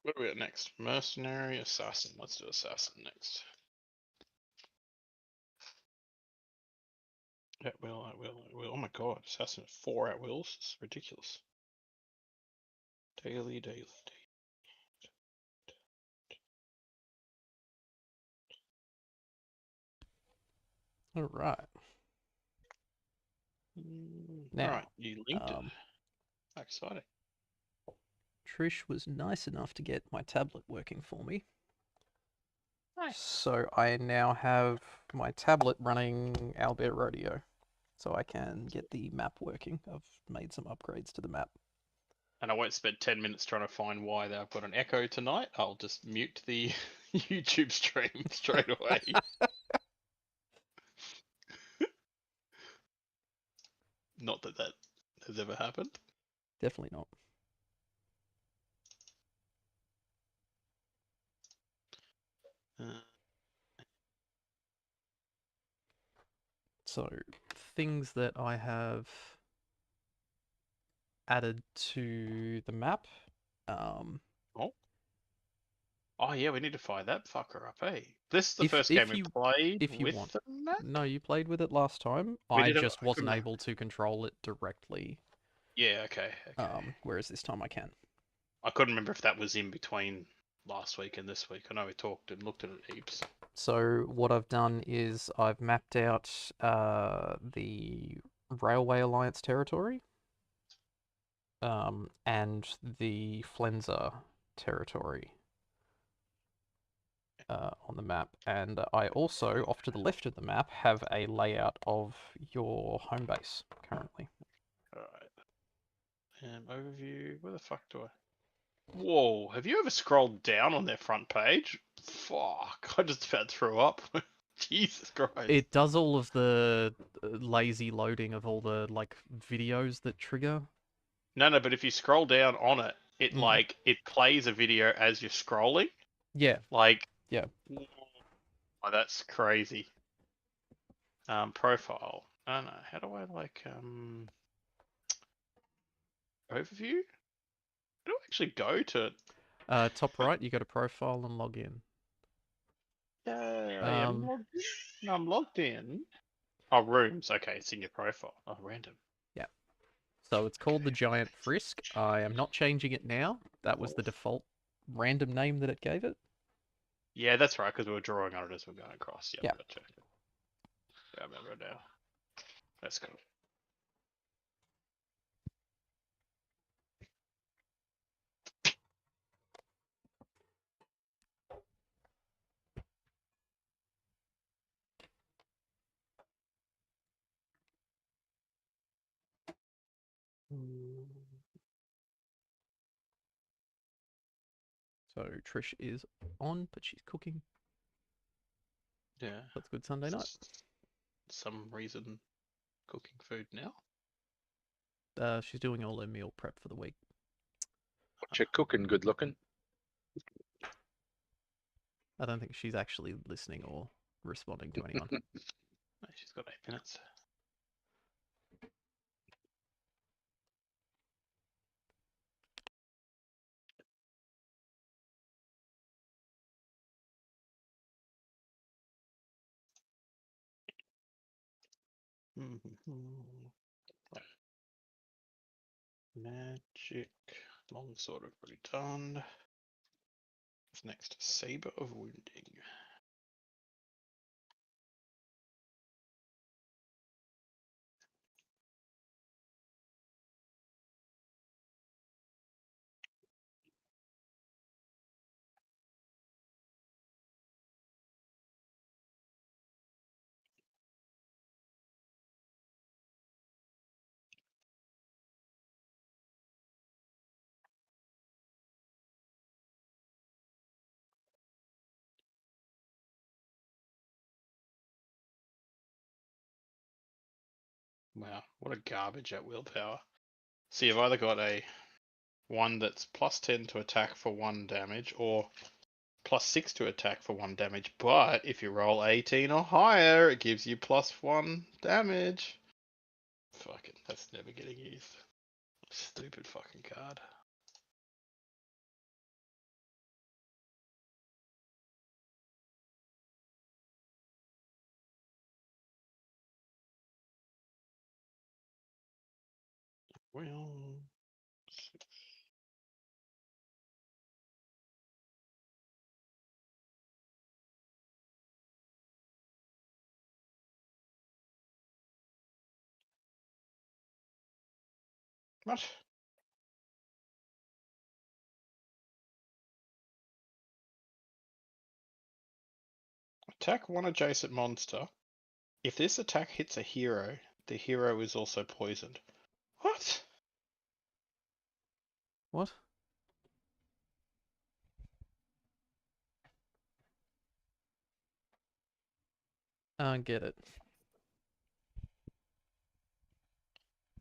What do we got next? Mercenary, assassin. Let's do assassin next. At will, at will, at will. Oh my god, assassin 4 at wills. It's ridiculous. Daily, daily, daily. All right. Now, Alright, you linked it. How exciting. Trish was nice enough to get my tablet working for me. Nice. So I now have my tablet running Albert Rodeo, so I can get the map working. I've made some upgrades to the map. And I won't spend 10 minutes trying to find why they've got an echo tonight. I'll just mute the YouTube stream straight away. Not that that has ever happened. Definitely not. So, things that I have added to the map. Oh. Oh yeah, we need to fire that fucker up, eh? This is the If first game if we you played if you with want, the map. no, you played with it last time. We I did. just I wasn't couldn't. able to control it directly. Yeah. Okay. Okay. Whereas this time I can. I couldn't remember if that was in between last week and this week. I know we talked and looked at it heaps. So what I've done is I've mapped out the Railway Alliance territory, and the Flenser territory on the map. And I also, off to the left of the map, have a layout of your home base currently. Alright. Overview. Where the fuck do I? Whoa, have you ever scrolled down on their front page? Fuck, I just about threw up. Jesus Christ. It does all of the lazy loading of all the like videos that trigger. No, but if you scroll down on it, it Mm. like it plays a video as you're scrolling. Yeah, Like, yeah. oh, that's crazy. Profile. I don't know. How do I like overview? How do I actually go to? Top right, you go to profile and log in. Yeah, I am Um, logged in. No, I'm logged in. Oh, rooms. Okay, it's in your profile. Oh, random. yeah. So it's called the Okay. Giant Frisk. I am not changing it now. That was the default random name that it gave it. Yeah, that's right, because we were drawing on it as we're going across. Yep, Yeah. gotcha. Yeah, I remember it now. That's cool. So Trish is on, but she's cooking. Yeah. That's good Sunday night. Some reason cooking food now. She's doing all her meal prep for the week. What you cooking? Good looking. I don't think she's actually listening or responding to anyone. No, she's got 8 minutes. Magic. Longsword I've already done. What's next? Saber of Wounding. Wow, what a garbage at willpower. So you've either got a one that's plus 10 to attack for 1 damage, or plus 6 to attack for 1 damage, but if you roll 18 or higher, it gives you plus 1 damage. Fuck it, that's never getting used. Stupid fucking card. Well, what? Attack one adjacent monster. If this attack hits a hero, the hero is also poisoned. What? What? I don't get it.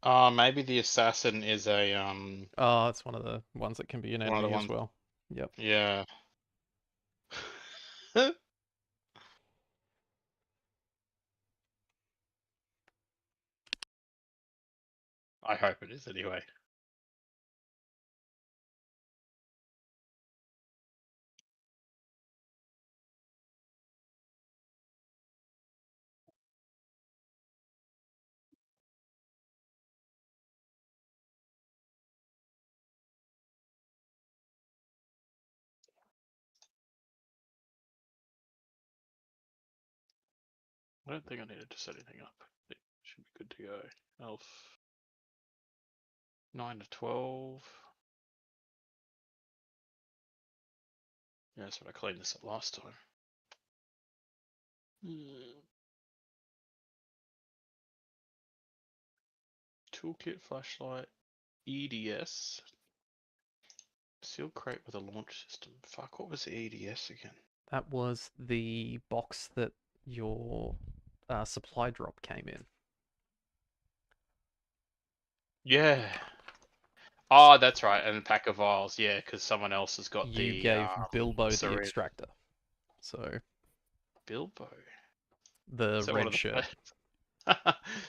Maybe the assassin is a Oh, it's one of the ones that can be an one of the enemy as ones. well. Yep. Yeah. I hope it is anyway. I don't think I needed to set anything up. It should be good to go. Elf 9 to 12. Yeah, that's what I cleaned this up last time. Toolkit, flashlight, EDS. Seal crate with a launch system. Fuck, what was the EDS again? That was the box that your supply drop came in. Yeah. Oh, that's right, and a pack of vials. Yeah, because someone else has got You the gave Bilbo the syringe. extractor. So Bilbo. the Is that one red of the? shirt.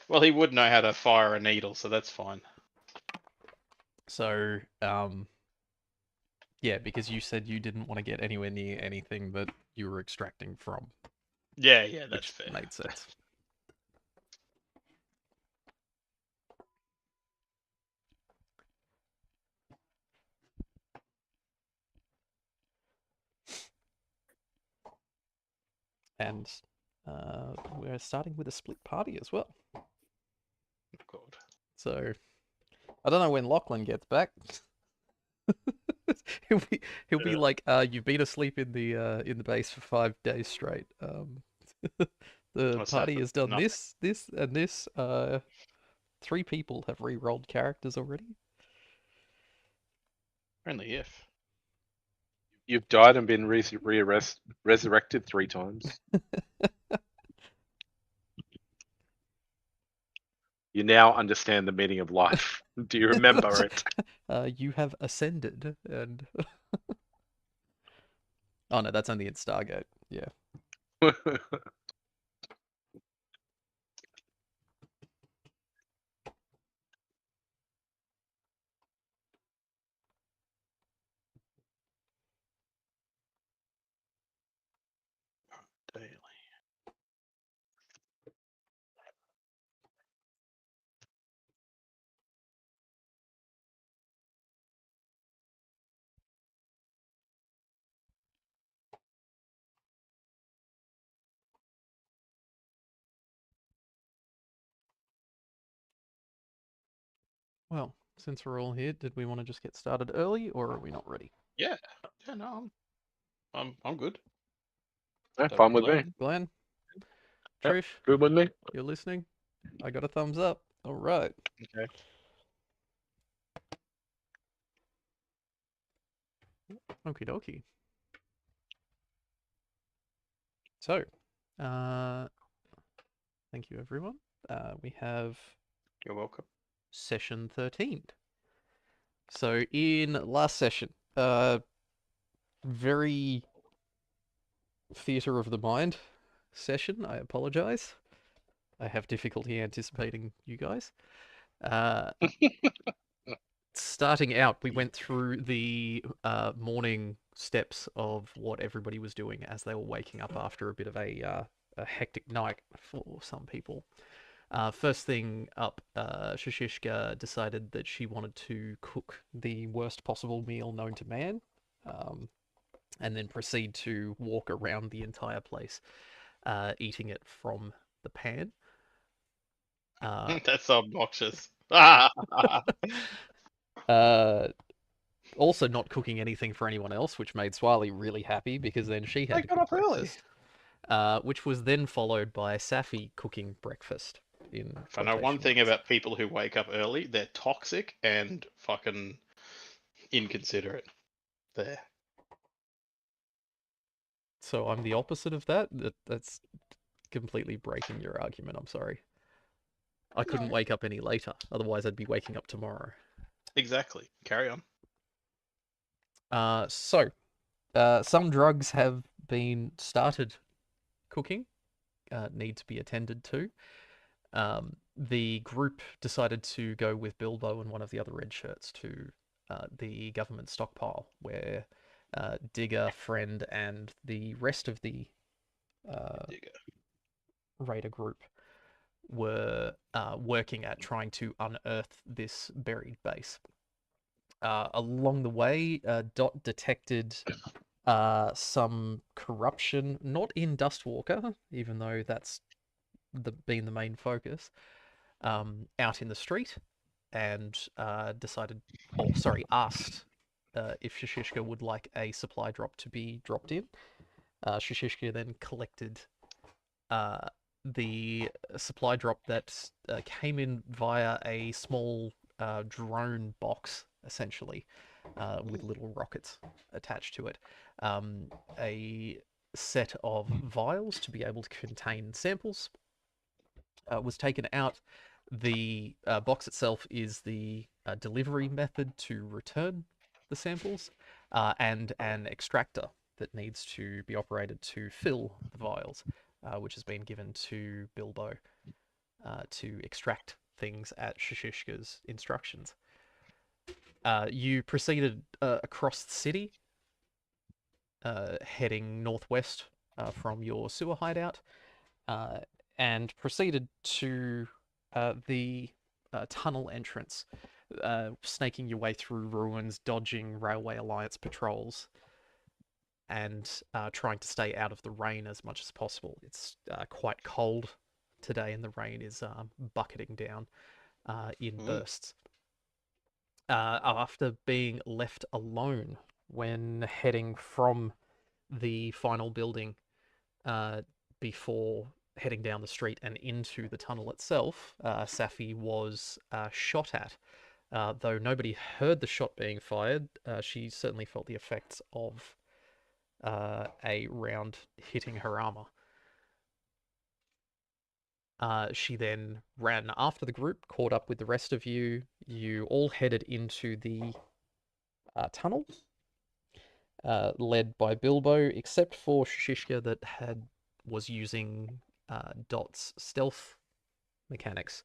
Well, he would know how to fire a needle, so that's fine. So yeah, because you said you didn't want to get anywhere near anything that you were extracting from, Yeah, that's which fair. made sense. And we're starting with a split party as well. Oh, God. So I don't know when Lachlan gets back. he'll be like, you've been asleep in the base for 5 days straight. The What's party happened? has done Nothing. this, and this. 3 people have re-rolled characters already. Only if. You've died and been resurrected 3 times. You now understand the meaning of life. Do you remember it? You have ascended, and oh no, that's only in Stargate. Yeah. Daily. Well, since we're all here, did we want to just get started early, or are we not ready? Yeah. Yeah. No, I'm good. Yeah, Don't fine with me. complain. Glenn, Yep, Trish, good with me. you're listening? I got a thumbs up. All right. Okay. Okie dokie. So, thank you everyone. We have You're welcome. session 13. So in last session, very theater of the mind session. I apologize. I have difficulty anticipating you guys. Starting out, we went through the morning steps of what everybody was doing as they were waking up after a bit of a hectic night for some people. First thing up, Shishishka decided that she wanted to cook the worst possible meal known to man, and then proceed to walk around the entire place, eating it from the pan. That's so obnoxious. Also not cooking anything for anyone else, which made Swiley really happy because then she I had to got cook up early. breakfast. Which was then followed by Safi cooking breakfast in If I know one quotation thing marks. about people who wake up early, they're toxic and fucking inconsiderate. There. So I'm the opposite of that. That's completely breaking your argument. I'm sorry. I couldn't No. wake up any later. Otherwise, I'd be waking up tomorrow. Exactly. Carry on. Some drugs have been started cooking, need to be attended to. The group decided to go with Bilbo and one of the other red shirts to the government stockpile, where Digger, Friend, and the rest of the Digger. raider group were working at trying to unearth this buried base. Along the way, Dot detected some corruption, not in Dustwalker, even though that's been the main focus, out in the street, and asked if Shishishka would like a supply drop to be dropped in. Shishishka then collected uh, the supply drop that came in via a small drone box, essentially, with little rockets attached to it. A set of vials to be able to contain samples was taken out. The box itself is the delivery method to return the samples, and an extractor that needs to be operated to fill the vials, which has been given to Bilbo to extract things at Shishishka's instructions. You proceeded across the city, heading northwest from your sewer hideout, uh, and proceeded to the tunnel entrance, snaking your way through ruins, dodging Railway Alliance patrols, and trying to stay out of the rain as much as possible. It's quite cold today, and the rain is bucketing down in bursts. After being left alone when heading from the final building before heading down the street and into the tunnel itself, Safi was shot at. Though nobody heard the shot being fired, she certainly felt the effects of a round hitting her armor. She then ran after the group, caught up with the rest of you. You all headed into the tunnel, led by Bilbo, except for Shishka that was using Dot's stealth mechanics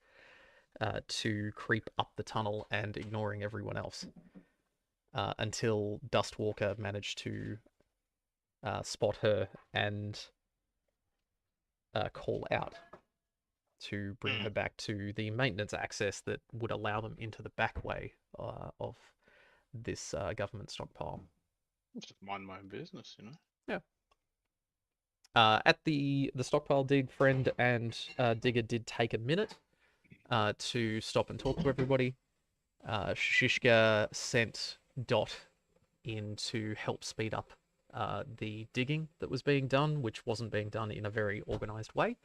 to creep up the tunnel and ignoring everyone else, until Dustwalker managed to spot her and call out to bring her back to the maintenance access that would allow them into the back way of this government stockpile. Just mind my own business, Yeah. At the stockpile dig, Friend and Digger did take a minute to stop and talk to everybody. Shishka sent Dot in to help speed up the digging that was being done, which wasn't being done in a very organized way.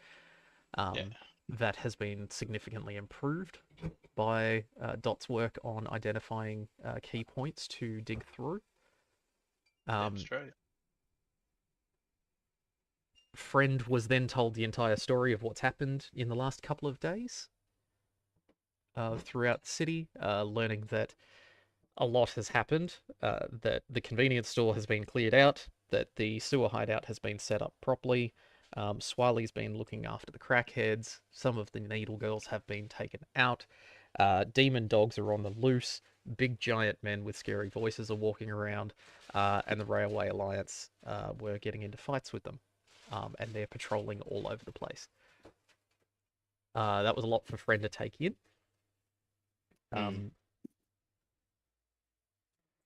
That has been significantly improved by Dot's work on identifying key points to dig through. Australia. Friend was then told the entire story of what's happened in the last couple of days throughout the city, learning that a lot has happened, that the convenience store has been cleared out, that the sewer hideout has been set up properly. Swiley's been looking after the crackheads. Some of the needle girls have been taken out. Demon dogs are on the loose. Big giant men with scary voices are walking around. And the Railway Alliance were getting into fights with them. And they're patrolling all over the place. That was a lot for Friend to take in. Mm.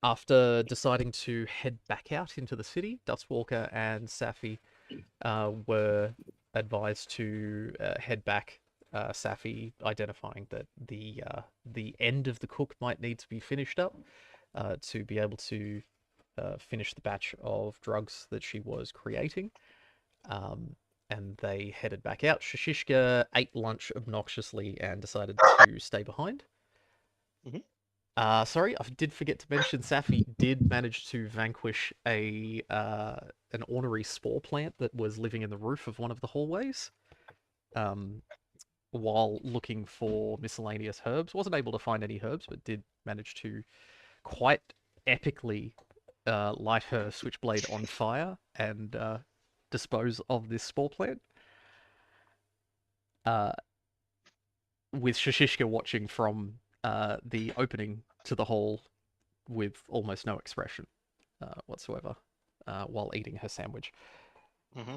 After deciding to head back out into the city, Dustwalker and Safi were advised to head back. Safi identifying that the end of the cook might need to be finished up to be able to finish the batch of drugs that she was creating. And they headed back out. Shishishka ate lunch obnoxiously and decided to stay behind. Sorry, I did forget to mention Safi did manage to vanquish an ornery spore plant that was living in the roof of one of the hallways. While looking for miscellaneous herbs, wasn't able to find any herbs, but did manage to quite epically light her switchblade on fire and dispose of this spore plant. With Shishishka watching from the opening to the hall with almost no expression whatsoever while eating her sandwich. Mm-hmm.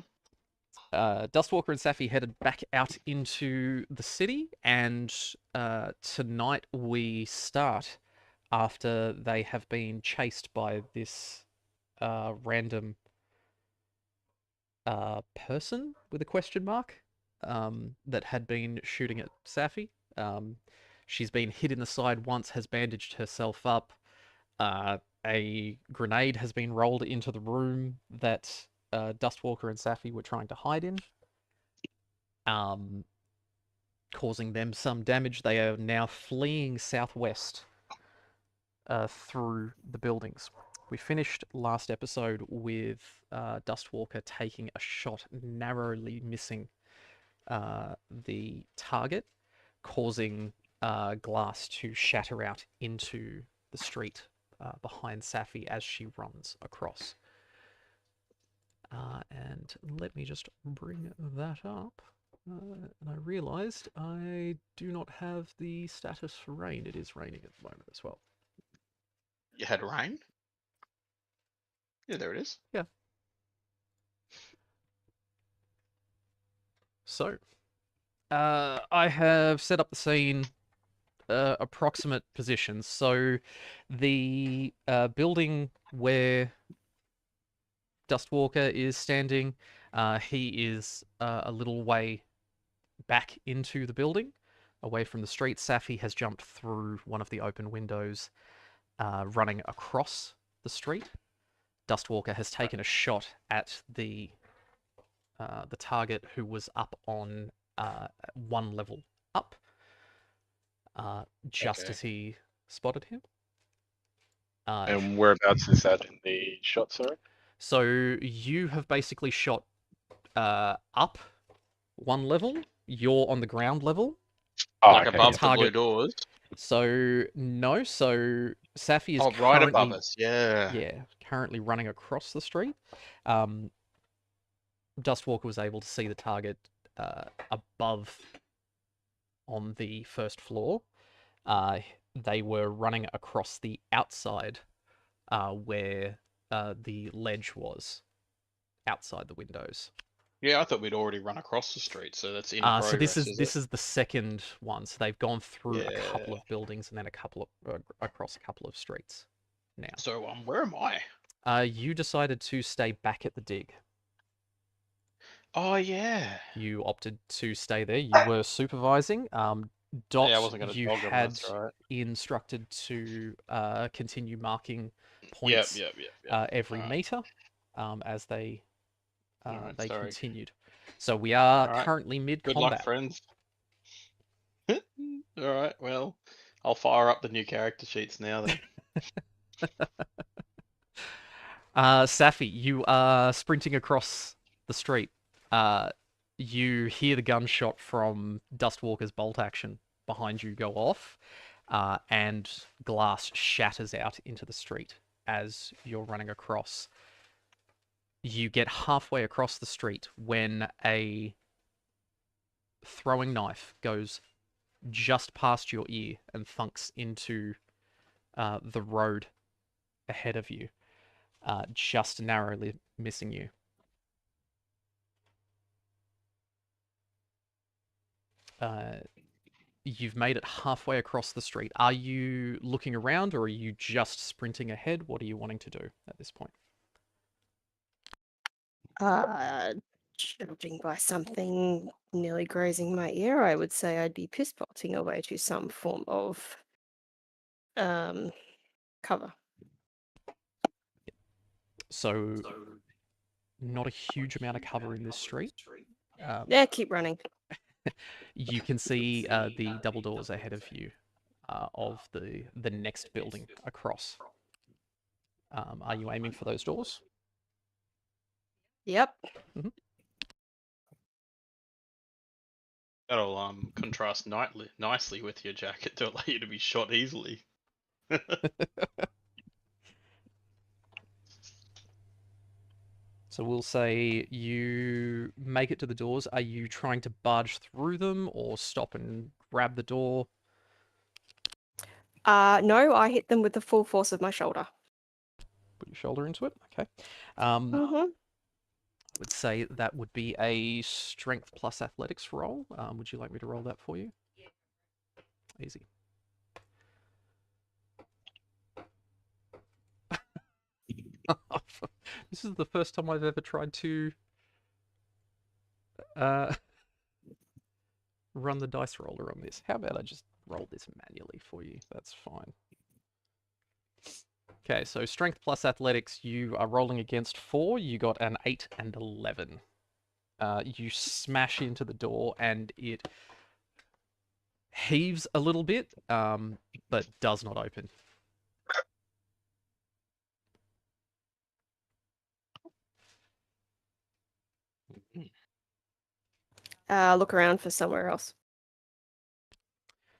Dustwalker and Safi headed back out into the city, and tonight we start after they have been chased by this random person with a question mark that had been shooting at Safi. She's been hit in the side once, has bandaged herself up. A grenade has been rolled into the room that Dustwalker and Safi were trying to hide in, causing them some damage. They are now fleeing southwest through the buildings. We finished last episode with Dustwalker taking a shot, narrowly missing the target, causing glass to shatter out into the street behind Safi as she runs across. And let me just bring that up. And I realized I do not have the status for rain. It is raining at the moment as well. You had rain? Yeah, there it is. Yeah. So, I have set up the scene, approximate positions. So, the building where Dustwalker is standing, he is a little way back into the building, away from the street. Safi has jumped through one of the open windows, running across the street. Dustwalker has taken a shot at the target, who was up on one level up, just as he spotted him. And whereabouts is that in the shot, sorry? So you have basically shot up one level. You're on the ground level. Oh, Like okay, above yeah. the blue Target. doors. So no. So Safi is Oh, right currently above us. Yeah. currently running across the street. Dustwalker was able to see the target above on the first floor. They were running across the outside where the ledge was, outside the windows. Yeah, I thought we'd already run across the street, so that's in So this progress, is is it? the second one. So they've gone through a Yeah. couple of buildings and then a couple of across a couple of streets. Now, So, where am I? you decided to stay back at the dig. Oh, yeah. You opted to stay there. You were supervising. Dot, Yeah, I wasn't going to you dog him, had that's right. instructed to continue marking Yep, points yep, yep, yep. every Alright. meter as they Alright, they sorry. continued. So we are Alright. currently Good luck, mid-combat. friends. Alright, well, I'll fire up the new character sheets now then. Safi, you are sprinting across the street. You hear the gunshot from Dustwalker's bolt action behind you go off, and glass shatters out into the street as you're running across. You get halfway across the street when a throwing knife goes just past your ear and thunks into the road ahead of you, just narrowly missing you. You've made it halfway across the street. Are you looking around or are you just sprinting ahead? What are you wanting to do at this point? Judging by something nearly grazing my ear, I would say I'd be piss potting away to some form of cover. So, not a huge amount of cover in this street. Yeah, keep running. You can see the double doors ahead of you of the next building across. Are you aiming for those doors? Yep. That'll contrast nicely with your jacket to allow you to be shot easily. So we'll say you make it to the doors. Are you trying to barge through them or stop and grab the door? No, I hit them with the full force of my shoulder. Put your shoulder into it. Okay. Mm-hmm. I would say that would be a strength plus athletics roll. Would you like me to roll that for you? Easy. This is the first time I've ever tried to run the dice roller on this. How about I just roll this manually for you? That's fine. Okay, so strength plus athletics, you are rolling against 4. You got an 8 and 11. You smash into the door and it heaves a little bit, but does not open. Look around for somewhere else.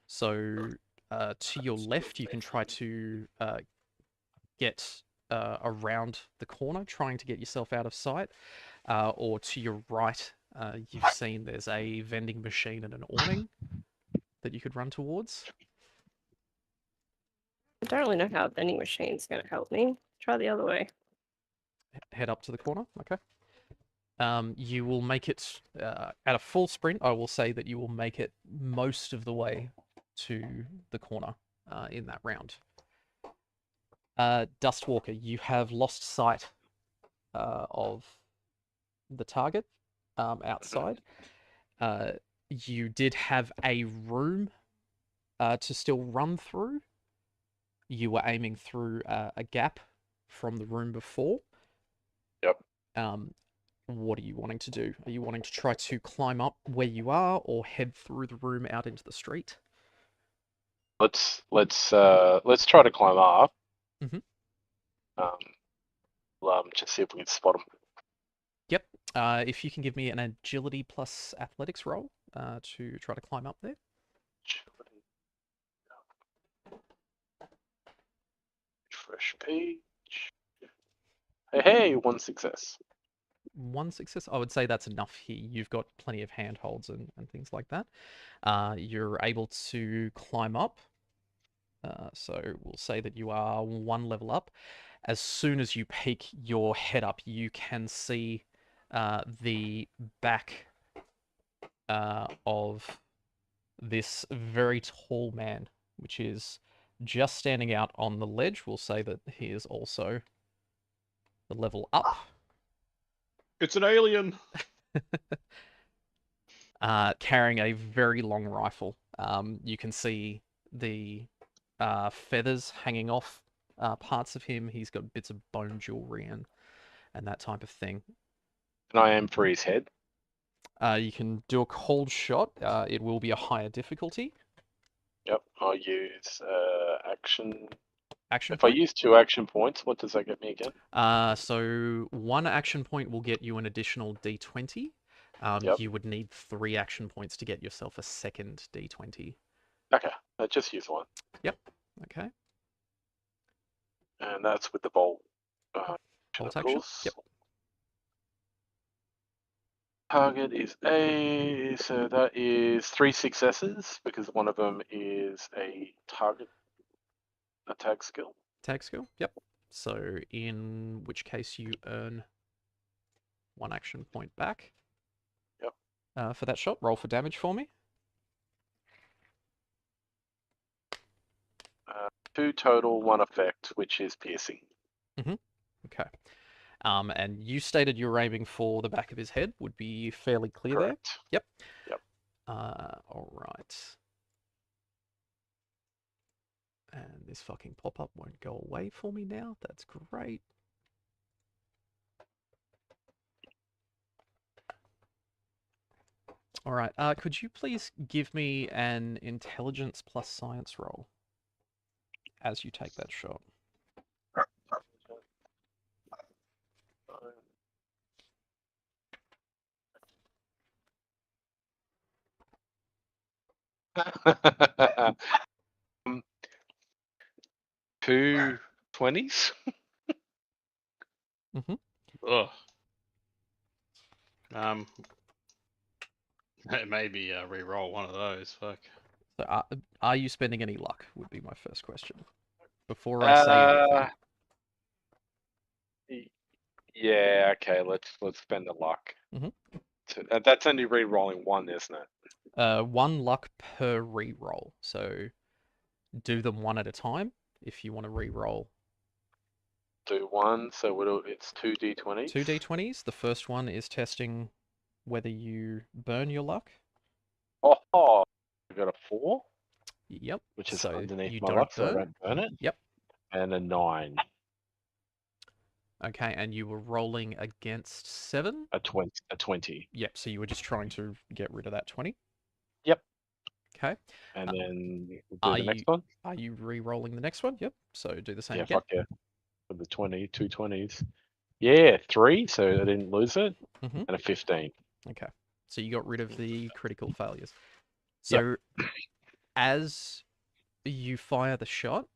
So to your left, you can try to get around the corner, trying to get yourself out of sight. Or to your right, you've seen there's a vending machine and an awning that you could run towards. I don't really know how a vending machine's going to help me. Try the other way. Head up to the corner. Okay. You will make it at a full sprint. I will say that you will make it most of the way to the corner in that round. Dustwalker, you have lost sight of the target outside. You did have a room to still run through. You were aiming through a gap from the room before. Yep. What are you wanting to do? Are you wanting to try to climb up where you are or head through the room out into the street? Let's try to climb up. Mhm. Just see if we can spot them. Yep. If you can give me an agility plus athletics roll to try to climb up there. Fresh page. Hey, 1 success. 1 success. I would say that's enough here. You've got plenty of handholds and things like that. You're able to climb up. So we'll say that you are 1 level up. As soon as you peek your head up, you can see the back of this very tall man, which is just standing out on the ledge. We'll say that he is also the level up. It's an alien. Carrying a very long rifle. You can see the feathers hanging off parts of him. He's got bits of bone jewelry and that type of thing. Can I aim for his head? You can do a cold shot. It will be a higher difficulty. Yep. I'll use action. Action If point? I use 2 action points, what does that get me again? So 1 action point will get you an additional D20. Yep. You would need 3 action points to get yourself a second D20. Okay, I just use 1. Yep. Okay. And that's with the bolt. Bolt Of action? course. Yep. Target is A, so that is 3 successes because one of them is a target attack skill. Tag skill? Yep. So in which case you earn 1 action point back. Yep. For that shot. Roll for damage for me. 2 total, 1 effect, which is piercing. Okay. And you stated you're aiming for the back of his head. Would be fairly clear there. Correct. Yep. Yep. All right. And this fucking pop-up won't go away for me now. That's great. All right. Could you please give me an intelligence plus science roll as you take that shot? um, 2 20s. Ugh. Maybe re-roll one of those. Fuck. So, are you spending any luck? Would be my first question before I say anything. Yeah. Okay. Let's spend the luck. Mhm. That's only re-rolling 1, isn't it? 1 luck per re-roll. So do them one at a time if you want to re-roll. Do 1, so it's 2 d20s. 2 d20s. The first one is testing whether you burn your luck. Oh, I got a 4, Yep. which is So underneath you my don't luck, so I burn. don't burn it. Yep. And a 9. Okay, and you were rolling against 7? A 20. Yep, so you were just trying to get rid of that 20? Yep. Okay. And then we'll Are do the you next one. are you re-rolling the next one? Yep. So do the same Yeah, again. fuck yeah. With the 20, 2 20s. Yeah, 3, so I didn't lose it. Mhm. And a 15. Okay. So you got rid of the critical failures. So as you fire the shot,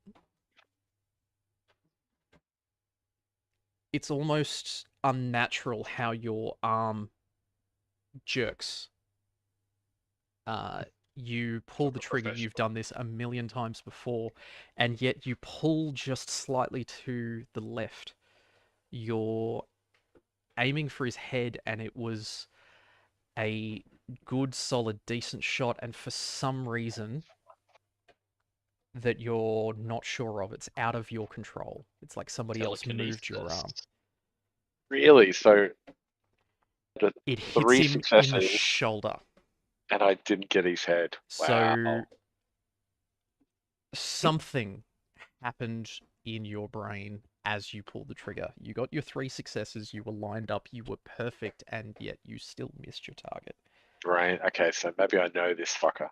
it's almost unnatural how your arm jerks. You pull the trigger, you've done this a million times before, and yet you pull just slightly to the left. You're aiming for his head, and it was a good, solid, decent shot, and for some reason that you're not sure of, it's out of your control. It's like somebody else moved your arm. Really? So the It hits 3 him in the successes, shoulder. and I didn't get his head. So Wow. something happened in your brain as you pulled the trigger. You got your 3 successes, you were lined up, you were perfect, and yet you still missed your target. Right. Okay, so maybe I know this fucker.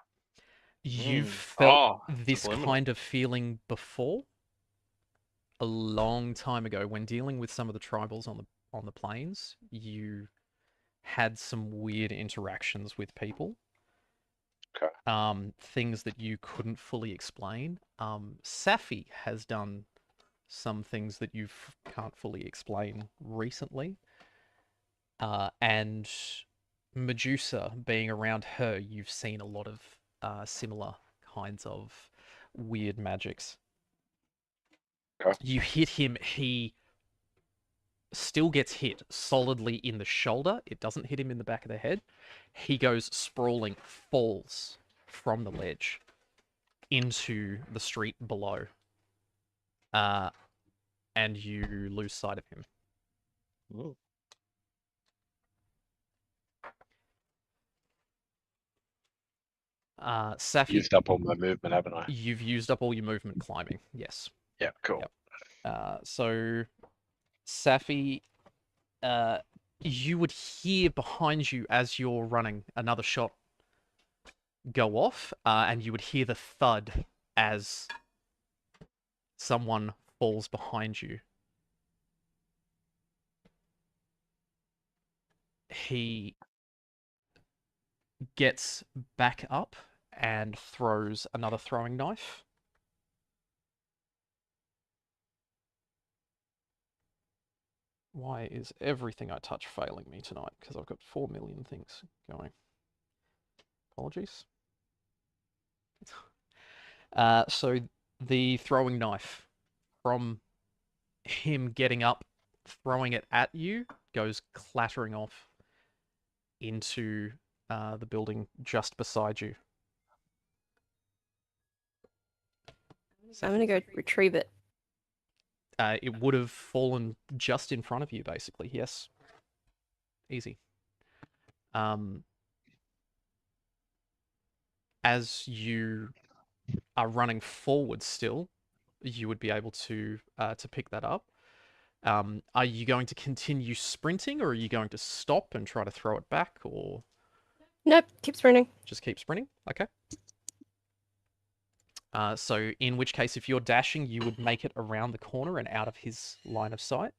You've felt Oh, this subliminal. kind of feeling before a long time ago when dealing with some of the tribals on the plains. You had some weird interactions with people. Okay. Things that you couldn't fully explain. Safi has done some things that you can't fully explain recently. And Medusa, being around her, you've seen a lot of similar kinds of weird magics. Okay. You hit him, he still gets hit solidly in the shoulder. It doesn't hit him in the back of the head. He goes sprawling, falls from the ledge into the street below. And you lose sight of him. Ooh. Safi, Used up all my movement, haven't I? you've used up all your movement climbing. Yes. Yeah, cool. Yep. So, Safi, you would hear behind you as you're running another shot go off, and you would hear the thud as someone falls behind you. He gets back up and throws another throwing knife. Why is everything I touch failing me tonight? Because I've got 4 million things going. Apologies. So the throwing knife from him getting up, throwing it at you, goes clattering off into the building just beside you. I'm gonna go retrieve it. It would have fallen just in front of you, basically. Yes. Easy. As you are running forward still, you would be able to pick that up. Are you going to continue sprinting, or are you going to stop and try to throw it back, or Nope, keep sprinting. just keep sprinting? Okay. So in which case, if you're dashing, you would make it around the corner and out of his line of sight.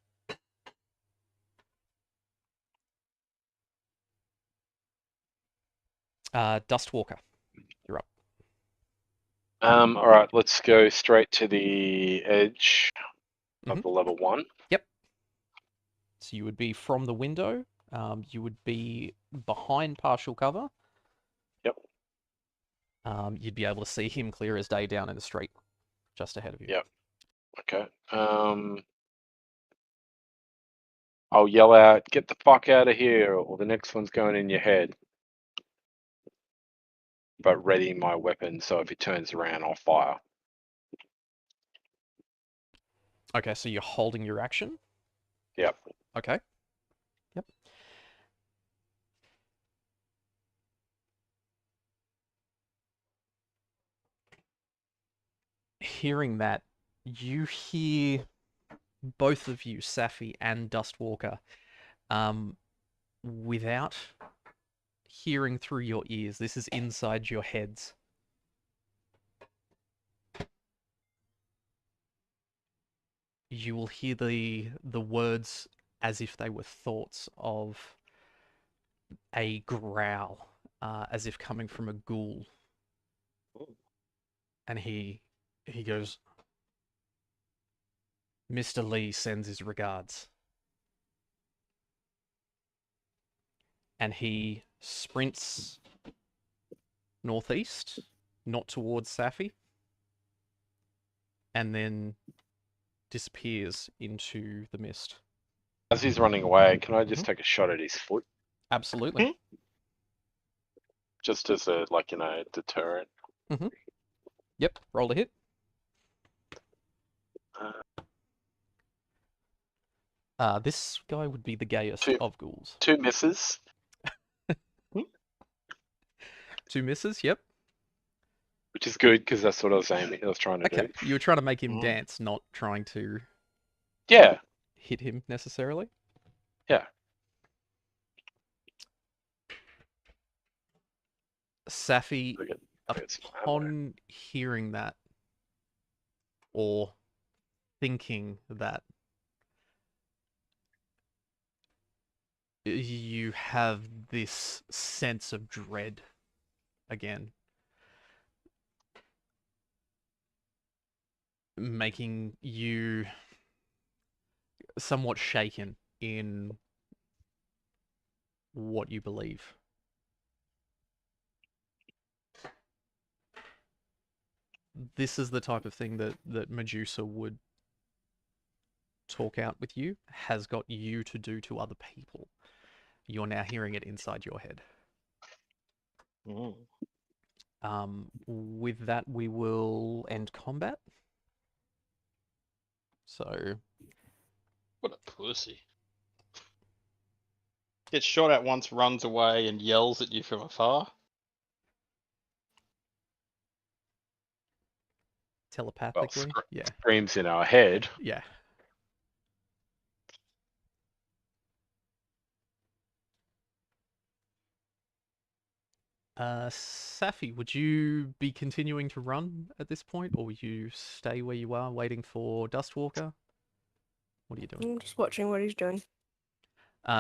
Dustwalker, you're up. All right, let's go straight to the edge of Mhm. the level 1. Yep. So you would be from the window. You would be behind partial cover. Yep. You'd be able to see him clear as day down in the street, just ahead of you. Yep. Okay. I'll yell out, "Get the fuck out of here," or the next one's going in your head. But ready my weapon, so if he turns around, I'll fire. Okay, so you're holding your action. Yep. Okay. Yep. Hearing that, you hear both of you, Safi and Dustwalker, without hearing through your ears. This is inside your heads. You will hear the words as if they were thoughts of a growl, as if coming from a ghoul. And he goes, "Mr. Lee sends his regards." And he sprints northeast, not towards Safi, and then disappears into the mist. As he's running away, can I just Mhm. take a shot at his foot? Absolutely. Just as a, deterrent. Yep, roll a hit. This guy would be the gayest Two. of ghouls. 2 misses. 2 misses, yep. Which is good, because that's what I was trying to Okay, do. you were trying to make him Mhm. dance, not trying to Yeah. hit him necessarily. Yeah. Safi, I get some ammo. upon hearing that, or thinking that, you have this sense of dread again, making you somewhat shaken in what you believe. This is the type of thing that Medusa would talk out with you, has got you to do to other people. You're now hearing it inside your head. With that, we will end combat. So, What a pussy. Gets shot at once, runs away, and yells at you from afar. telepathically, yeah, Screams in our head. yeah. Safi, would you be continuing to run at this point, or would you stay where you are, waiting for Dustwalker? What are you doing? I'm just watching what he's doing.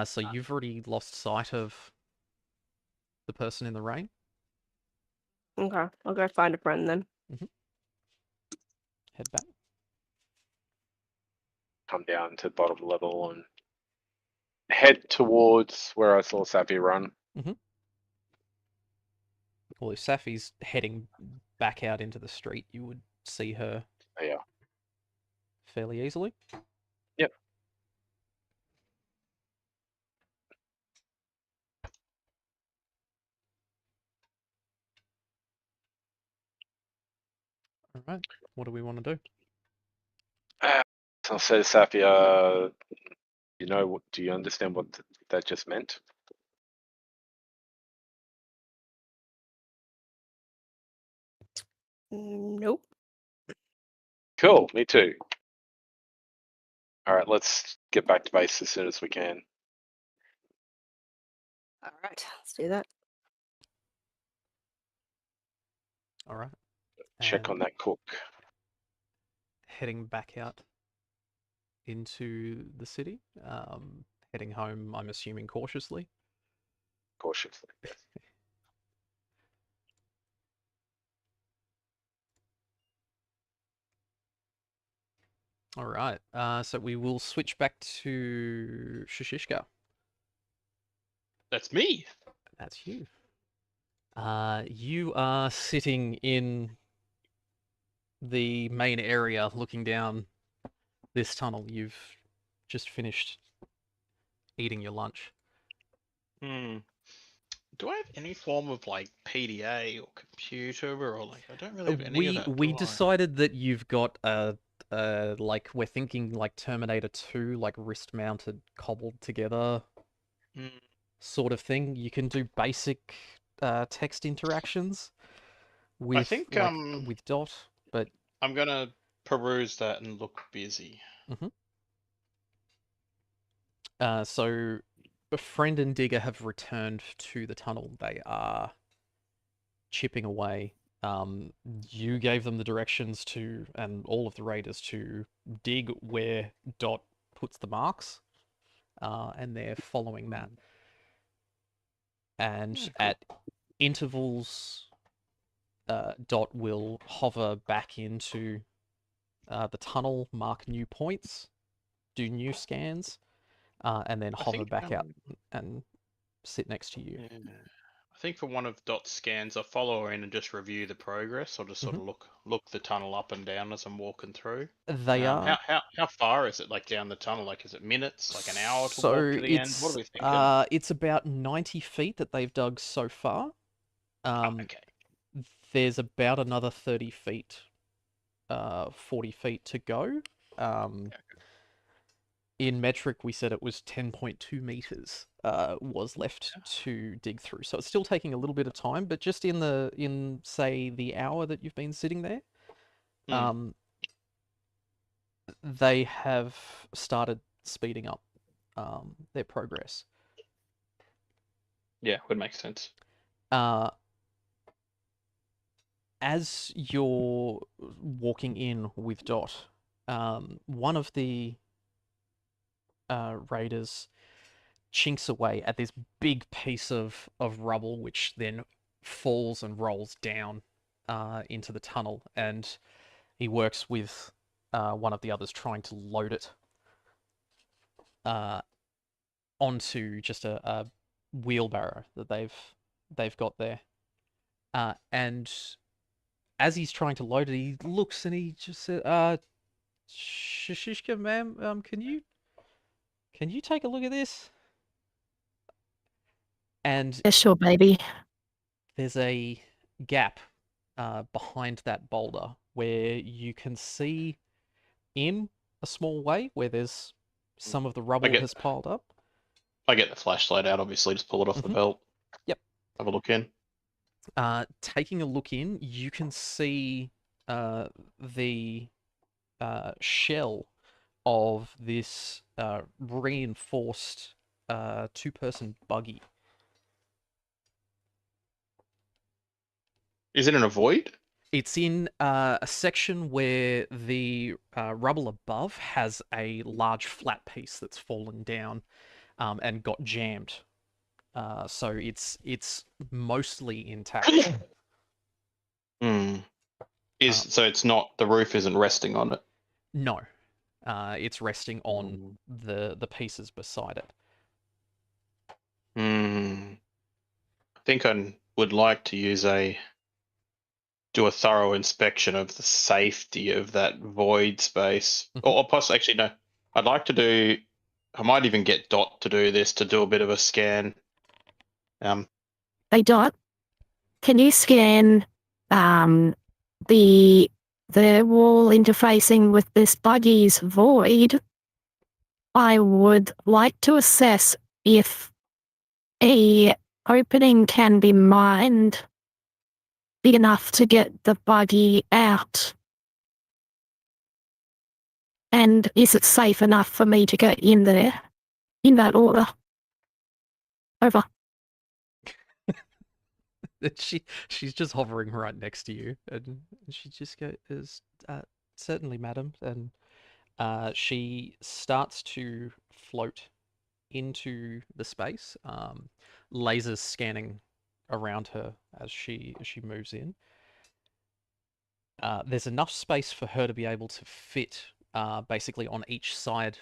So you've already lost sight of the person in the rain. Okay, I'll go find a friend then. Head back. Come down to bottom level and head towards where I saw Sappy run. Well, if Safi's heading back out into the street, you would see her Yeah. fairly easily. Yep. All right. What do we want to do? So I'll say to Sapia, do you understand what that just meant? Nope. Cool, me too. All right, let's get back to base as soon as we can. All right, let's do that. All right. Check And on that cook. heading back out into the city. Heading home, I'm assuming cautiously. Cautiously. Yes. All right. So we will switch back to Shishishka. That's me. That's you. You are sitting in the main area looking down this tunnel. You've just finished eating your lunch. Hmm. Do I have any form of like PDA or computer or like I don't really have any of that. We do I? decided that you've got like we're thinking like Terminator 2, like wrist mounted, cobbled together Hmm. sort of thing. You can do basic text interactions with think, with Dot, but I'm gonna peruse that and look busy. so Friend and Digger have returned to the tunnel. They are chipping away. You gave them the directions to, and all of the raiders to dig where Dot puts the marks, and they're following that. And Yeah, cool. at intervals, Dot will hover back into the tunnel, mark new points, do new scans, and then I hover think, back out and sit next to you. yeah. I think for one of Dot's scans, I follow her in and just review the progress. I'll just sort of look the tunnel up and down as I'm walking through. They are. How far is it like down the tunnel? Like is it minutes? Like an hour to So walk to the end? What are we thinking? it's about 90 feet that they've dug so far. Okay. There's about another 30 feet, 40 feet to go. In metric, we said it was 10.2 meters was left to dig through. So it's still taking a little bit of time, but just in say the hour that you've been sitting there, they have started speeding up their progress. Yeah, would make sense. As you're walking in with Dot, one of the raiders chinks away at this big piece of rubble, which then falls and rolls down into the tunnel, and he works with one of the others trying to load it onto just a wheelbarrow that they've got there. And as he's trying to load it, he looks and he just said, Shishishka, ma'am, can you take a look at this? And Yeah, sure, baby. there's a gap behind that boulder where you can see in a small way where there's some of the rubble has piled up. I get the flashlight out, obviously, just pull it off the belt. Yep. Have a look in. Taking a look in, you can see the shell of this reinforced two-person buggy. Is it in a void? It's in a section where the rubble above has a large flat piece that's fallen down and got jammed. So it's mostly intact. So it's not, the roof isn't resting on it? No. It's resting on the pieces beside it. I think I would like to do a thorough inspection of the safety of that void space. Or possibly, actually, no. I might even get Dot to do this, to do a bit of a scan. Hey, Dot, can you scan the the wall interfacing with this buggy's void, I would like to assess if a opening can be mined big enough to get the buggy out. And is it safe enough for me to get in there? In that order. Over. She's just hovering right next to you, and she just goes, "Certainly, madam." And she starts to float into the space, lasers scanning around her as she moves in. There's enough space for her to be able to fit basically on each side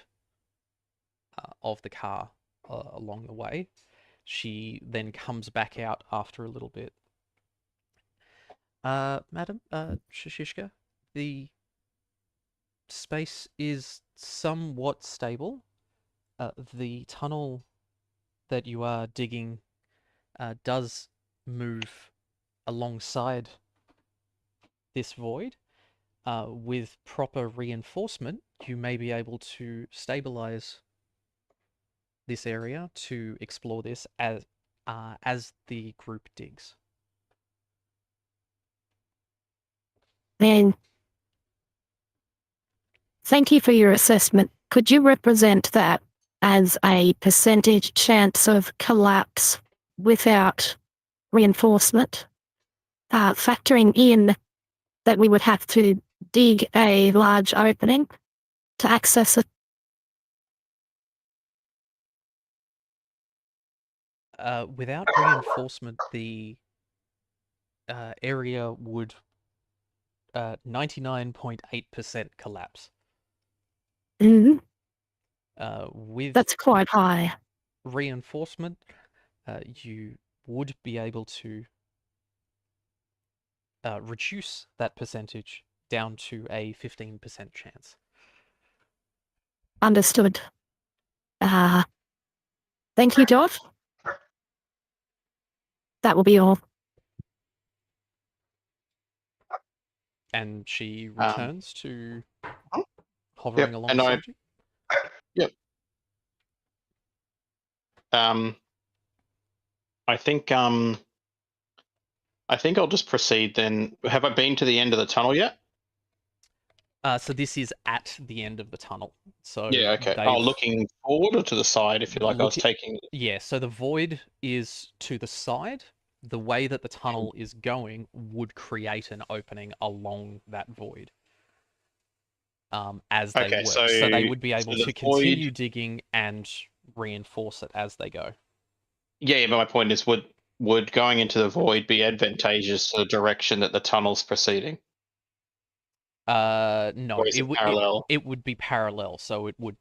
of the car along the way. She then comes back out after a little bit. Madam, Shishishka, the space is somewhat stable. The tunnel that you are digging does move alongside this void. With proper reinforcement, you may be able to stabilize this area to explore this as the group digs. Then, thank you for your assessment. Could you represent that as a percentage chance of collapse without reinforcement? Factoring in that we would have to dig a large opening to access it. Without reinforcement, the area would 99.8% collapse. Mm, With that's quite high. reinforcement, you would be able to reduce that percentage down to a 15% chance. Understood. Thank you, Dot. That will be all. And she returns to hovering Yep, alongside you. Yep. I think I'll just proceed then. Have I been to the end of the tunnel yet? So this is at the end of the tunnel. So Yeah, okay. Oh, looking forward or to the side, if you like. I was taking... Yeah, so the void is to the side. The way that the tunnel is going would create an opening along that void. As they work. So they would be able to continue digging and reinforce it as they go. Yeah, but my point is, would going into the void be advantageous to the direction that the tunnel's proceeding? No, parallel? It would be parallel, so it would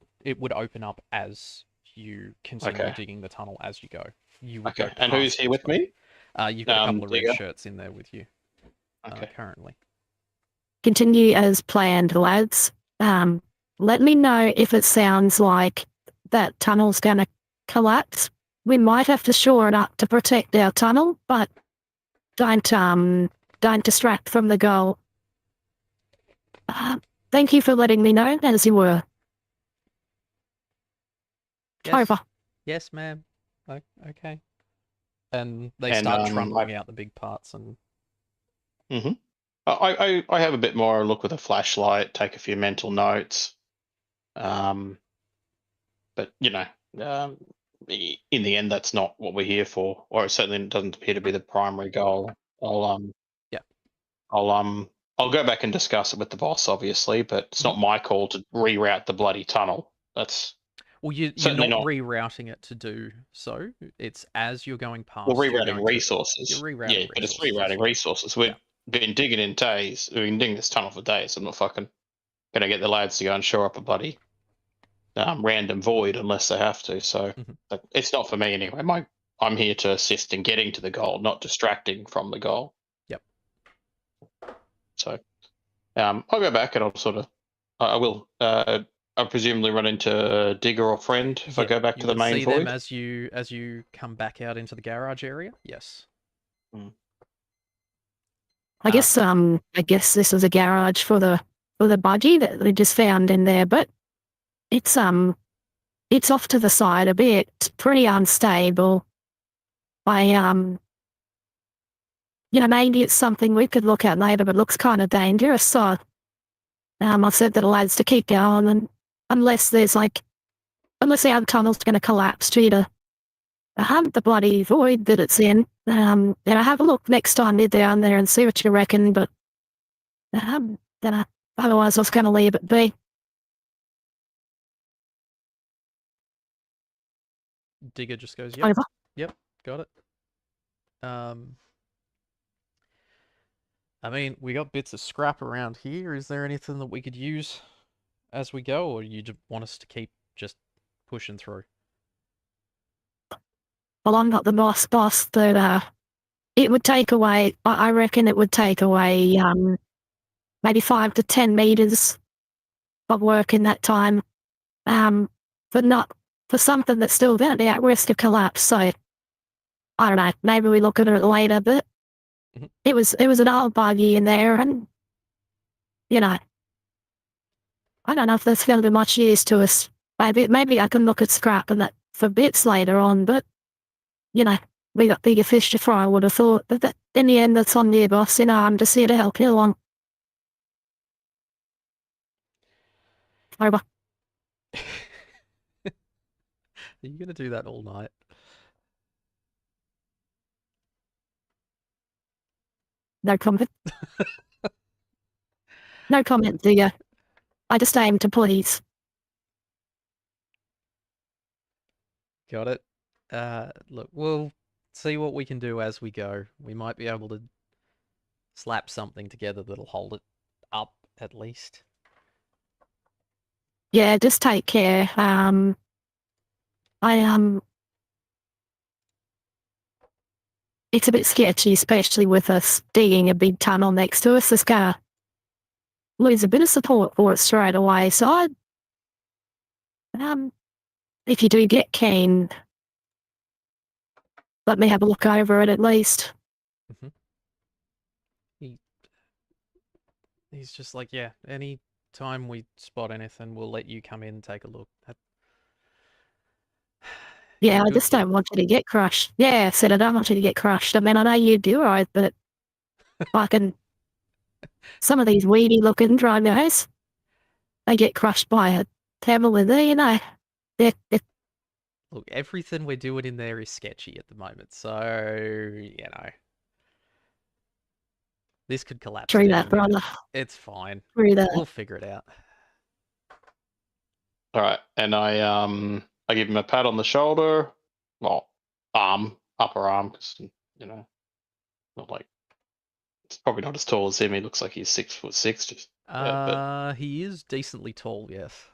open up as you continue digging the tunnel as you go. You would go. And who's here with me? You've got a couple of red shirts in there with you. Currently. Continue as planned, lads. Let me know if it sounds like that tunnel's gonna collapse. We might have to shore it up to protect our tunnel, but don't distract from the goal. Thank you for letting me know as you were. Yes. Over. Yes, ma'am. Okay. And they start trundling out the big parts and... I have a bit more look with a flashlight, take a few mental notes. But, you know, in the end, that's not what we're here for, or it certainly doesn't appear to be the primary goal. I'll go back and discuss it with the boss, obviously, but it's not my call to reroute the bloody tunnel. That's... Well, you're not rerouting it to do so. It's as you're going past. Well, rerouting resources. You're rerouting but it's rerouting resources. We've been digging in days. We've been digging this tunnel for days. I'm not fucking going to get the lads to go and shore up a bloody random void unless they have to. So it's not for me anyway. I'm here to assist in getting to the goal, not distracting from the goal. Yep. So I'll go back and I will I'll presumably run into Digger or Friend if I go back to the main void. Them as you come back out into the garage area. Yes. I guess this was a garage for the buggy that we just found in there, but it's off to the side a bit. It's pretty unstable. Maybe it's something we could look at later, but it looks kind of dangerous. So, I said to the lads to keep going, and unless the outer tunnel's going to collapse due to the bloody void that it's in, then I have a look next time you're down there and see what you reckon. But otherwise, I was going to leave it be. Digger just goes, yep, Over. yep, got it. I mean, we got bits of scrap around here. Is there anything that we could use as we go, or you just want us to keep just pushing through? Well, I'm not the boss, but it would take away. I reckon it would take away maybe 5 to 10 meters of work in that time. But not for something that's still at risk of collapse. So I don't know. Maybe we look at it later. But it was an old buggy in there, and I don't know if there's going to be much use to us. Maybe I can look at scrap and that for bits later on. But we got bigger fish to fry. I would have thought. But in the end, that's on you, boss. I'm just here to help you along. Over. Are you going to do that all night? No comment. No comment, do you? I just aim to please. Got it. Look, we'll see what we can do as we go. We might be able to slap something together that'll hold it up, at least. Yeah, just take care. It's a bit sketchy, especially with us digging a big tunnel next to us. It's gonna lose a bit of support for it straight away. So if you do get keen, let me have a look over it at least. He's just like, yeah, any time we spot anything, we'll let you come in and take a look. Yeah, I just don't want you to get crushed. Yeah, I said I don't want you to get crushed. I mean, I know you do, right? But some of these weedy looking dry guys, they get crushed by a pebble in there, Look, everything we're doing in there is sketchy at the moment, so, this could collapse. True that, brother. It's fine. True that. We'll figure it out. All right, and I give him a pat on the shoulder, well, upper arm, because not like it's probably not as tall as him. He looks like he's 6'6". Just but he is decently tall, yes.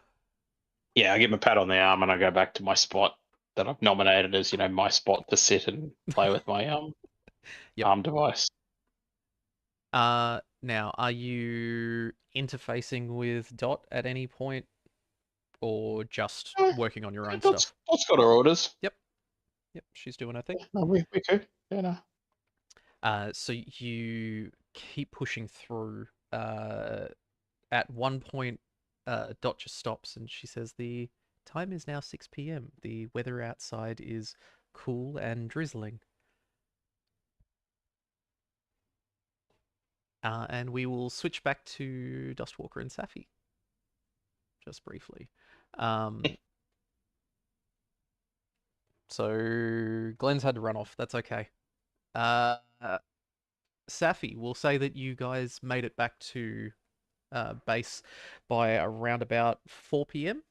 yeah, I give him a pat on the arm, and I go back to my spot that I've nominated as my spot to sit and play with my arm device. Now, are you interfacing with Dot at any point, or just working on your own stuff? Dot's got her orders. Yep, she's doing her thing. No, we could. So you keep pushing through. At one point, Dot just stops and she says, "The time is now 6 p.m. The weather outside is cool and drizzling. And we will switch back to Dustwalker and Safi. Just briefly. So Glenn's had to run off. That's okay. Safi, we'll say that you guys made it back to base by around about 4 p.m.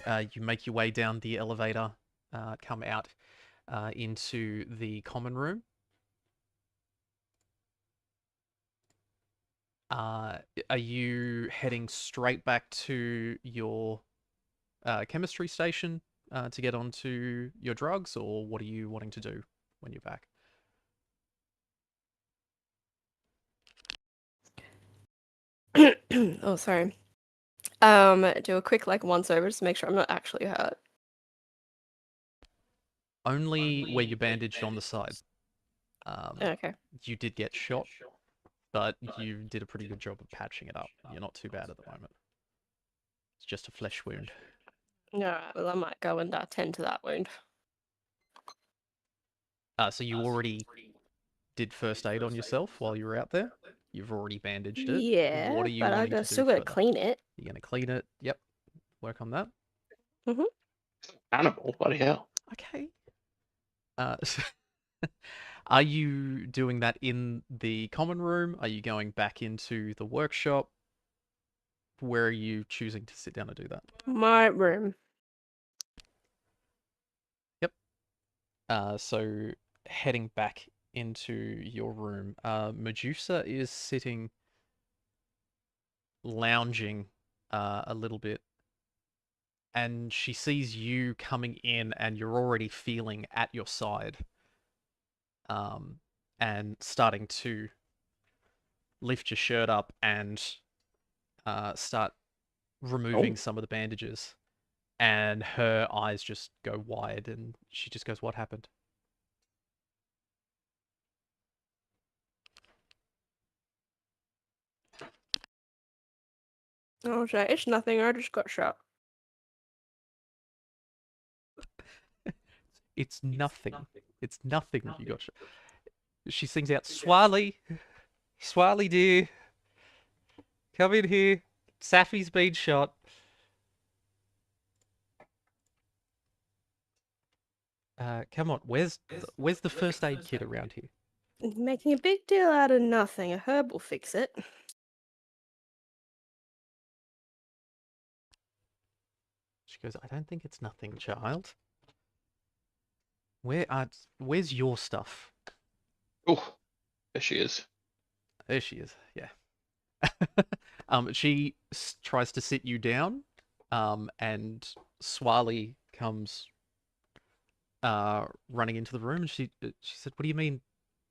You make your way down the elevator, come out into the common room. Are you heading straight back to your chemistry station to get onto your drugs, or what are you wanting to do when you're back? Oh, sorry. Do a quick once over just to make sure I'm not actually hurt. Only where you're bandaged on the side. Okay. You did get shot, but you did a pretty good job of patching it up. You're not too bad at the moment. It's just a flesh wound. Alright, well, I might go and tend to that wound. So you already did first aid on yourself while you were out there? You've already bandaged it? Yeah, What are you but wanting to do still got to further? clean it. You're going to clean it? Yep. Work on that. Animal, bloody hell. Okay. Are you doing that in the common room? Are you going back into the workshop? Where are you choosing to sit down and do that? My room. Yep. So heading back into your room, Medusa is sitting, lounging a little bit, and she sees you coming in, and you're already feeling at your side, and starting to lift your shirt up and start removing some of the bandages. And her eyes just go wide, and she just goes, "What happened?" Oh, shit. It's nothing. I just got shot. It's nothing. It's nothing. You got. She sings out, "Swally, Swally dear, come in here. Safi's been shot." Come on. Where's the first aid kit around here? Making a big deal out of nothing. A herb will fix it. She goes, "I don't think it's nothing, child. Where's your stuff?" Oh, there she is. There she is. Yeah. She tries to sit you down, and Swali comes running into the room, and she said, "What do you mean,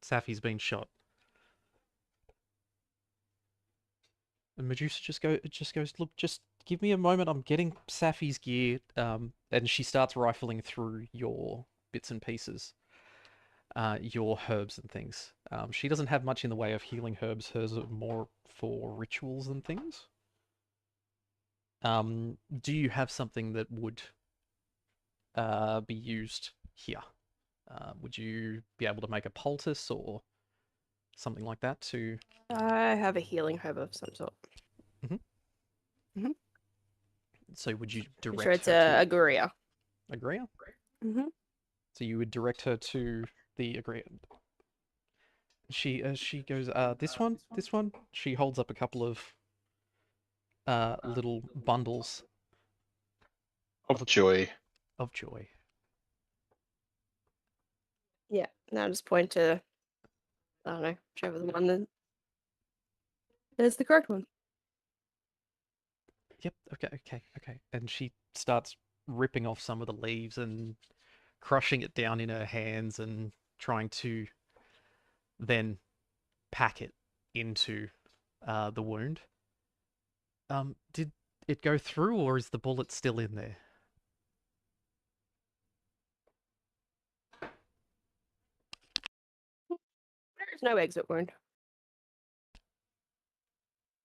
Safi's been shot?" And Medusa just goes, "Look, just give me a moment. I'm getting Safi's gear." And she starts rifling through your bits and pieces, your herbs and things. She doesn't have much in the way of healing herbs. Hers are more for rituals and things. Do you have something that would be used here? Would you be able to make a poultice or something like that to? I have a healing herb of some sort. So would you I'm direct sure it's her a to Aguria. Agria? Mm-hmm. So you would direct her to the Agria. She goes, this one, this one. She holds up a couple of little bundles Of joy. of joy. Yeah. Now I just point to, I don't know, whichever the one that is the correct one. Yep. Okay. And she starts ripping off some of the leaves and crushing it down in her hands and trying to then pack it into the wound. Did it go through, or is the bullet still in there? There's no exit wound.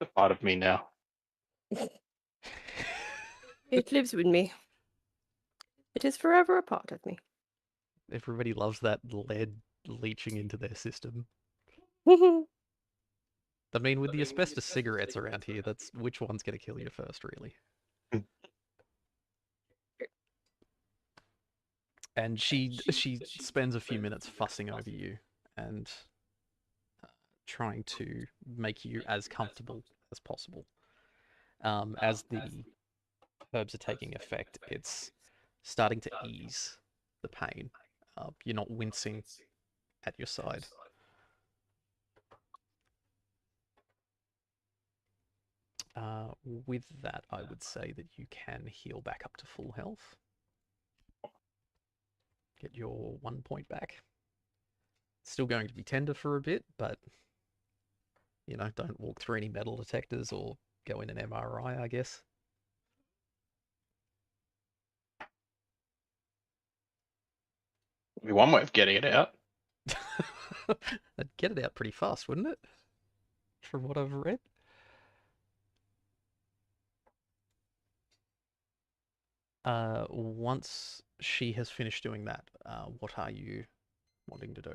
A part of me now. It lives with me. It is forever a part of me. Everybody loves that lead leaching into their system. I mean, with the asbestos cigarettes around here, that's which one's going to kill you first, really. And she spends a few minutes fussing over you and trying to make you as comfortable as possible. As the herbs are taking effect, it's starting to ease the pain. You're not wincing at your side. With that, I would say that you can heal back up to full health. Get your 1 point back. Still going to be tender for a bit, but, you know, don't walk through any metal detectors or go in an MRI, I guess. Be one way of getting it out. That'd get it out pretty fast, wouldn't it? From what I've read. Once she has finished doing that, what are you wanting to do?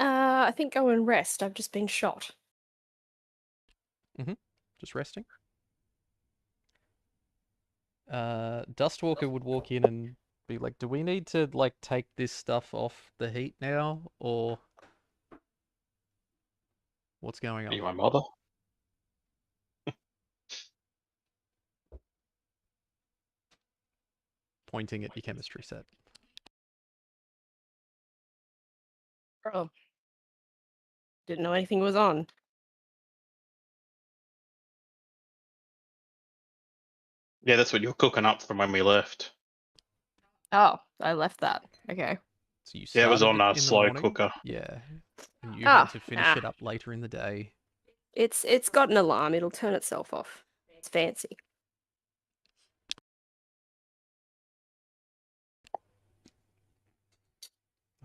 I think go and rest. I've just been shot. Just resting? Dustwalker would walk in and be like, do we need to, like, take this stuff off the heat now, or what's going Are on? you my mother? Pointing at your chemistry set. Oh. Didn't know anything was on. Yeah, that's what you're cooking up from when we left. Oh, I left that. Okay. So you Yeah, it was started on it our in the slow morning? cooker. Yeah. And you Ah, had to finish it up later in the day. It's got an alarm. It'll turn itself off. It's fancy.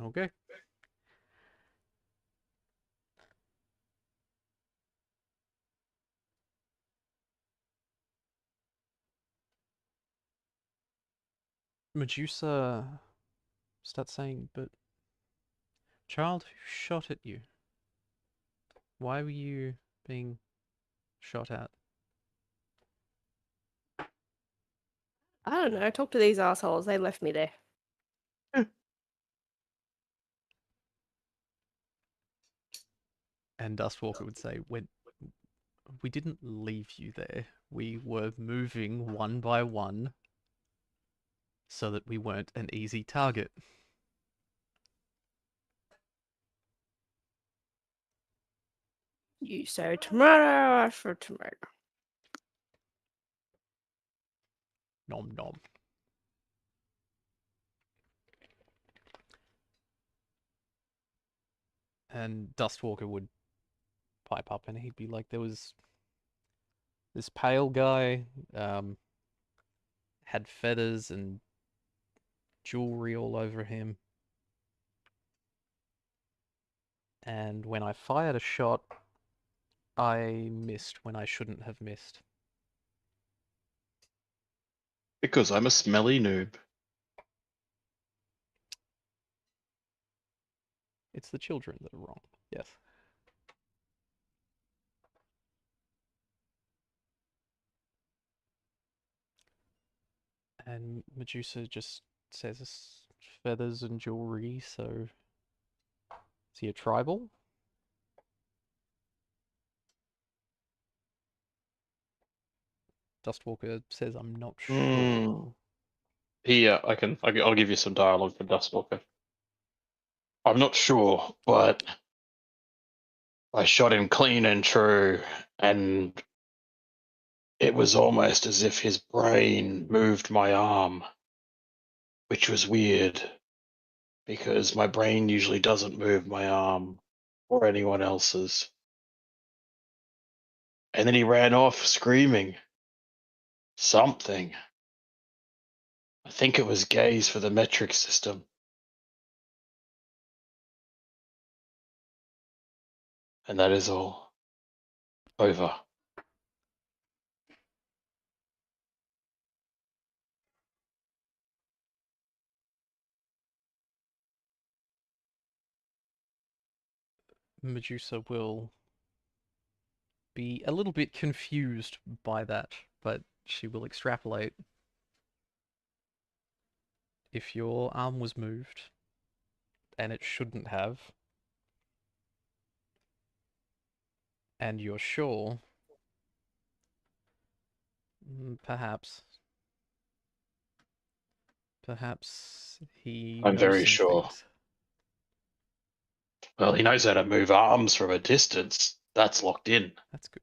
Okay. Medusa starts saying, but child, who shot at you? Why were you being shot at? I don't know. Talk to these assholes. They left me there. And Dustwalker would say, we didn't leave you there. We were moving one by one so that we weren't an easy target. You say tomato for tomato. Nom nom. And Dustwalker would pipe up and he'd be like, there was this pale guy, had feathers and jewelry all over him. And when I fired a shot, I missed when I shouldn't have missed. Because I'm a smelly noob. It's the children that are wrong. Yes. And Medusa just says feathers and jewelry, so is he a tribal? Dustwalker says, I'm not sure. I'll give you some dialogue for Dustwalker. I'm not sure, but I shot him clean and true, and it was almost as if his brain moved my arm, which was weird, because my brain usually doesn't move my arm or anyone else's. And then he ran off screaming something. I think it was gaze for the metric system. And that is all. Over. Medusa will be a little bit confused by that, but she will extrapolate. If your arm was moved, and it shouldn't have, and you're sure, perhaps he I'm knows very some sure. things. Well, he knows how to move arms from a distance. That's locked in. That's good.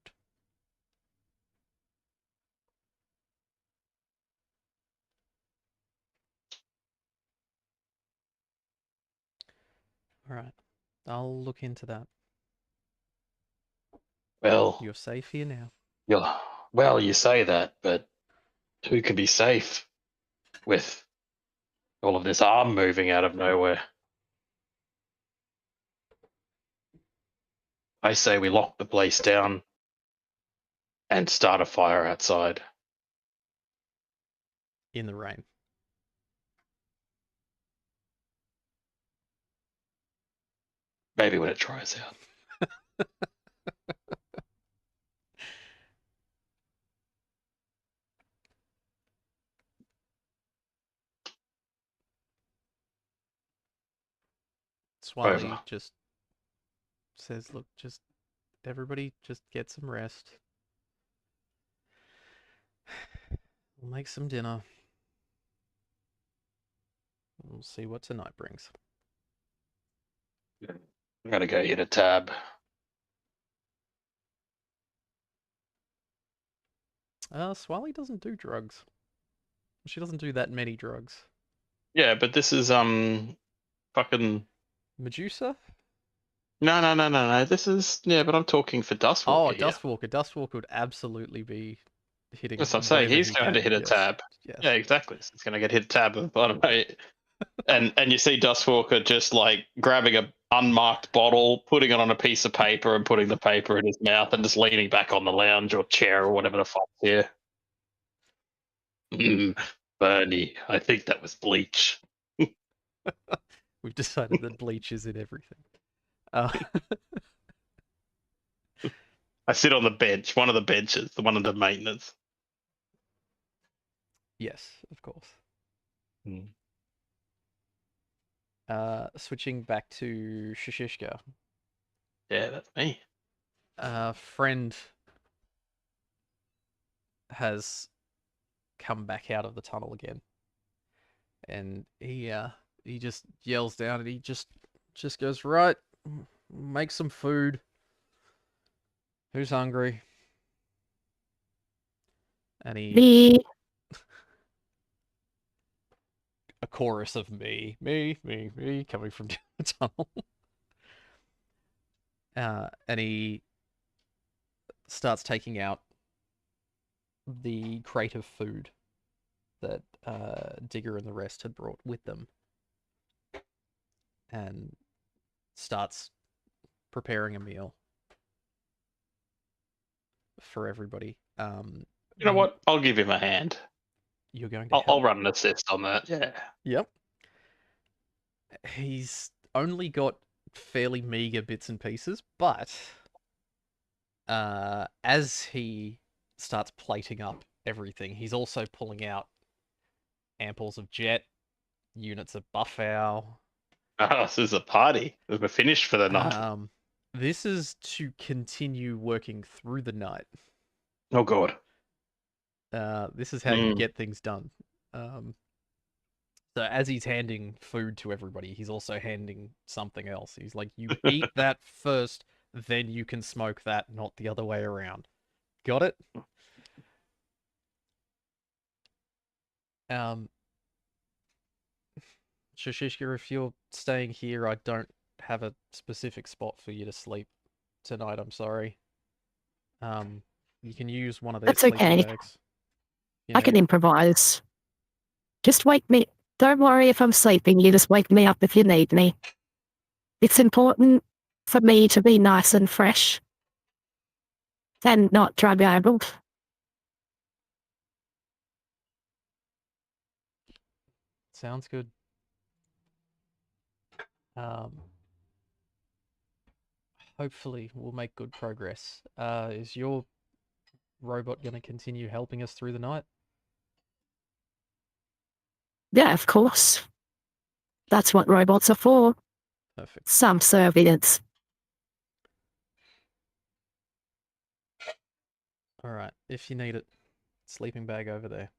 All right, I'll look into that. Well, You're safe here now. you say that, but who can be safe with all of this arm moving out of nowhere. I say we lock the place down and start a fire outside. In the rain. Maybe when it dries out. Swally Over. just says, look, just everybody just get some rest. We'll make some dinner. We'll see what tonight brings. I'm gonna go hit a tab. Swally doesn't do drugs. She doesn't do that many drugs. Yeah, but this is fucking Medusa? no. This is but I'm talking for Dustwalker Oh, here. Dustwalker. Dustwalker would absolutely be hitting. That's what I'm saying. whatever He's he going to can. hit a Yes. tab. Yes. Yeah, exactly. So it's going to get hit a tab at the bottom. And you see Dustwalker just like grabbing a unmarked bottle, putting it on a piece of paper, and putting the paper in his mouth, and just leaning back on the lounge or chair or whatever the fuck's here. Bernie, I think that was bleach. We've decided that bleach is in everything. I sit on the bench, one of the benches, the one under maintenance. Yes, of course. Hmm. Switching back to Shishishka. Yeah, that's me. Friend has come back out of the tunnel again, and he just yells down, and he just goes, right, make some food. Who's hungry? And he a chorus of me coming from down the tunnel. And he starts taking out the crate of food that Digger and the rest had brought with them, and starts preparing a meal for everybody. You know what? I'll give him a hand. You're going to I'll run an assist on that. Yeah. Yep. He's only got fairly meager bits and pieces, but as he starts plating up everything, he's also pulling out ampoules of jet, units of buffow. Oh, this is a party. We're finished for the night. This is to continue working through the night. Oh god. This is how you get things done. So as he's handing food to everybody, he's also handing something else. He's like, you eat that first, then you can smoke that, not the other way around. Got it? Shishishka, if you're staying here, I don't have a specific spot for you to sleep tonight, I'm sorry. You can use one of their That's sleeping okay. bags. I can improvise. Just wake me. Don't worry if I'm sleeping. You just wake me up if you need me. It's important for me to be nice and fresh and not drug-addled. Sounds good. Hopefully we'll make good progress. Is your robot going to continue helping us through the night? Yeah, of course. That's what robots are for. Perfect. Some surveillance. All right. If you need it, sleeping bag over there.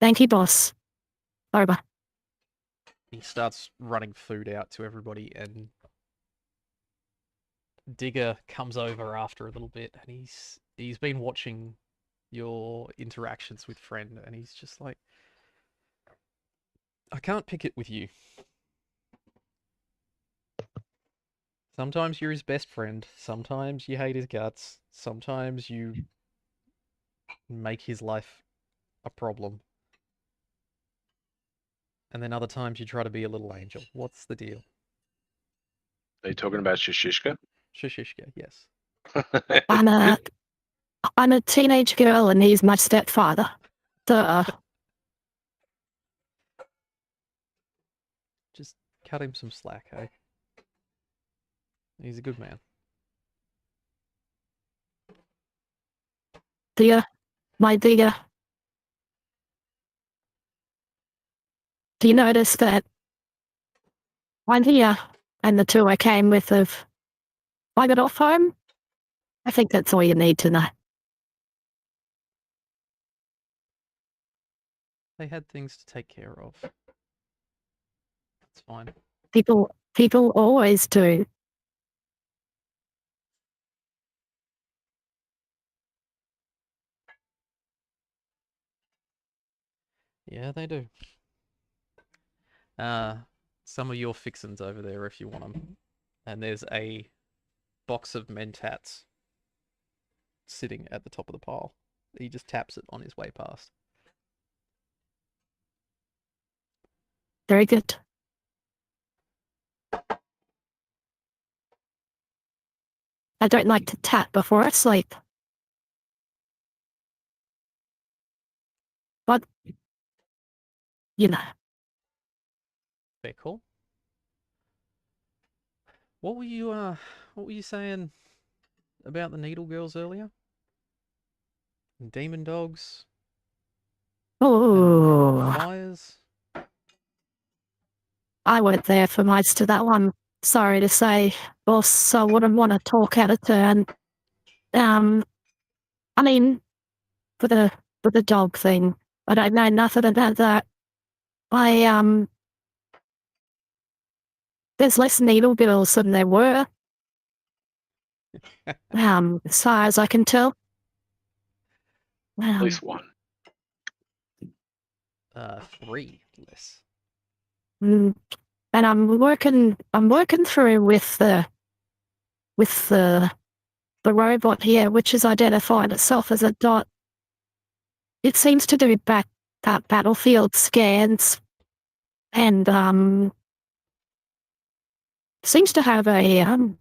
Thank you, boss. Over. He starts running food out to everybody, and Digger comes over after a little bit, and he's been watching your interactions with Friend, and he's just like, I can't pick it with you. Sometimes you're his best friend, sometimes you hate his guts, sometimes you make his life a problem. And then other times you try to be a little angel. What's the deal? Are you talking about Shishishka? Shishishka, yes. I'm a teenage girl and he's my stepfather. Duh. Just cut him some slack, hey? He's a good man. My dear. Do you notice that I'm here and the two I came with have got off home? I think that's all you need to know. They had things to take care of. That's fine. People always do. Yeah, they do. Some of your fixins over there if you want them. And there's a box of mentats sitting at the top of the pile. He just taps it on his way past. Very good. I don't like to tap before I sleep. But, you know, Fair call. What were you saying about the Needle Girls earlier? Demon dogs? oh, Fires? I weren't there for most of that one. Sorry to say, boss, I wouldn't want to talk out of turn. I mean, for the dog thing, I don't know nothing about that. There's less needle girls than there were. As far as I can tell. At least one. 3 less. And I'm working through with the robot here, which has identified itself as a dot. It seems to do battlefield scans and seems to have an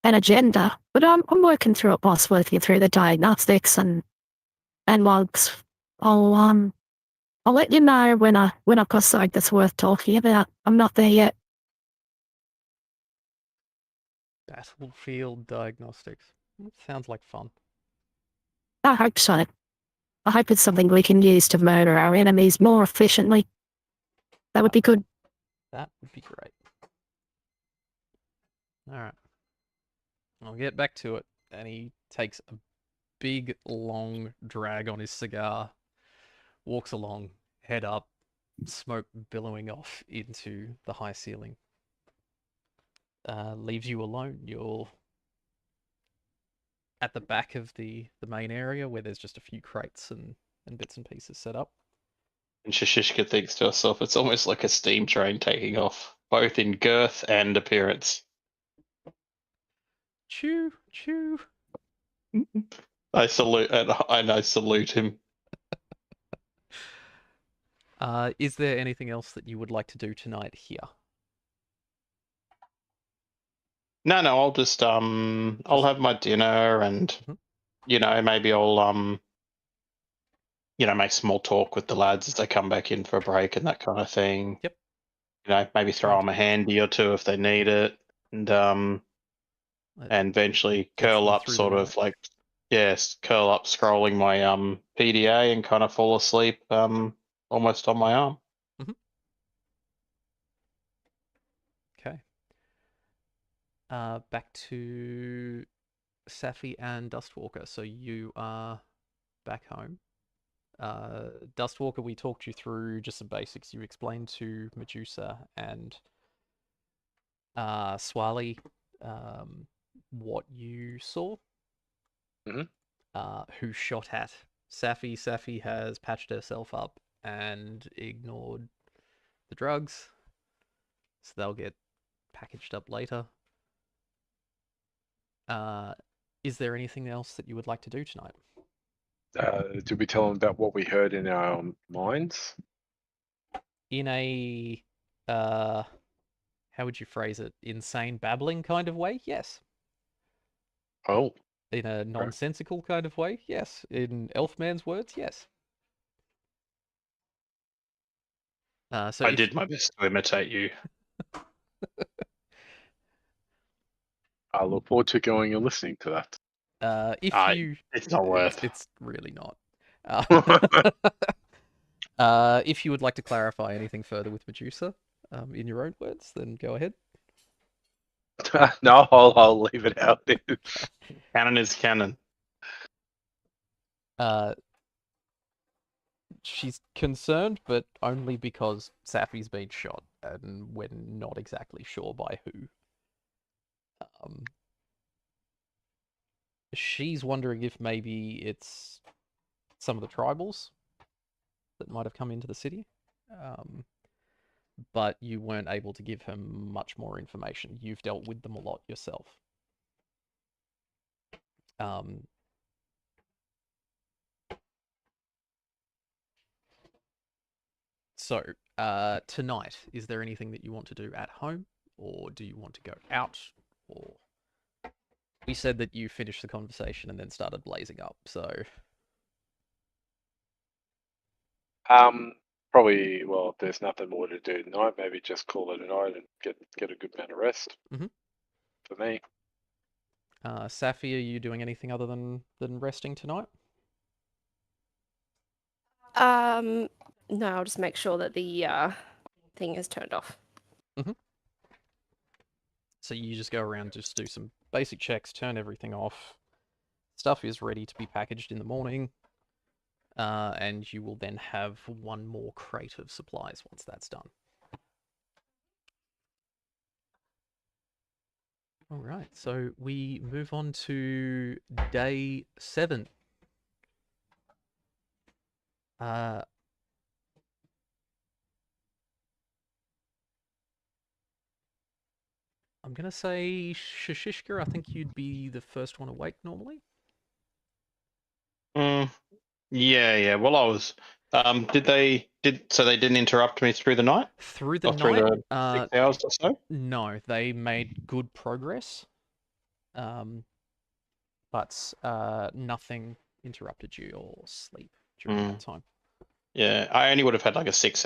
agenda. But I'm working through it, boss, working through the diagnostics and logs. I'll let you know when I've got something that's worth talking about. I'm not there yet. Battlefield diagnostics. Sounds like fun. I hope so. I hope it's something we can use to murder our enemies more efficiently. That would be good. That would be great. Alright. I'll get back to it. And he takes a big, long drag on his cigar, walks along, head up, smoke billowing off into the high ceiling. Leaves you alone. You're at the back of the main area where there's just a few crates and bits and pieces set up. And Shishishka thinks to herself, it's almost like a steam train taking off, both in girth and appearance. Choo, choo. I salute, and I salute him. Is there anything else that you would like to do tonight here? No, I'll just I'll have my dinner and maybe I'll make small talk with the lads as they come back in for a break and that kind of thing. Yep. Maybe throw them a handy or two if they need it, and eventually curl up, sort of like, curl up, scrolling my PDA and kind of fall asleep almost on my arm. Okay. Back to Safi and Dustwalker. So you are back home. Dustwalker, we talked you through just some basics. You explained to Medusa and Swali what you saw. Who shot at Safi. Safi has patched herself up and ignored the drugs, so they'll get packaged up later. Is there anything else that you would like to do tonight? Did we tell them about what we heard in our minds? in a how would you phrase it? Insane babbling kind of way? Yes. Oh, In a nonsensical kind of way? Yes. In Elfman's words? Yes. So I if did my best to imitate you. I look forward to going and listening to if Ah, you it's not worth. it's really not. that. If you would like to clarify anything further with Medusa, in your own words, then go ahead. No, I'll leave it out there. Canon is canon. She's concerned, but only because Safi's been shot, and we're not exactly sure by who. She's wondering if maybe it's some of the tribals that might have come into the city. But you weren't able to give her much more information. You've dealt with them a lot yourself. So, tonight, is there anything that you want to do at home? Or do you want to go out? Or we said that you finished the conversation and then started blazing up, so... Probably. Well, if there's nothing more to do tonight, maybe just call it a night and get a good amount of rest. Mhm. For me. Safi, are you doing anything other than resting tonight? No, I'll just make sure that the thing is turned off. So you just go around, just do some basic checks, turn everything off. Stuff is ready to be packaged in the morning. And you will then have one more crate of supplies once that's done. All right, so we move on to day 7. I'm gonna say Shishishka, I think you'd be the first one awake normally. Yeah. Well, I was. So they didn't interrupt me through the night Through the or through night, the 6 hours or so. no, they made good progress. But nothing interrupted you or sleep during that time. Yeah, I only would have had like a 6,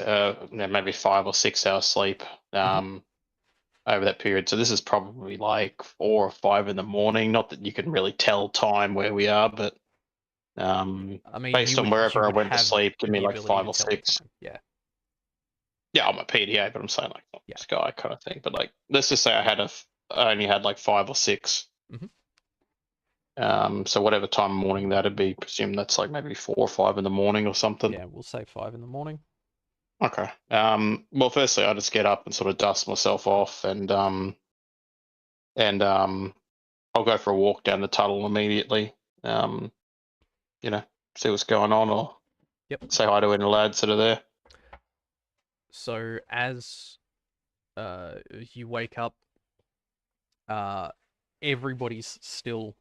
maybe 5 or 6 hour sleep over that period. So this is probably like 4 or 5 in the morning. Not that you can really tell time where we are, but I mean, based on wherever I went to have sleep, give me the like ability 5 to or tell the 6. time. Yeah. Yeah, I'm a PDA, but I'm saying like not Yeah. Sky kind of thing. But like, let's just say I only had like 5 or 6. So whatever time of morning that'd be, presume that's like maybe 4 or 5 in the morning or something. Yeah, we'll say 5 in the morning. Okay. Well, firstly, I just get up and sort of dust myself off, and I'll go for a walk down the tunnel immediately. See what's going on, or say hi to any lads that are there. So as you wake up, everybody's still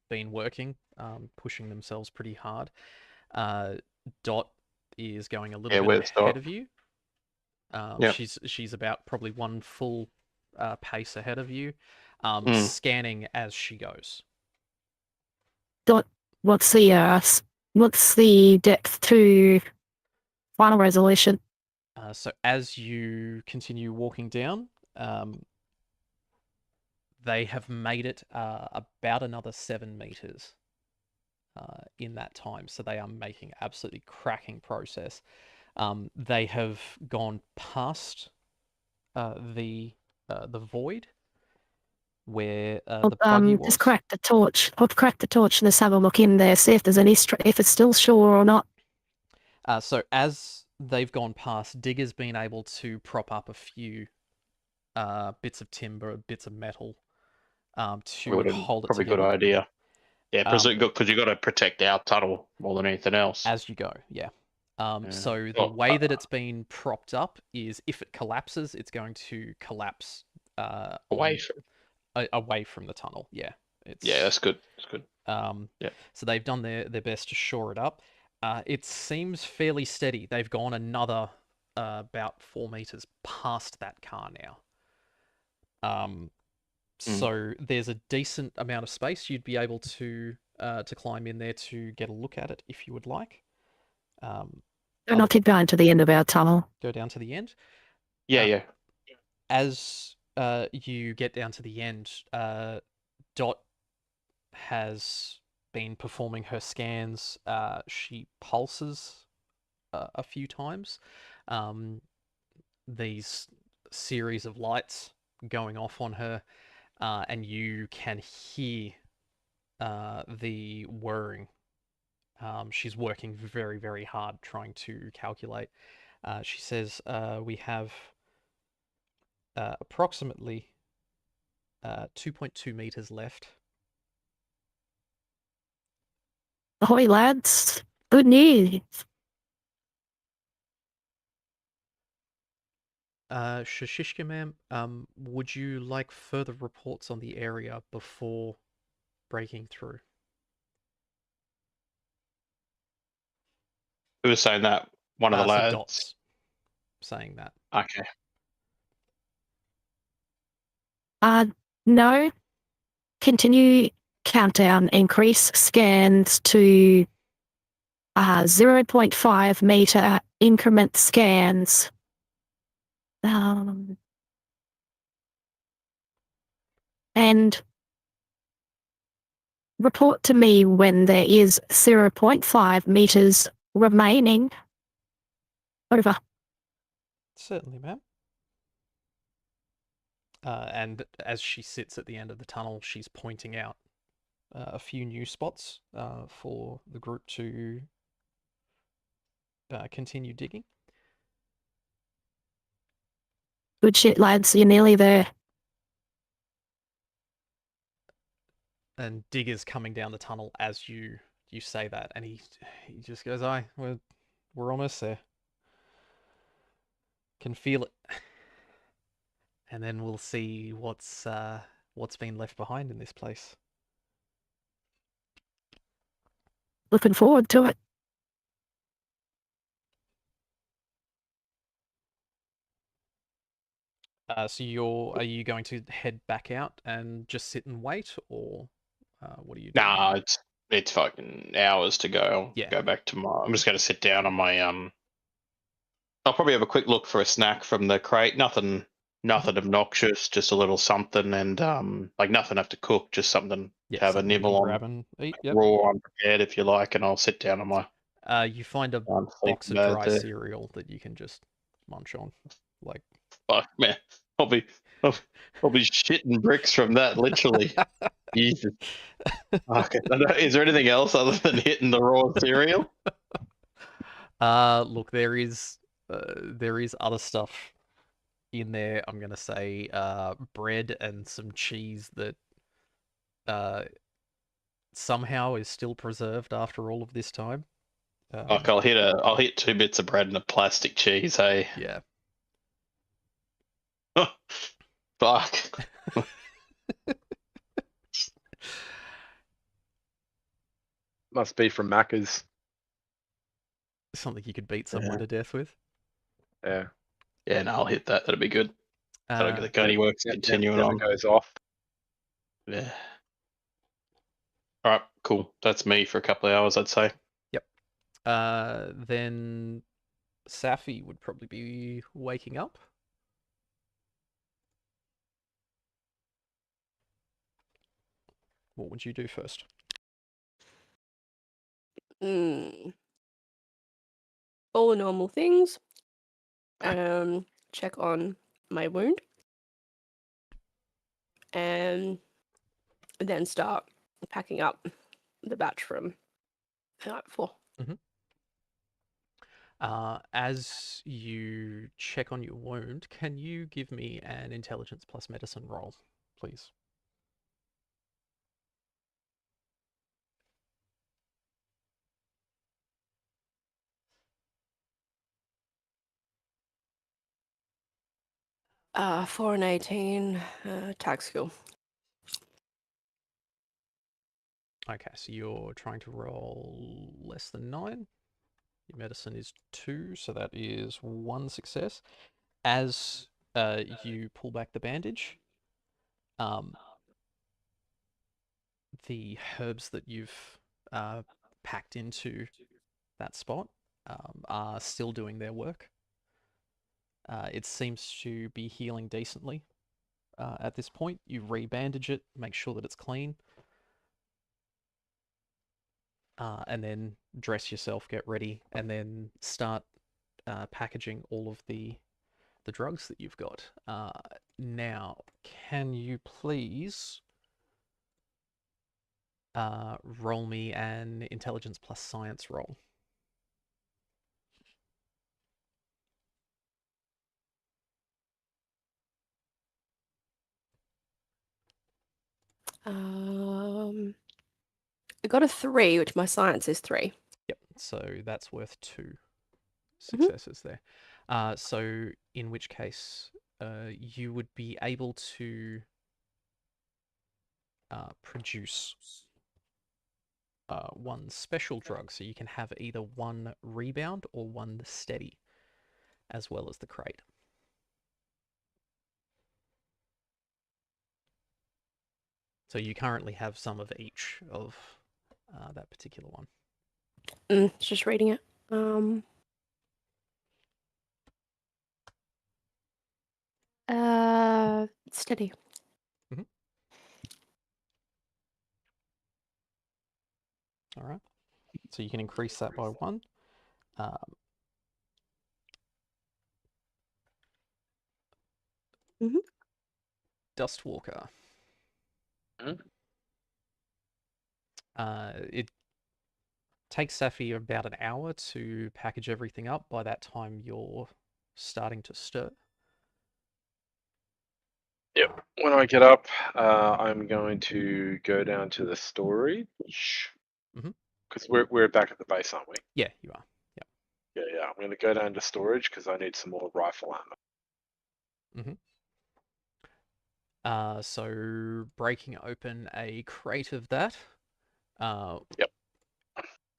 been working, pushing themselves pretty hard. Dot is going a little bit ahead of you. She's about probably one full pace ahead of you, scanning as she goes. Dot, what's the depth to final resolution? So as you continue walking down, they have made it about another 7 meters in that time. So they are making absolutely cracking progress. They have gone past the void where the buggy was. Just crack the torch. I'll crack the torch and just have a look in there, see if there's any if it's still sure or not. So as they've gone past, Digger's been able to prop up a few bits of timber, bits of metal to hold it probably together. Good idea. Yeah, because you got to protect our tunnel more than anything else. As you go, yeah. So the way that it's been propped up is, if it collapses, it's going to collapse away from the tunnel. Yeah, that's good. That's good. So they've done their best to shore it up. It seems fairly steady. They've gone another about 4 meters past that car now. So there's a decent amount of space. You'd be able to climb in there to get a look at it if you would like. Don't I keep going to the end of our tunnel? Go down to the end. Yeah. As you get down to the end, Dot has been performing her scans. She pulses a few times. These series of lights going off on her, and you can hear the whirring. She's working very, very hard trying to calculate. She says we have approximately 2.2 meters left. Ahoy, lads. Good news. Shashishka, ma'am, would you like further reports on the area before breaking through? Who was saying that? One of the So lads. Dot's saying that. Okay. No. Continue countdown. Increase scans to 0.5 meter increment scans. And report to me when there is 0.5 meters remaining. Over. Certainly, ma'am. And as she sits at the end of the tunnel, she's pointing out a few new spots for the group to continue digging. Good shit, lads. You're nearly there. And Digger's coming down the tunnel as you say that, and he just goes, "Aye, we're almost there. Can feel it." And then we'll see what's been left behind in this place. Looking forward to it. So are you going to head back out and just sit and wait, or what are you doing? Nah, it's fucking hours to go. I'll Yeah. go back tomorrow. I'm just going to sit down on my I'll probably have a quick look for a snack from the crate. Nothing obnoxious, just a little something, and like nothing have to cook, just something Yeah, to have a something you nibble can on, grab and eat. Yep. raw, unprepared if you like, and I'll sit down on my You find a fork box of bed dry there. cereal that you can just munch on. Like, Fuck man, I'll be shitting bricks from that, literally. Jesus. Okay. Is there anything else other than hitting the raw cereal? look, there is other stuff in there. I'm gonna say bread and some cheese that somehow is still preserved after all of this time. Like I'll hit 2 bits of bread and a plastic cheese. Hey, Yeah. fuck. Must be from Macca's. Something you could beat someone Yeah. to death with. Yeah. Yeah, no, I'll hit that. That'll be good. That'll get the Gunny works continuing Never on. goes off. Yeah. All right, cool. That's me for a couple of hours, I'd say. Yep. Then Safi would probably be waking up. What would you do first? All the normal things. Check on my wound. And then start packing up the batch from the night before. As you check on your wound, can you give me an intelligence plus medicine roll, please? Four and 18, tag skill. Okay, so you're trying to roll less than 9? Your medicine is 2, so that is 1 success. As you pull back the bandage, the herbs that you've packed into that spot are still doing their work. It seems to be healing decently at this point. You rebandage it, make sure that it's clean, and then dress yourself, get ready, and then start packaging all of the drugs that you've got. Now, can you please roll me an intelligence plus science roll? I got a 3, which my science is 3. Yep, so that's worth 2 successes there. So in which case, you would be able to produce 1 special drug, so you can have either 1 rebound or 1 steady, as well as the crate. So you currently have some of each of that particular one. Just reading it. Steady. All right. So you can increase that by 1. Dustwalker. It takes Safi about an hour to package everything up. By that time, you're starting to stir. Yep. When I get up, I'm going to go down to the storage. Because we're back at the base, aren't we? Yeah, you are. Yeah. I'm going to go down to storage because I need some more rifle ammo. So breaking open a crate of that. Yep.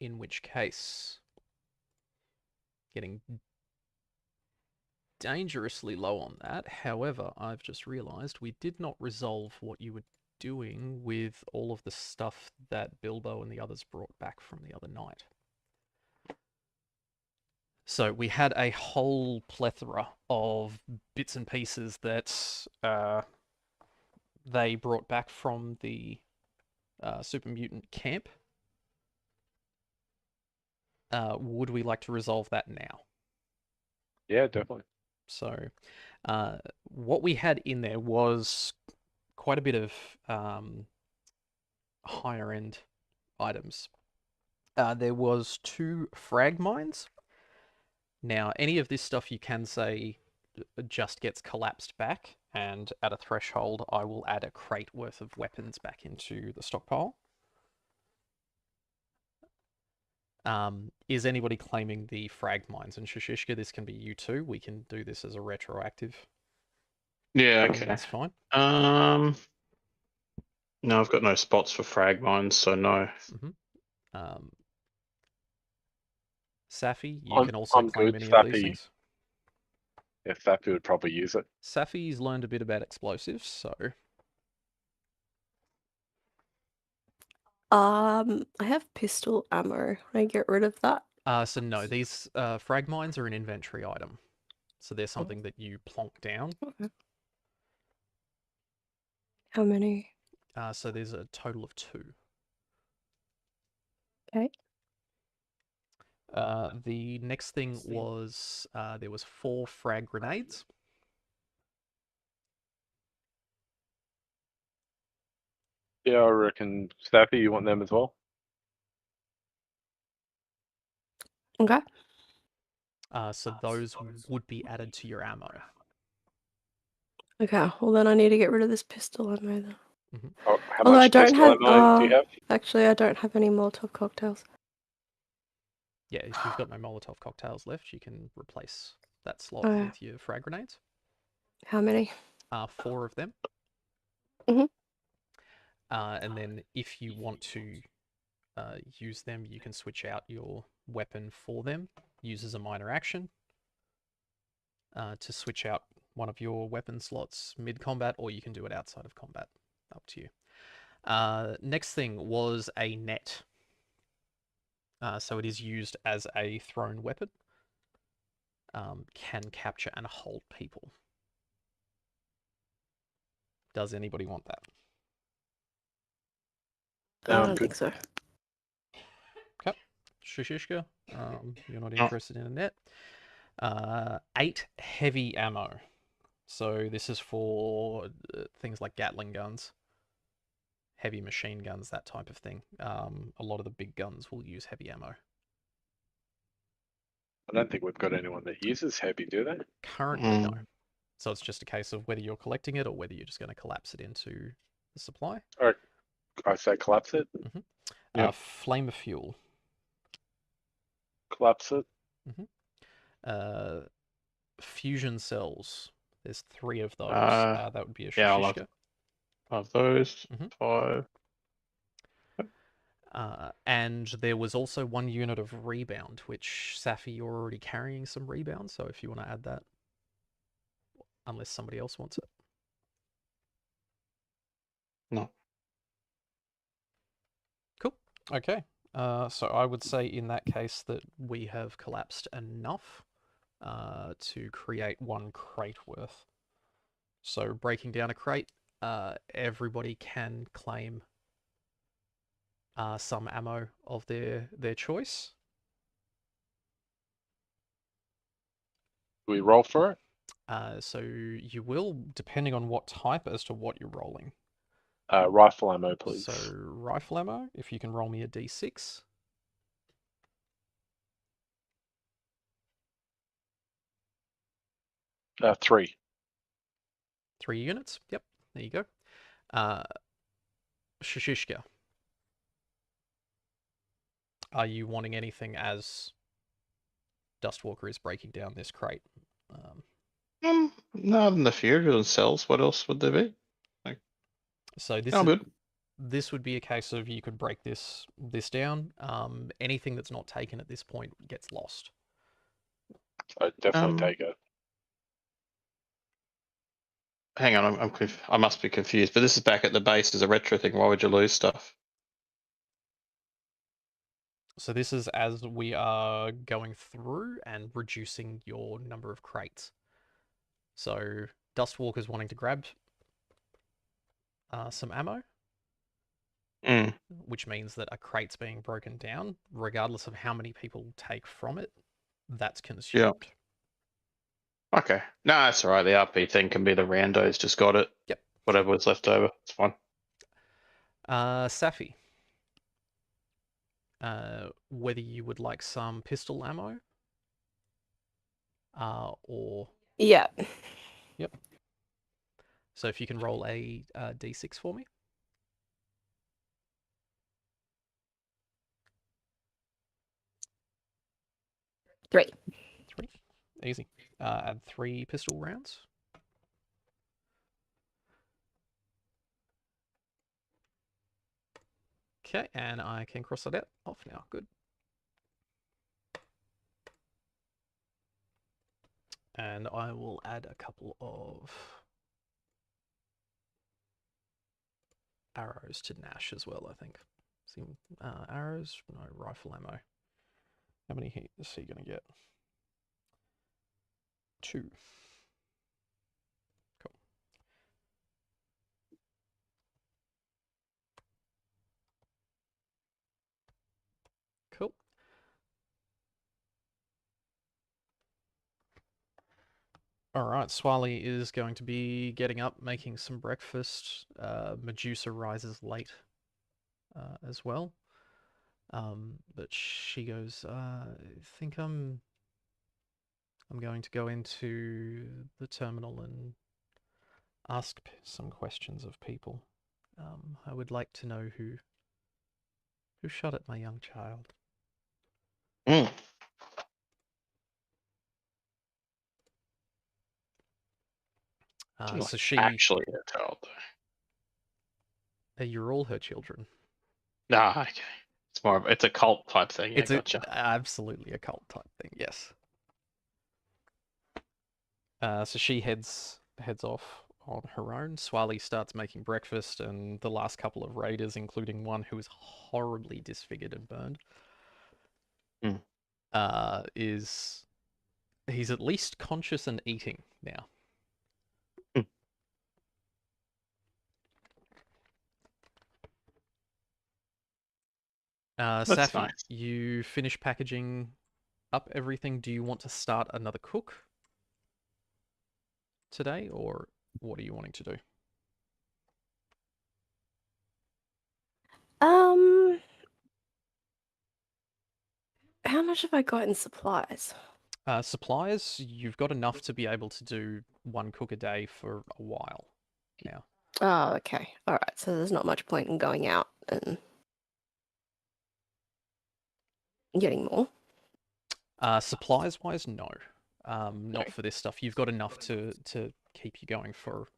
In which case, getting dangerously low on that. However, I've just realized we did not resolve what you were doing with all of the stuff that Bilbo and the others brought back from the other night. So we had a whole plethora of bits and pieces that they brought back from the super mutant camp. Would we like to resolve that now? Yeah, definitely. So what we had in there was quite a bit of higher end items. There was 2 frag mines. Now, any of this stuff you can say just gets collapsed back, and at a threshold, I will add a crate worth of weapons back into the stockpile. Is anybody claiming the frag mines? And Shishishka, this can be you too. We can do this as a retroactive. Yeah, okay. That's fine. No, I've got no spots for frag mines, so no. Safi, you can also claim any of these things. Yeah, Safi would probably use it. Safi's learned a bit about explosives, so... I have pistol ammo. Can I get rid of that? So no, these frag mines are an inventory item. So they're something that you plonk down. Okay. How many? So there's a total of 2. Okay. The next thing was there was 4 frag grenades. Yeah, I reckon Safi, you want them as well? Okay. So those would be added to your ammo. Okay. Well, then I need to get rid of this pistol ammo then. Oh, how Although much I don't pistol have. ammo do you have? Actually, I don't have any Molotov cocktails. Yeah, if you've got no Molotov cocktails left, you can replace that slot Oh. with your frag grenades. How many? 4 of them. Mhm. And then if you want to use them, you can switch out your weapon for them. Uses a minor action to switch out one of your weapon slots mid-combat, or you can do it outside of combat. Up to you. Next thing was a net. So it is used as a thrown weapon. Can capture and hold people. Does anybody want that? I I'm don't good. think so. Okay. Shishishka, you're not interested in a net. 8 heavy ammo. So this is for things like Gatling guns, heavy machine guns, that type of thing. A lot of the big guns will use heavy ammo. I don't think we've got anyone that uses heavy, do they? Currently, no. So it's just a case of whether you're collecting it or whether you're just going to collapse it into the supply. Or I say collapse it. Yeah. Flame of fuel. Collapse it. Fusion cells. There's 3 of those. Uh, That would be a yeah, I'll Shishishka. Of those, Mhm. 5. And there was also 1 unit of rebound, which, Safi, you're already carrying some rebound, so if you want to add that, unless somebody else wants it. No. Cool. Okay. So I would say in that case that we have collapsed enough to create 1 crate worth. So breaking down a crate, everybody can claim some ammo of their choice. Do we roll for it? So you will, depending on what type, as to what you're rolling. Rifle ammo, please. So rifle ammo, if you can roll me a d6. Three. 3 units. Yep, there you go. Shishishka. Are you wanting anything as Dustwalker is breaking down this crate? No, than the fusion cells. What else would there be? So this I'm is good. this would be a case of you could break this down. Anything that's not taken at this point gets lost. I'd definitely take it. Hang on, I must be confused. But this is back at the base as a retro thing. Why would you lose stuff? So this is as we are going through and reducing your number of crates. So Dustwalker's wanting to grab some ammo, which means that a crate's being broken down, regardless of how many people take from it, that's consumed. Yeah. Okay. No, that's all right. The RP thing can be the randos just got it. Yep. Whatever was left over, it's fine. Safi. Whether you would like some pistol ammo, or Yeah. Yep. So if you can roll a d6 for me. Three. 3. Easy. Add 3 pistol rounds. Okay, and I can cross that out off now. Good. And I will add a couple of arrows to Nash as well, I think. See, arrows, no, rifle ammo. How many heat is he going to get? 2. Cool. Cool. Alright, Swali is going to be getting up, making some breakfast. Medusa rises late as well. But she goes, I think I'm going to go into the terminal and ask some questions of people. I would like to know who shot at my young child. So she actually her child. You're all her children. Ah, okay. It's more of it's a cult type thing. Yeah, It's gotcha. absolutely a cult type thing. Yes. So she heads off on her own. Swali starts making breakfast, and the last couple of raiders, including one who is horribly disfigured and burned, is he's at least conscious and eating now. That's Safi, nice. you finish packaging up everything. Do you want to start another cook today, or what are you wanting to do? How much have I got in supplies? Supplies, you've got enough to be able to do one cook a day for a while now. Oh, okay. All right. So there's not much point in going out and getting more. Supplies wise, no. Not for this stuff. You've got enough to keep you going for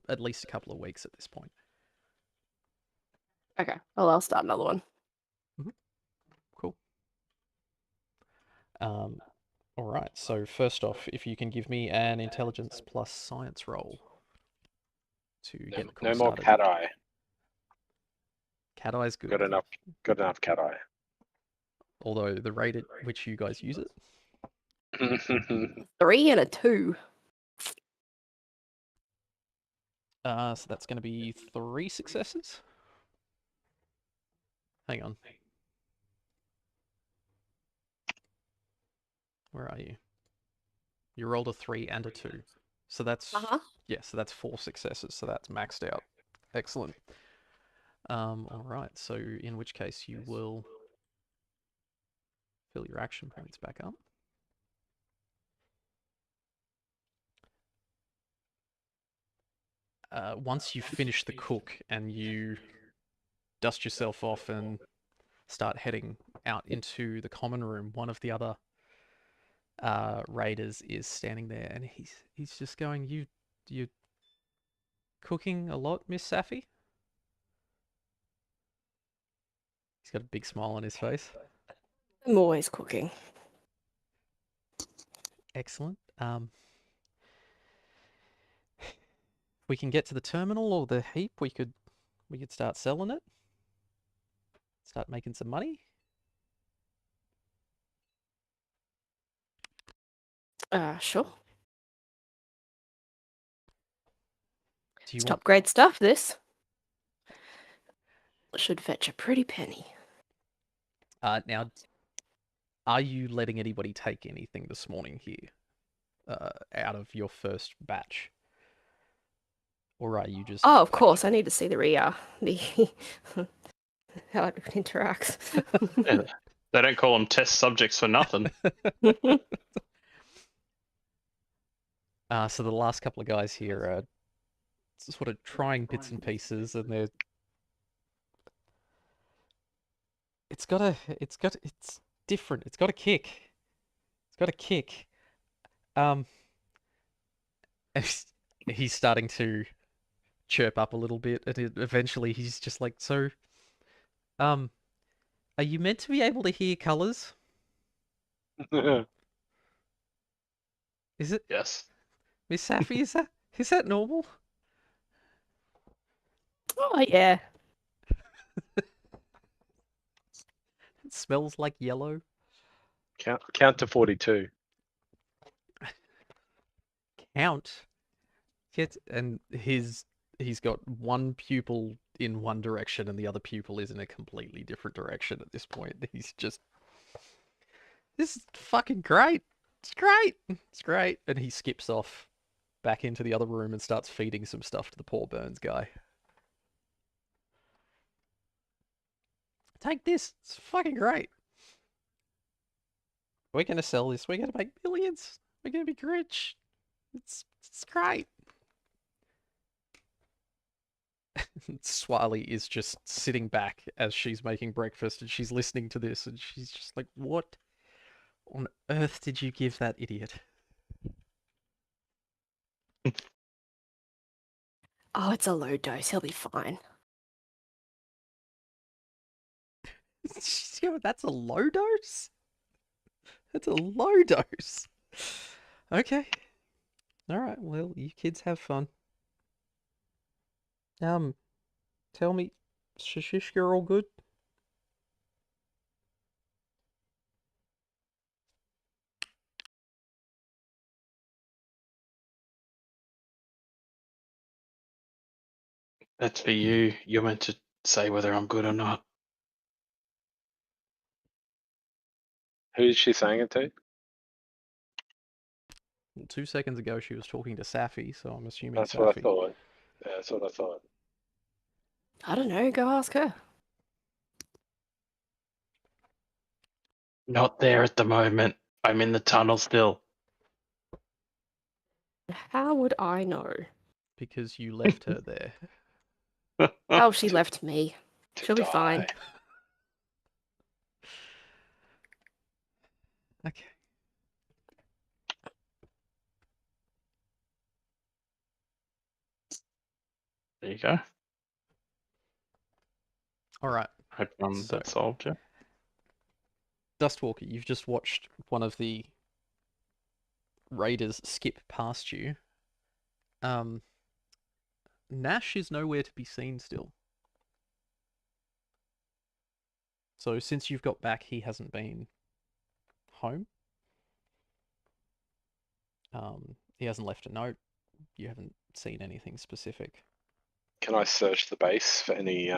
at least a couple of weeks at this point. Okay. Well, I'll start another one. Cool. All right. So first off, if you can give me an intelligence plus science roll to get the cook No more started. cat eye. Cat eye's good. Got enough cat eye. Although the rate at which you guys use it. 3 and a 2. So that's going to be 3 successes. Hang on. Where are you? You rolled a 3 and a 2. So that's yeah, so that's 4 successes. So that's maxed out. Excellent. All right. So in which case you will fill your action points back up. Once you finish the cook and you dust yourself off and start heading out into the common room, one of the other raiders is standing there, and he's just going, "You cooking a lot, Miss Safi?" He's got a big smile on his face. I'm always cooking. Excellent. We can get to the terminal or the heap. We could start selling it. Start making some money. Sure. Do you It's want? top grade stuff, this. Should fetch a pretty penny. Now, are you letting anybody take anything this morning here? Out of your first batch? Or are you just... Oh, of course. I need to see the how it interacts. Yeah, they don't call them test subjects for nothing. So the last couple of guys here are sort of trying bits and pieces, and they're... It's different. It's got a kick. It's got a kick. And he's starting to chirp up a little bit, and eventually he's just like, "So, are you meant to be able to hear colors? Is it, Yes. Miss Safi? Is that normal?" Oh, yeah. It smells like yellow. Count to 42. Count. And he's got one pupil in one direction and the other pupil is in a completely different direction at this point. He's just, this is fucking great. It's great. It's great. And he skips off back into the other room and starts feeding some stuff to the poor Burns guy. Take this. It's fucking great. We're going to sell this. We're going to make millions. We're going to be rich. It's great. Swali is just sitting back as she's making breakfast and she's listening to this and she's just like, what on earth did you give that idiot? Oh, it's a low dose. He'll be fine. Yeah, that's a low dose? That's a low dose. Okay. Alright, well, you kids have fun. Tell me, Shishishka all good? That's for you. You're meant to say whether I'm good or not. Who's she saying it to? Well, 2 seconds ago she was talking to Safi, so I'm assuming That's what I Safi. thought. Yeah, that's what I thought. I don't know. Go ask her. Not there at the moment. I'm in the tunnel still. How would I know? Because you left her there. Oh, she left me. To She'll be fine. die. Okay. There you go. Alright. Hope So- that solved you. Dustwalker, you've just watched one of the raiders skip past you. Nash is nowhere to be seen still. So since you've got back, he hasn't been home. He hasn't left a note. You haven't seen anything specific. Can I search the base for any,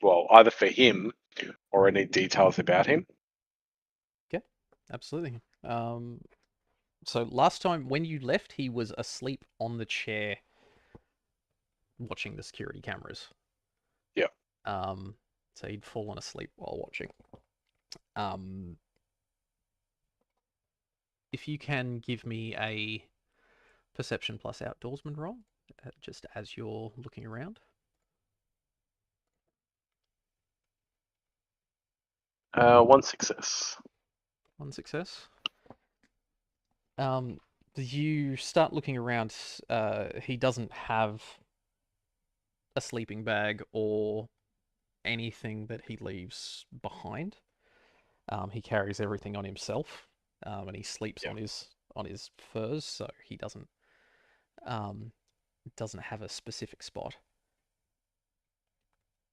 well, either for him or any details about him? Yeah, absolutely. So last time when you left, he was asleep on the chair watching the security cameras. Yeah. So he'd fallen asleep while watching. If you can give me a perception plus outdoorsman roll, just as you're looking around. One success. One success. You start looking around. He doesn't have a sleeping bag or anything that he leaves behind. He carries everything on himself, and he sleeps Yeah. on his furs, so he doesn't have a specific spot.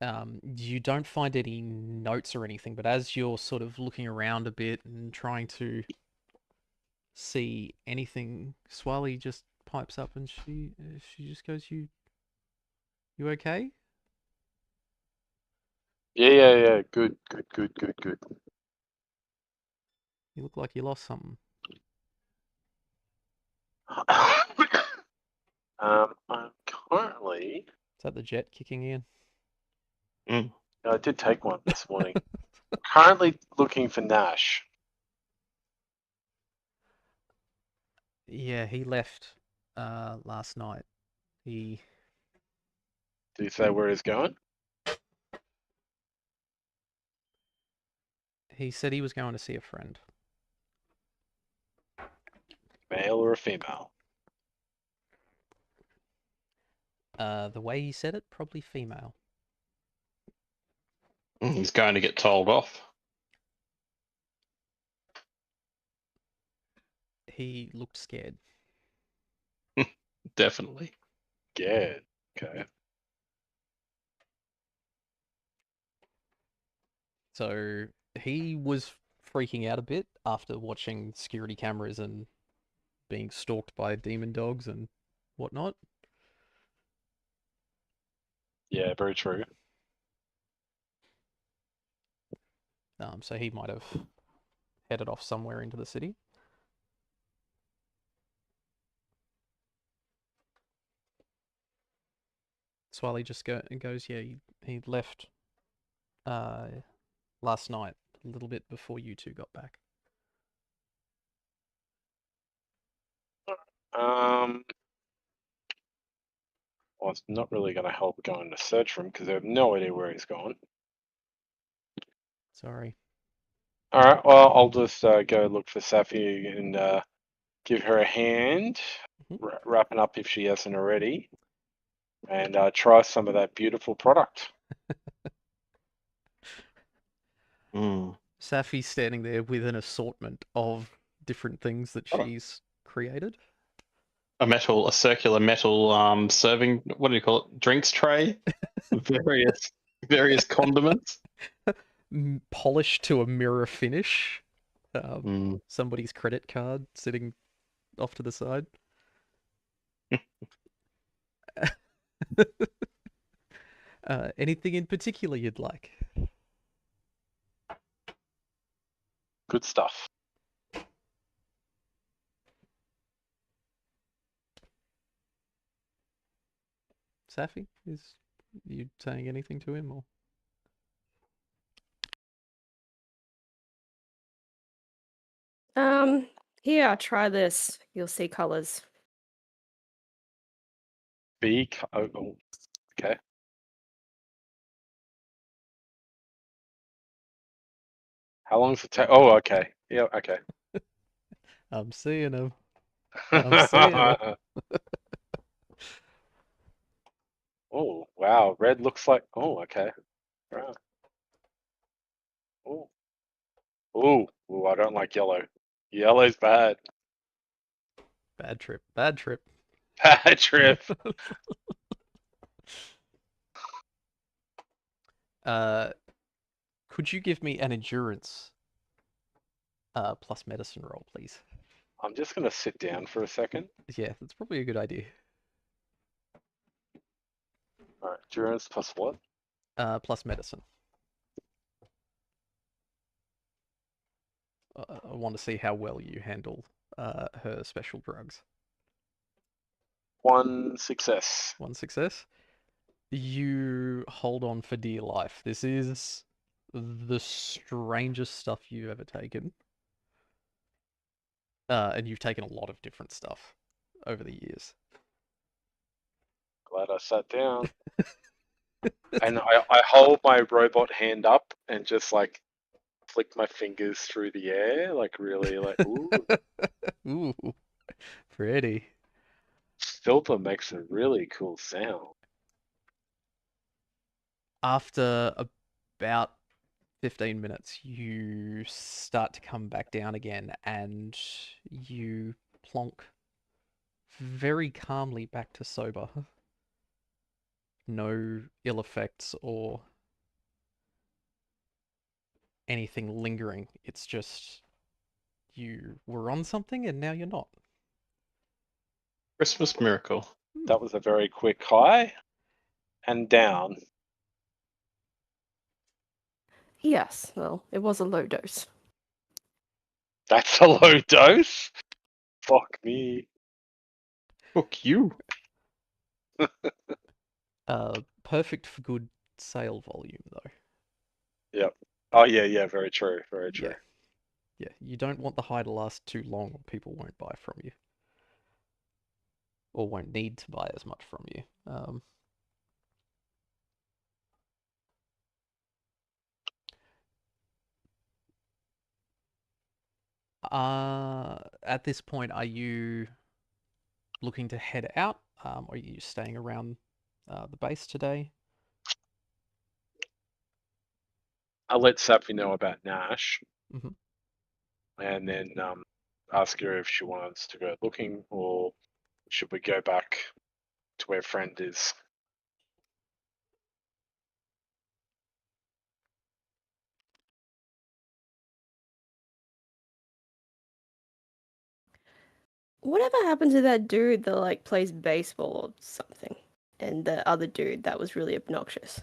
You don't find any notes or anything, but as you're sort of looking around a bit and trying to see anything, Swally just pipes up and she just goes, "You okay?" Yeah. Good. You look like you lost something. I'm currently. Is that the jet kicking in? I did take one this morning. Currently looking for Nash. Yeah, he left last night. He Did he say where he's going? said he was going to see a friend. Male or a female? The way he said it, probably female. He's going to get told off. He looked scared. Definitely. Yeah. Okay. So he was freaking out a bit after watching security cameras and being stalked by demon dogs and whatnot. Yeah, very true. So he might have headed off somewhere into the city. Swally just goes, yeah, he left last night, a little bit before you two got back. Well, it's not really going to help going to search for him because I have no idea where he's gone. Sorry. All right. Well, I'll just go look for Safi and give her a hand, wrapping up if she hasn't already, and try some of that beautiful product. Safi's standing there with an assortment of different things that Oh. she's created. A circular metal serving, what do you call it? Drinks tray. various condiments. Polished to a mirror finish. Mm. Somebody's credit card sitting off to the side. Anything in particular you'd like? Good stuff. Safi, is you saying anything to him or? Here, try this. You'll see colors. Oh, okay. How long does it take? Oh, okay. Yeah, okay. I'm seeing him. I'm seeing him. Oh, wow. Red looks like. Oh, okay. Right. Oh. Oh, I don't like yellow. Yellow's bad. Bad trip. Bad trip. Bad trip. Could you give me an endurance plus medicine roll, please? I'm just going to sit down for a second. Yeah, that's probably a good idea. All right, endurance plus what? Plus medicine. I want to see how well you handle her special drugs. 1 success. 1 success. You hold on for dear life. This is the strangest stuff you've ever taken. And you've taken a lot of different stuff over the years. Glad I sat down. And I hold my robot hand up and just like flick my fingers through the air, like really like, ooh. Ooh, pretty. Filter makes a really cool sound. After about 15 minutes, you start to come back down again and you plonk very calmly back to sober. No ill effects or anything lingering. It's just you were on something and now you're not. Christmas miracle. That was a very quick high and down. Yes, well, it was a low dose. That's a low dose? Fuck me. Fuck you. Perfect for good sale volume though. Yep. Oh yeah, very true, very true. Yeah, you don't want the high to last too long or people won't buy from you. Or won't need to buy as much from you. At this point, are you looking to head out? Or are you staying around the base today? I'll let Sappy know about Nash. Mhm. And then ask her if she wants to go looking or should we go back to where Friend is. Whatever happened to that dude that like plays baseball or something? And the other dude that was really obnoxious.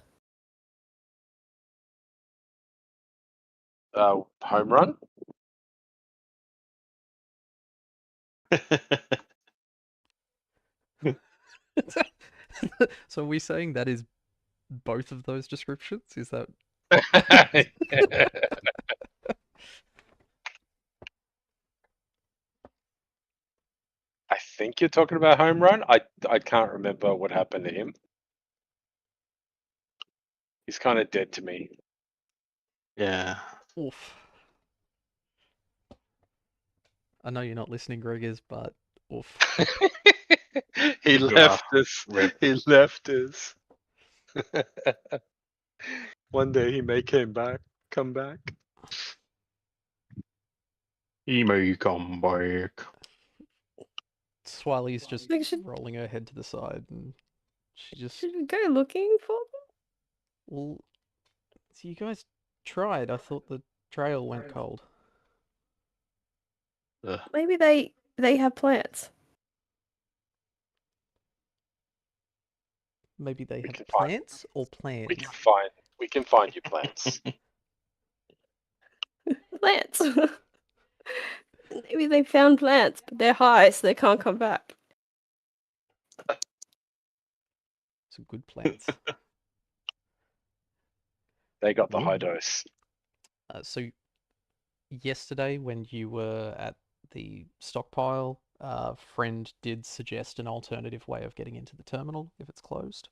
Home run? So are we saying that is both of those descriptions? Is that... I think you're talking about home run. I can't remember what happened to him. He's kind of dead to me. Yeah. Oof. I know you're not listening, Gregors, but oof. He left us. Rip. He left us. One day he may come back. Emu come back. Swiley's just Like, should rolling her head to the side, and she just, should we go looking for them? well, so you guys tried. I thought the trail went cold. Ugh. Maybe they have plants. Maybe they have can find- plants or plans. We can find you plants. Plants. Maybe they found plants, but they're high, so they can't come back. Some good plants. They got the Yeah. high dose. So yesterday, when you were at the stockpile, friend did suggest an alternative way of getting into the terminal if it's closed,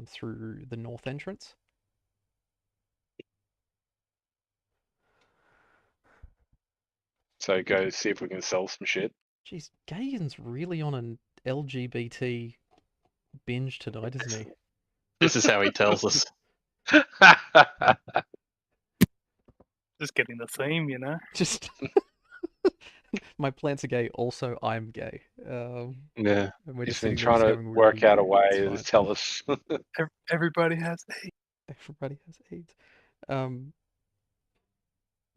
through the north entrance. So go see if we can sell some shit. Jeez, Gagan's really on an LGBT binge tonight, isn't he? This is how he tells us. Just getting the theme, you know. Just my plants are gay. Also, I'm gay. Yeah. And we're He's just been sitting there trying to going, work "Really out a weird, way it's to fine." tell us. Everybody has AIDS. Everybody has AIDS.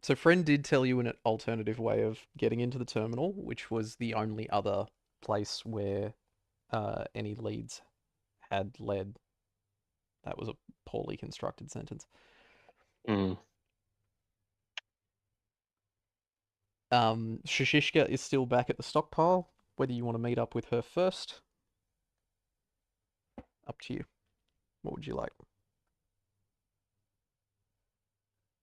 So friend did tell you an alternative way of getting into the terminal, which was the only other place where any leads had led. That was a poorly constructed sentence. Mm. Shishishka is still back at the stockpile. Whether you want to meet up with her first, up to you. What would you like?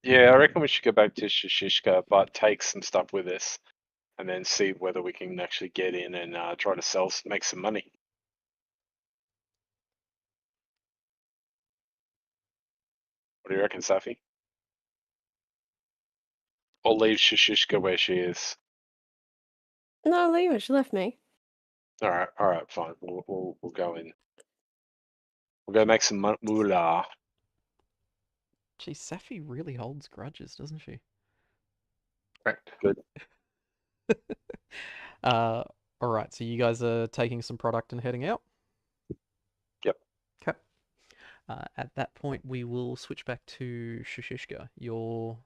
Yeah, I reckon we should go back to Shishishka, but take some stuff with us, and then see whether we can actually get in and try to make some money. What do you reckon, Safi? Or leave Shishishka where she is? No, leave her. She left me. All right, fine. We'll go in. We'll go make some moolah. Gee, Safi really holds grudges, doesn't she? Correct. Good. All right. So you guys are taking some product and heading out. Yep. Okay. At that point, we will switch back to Shishishka. You're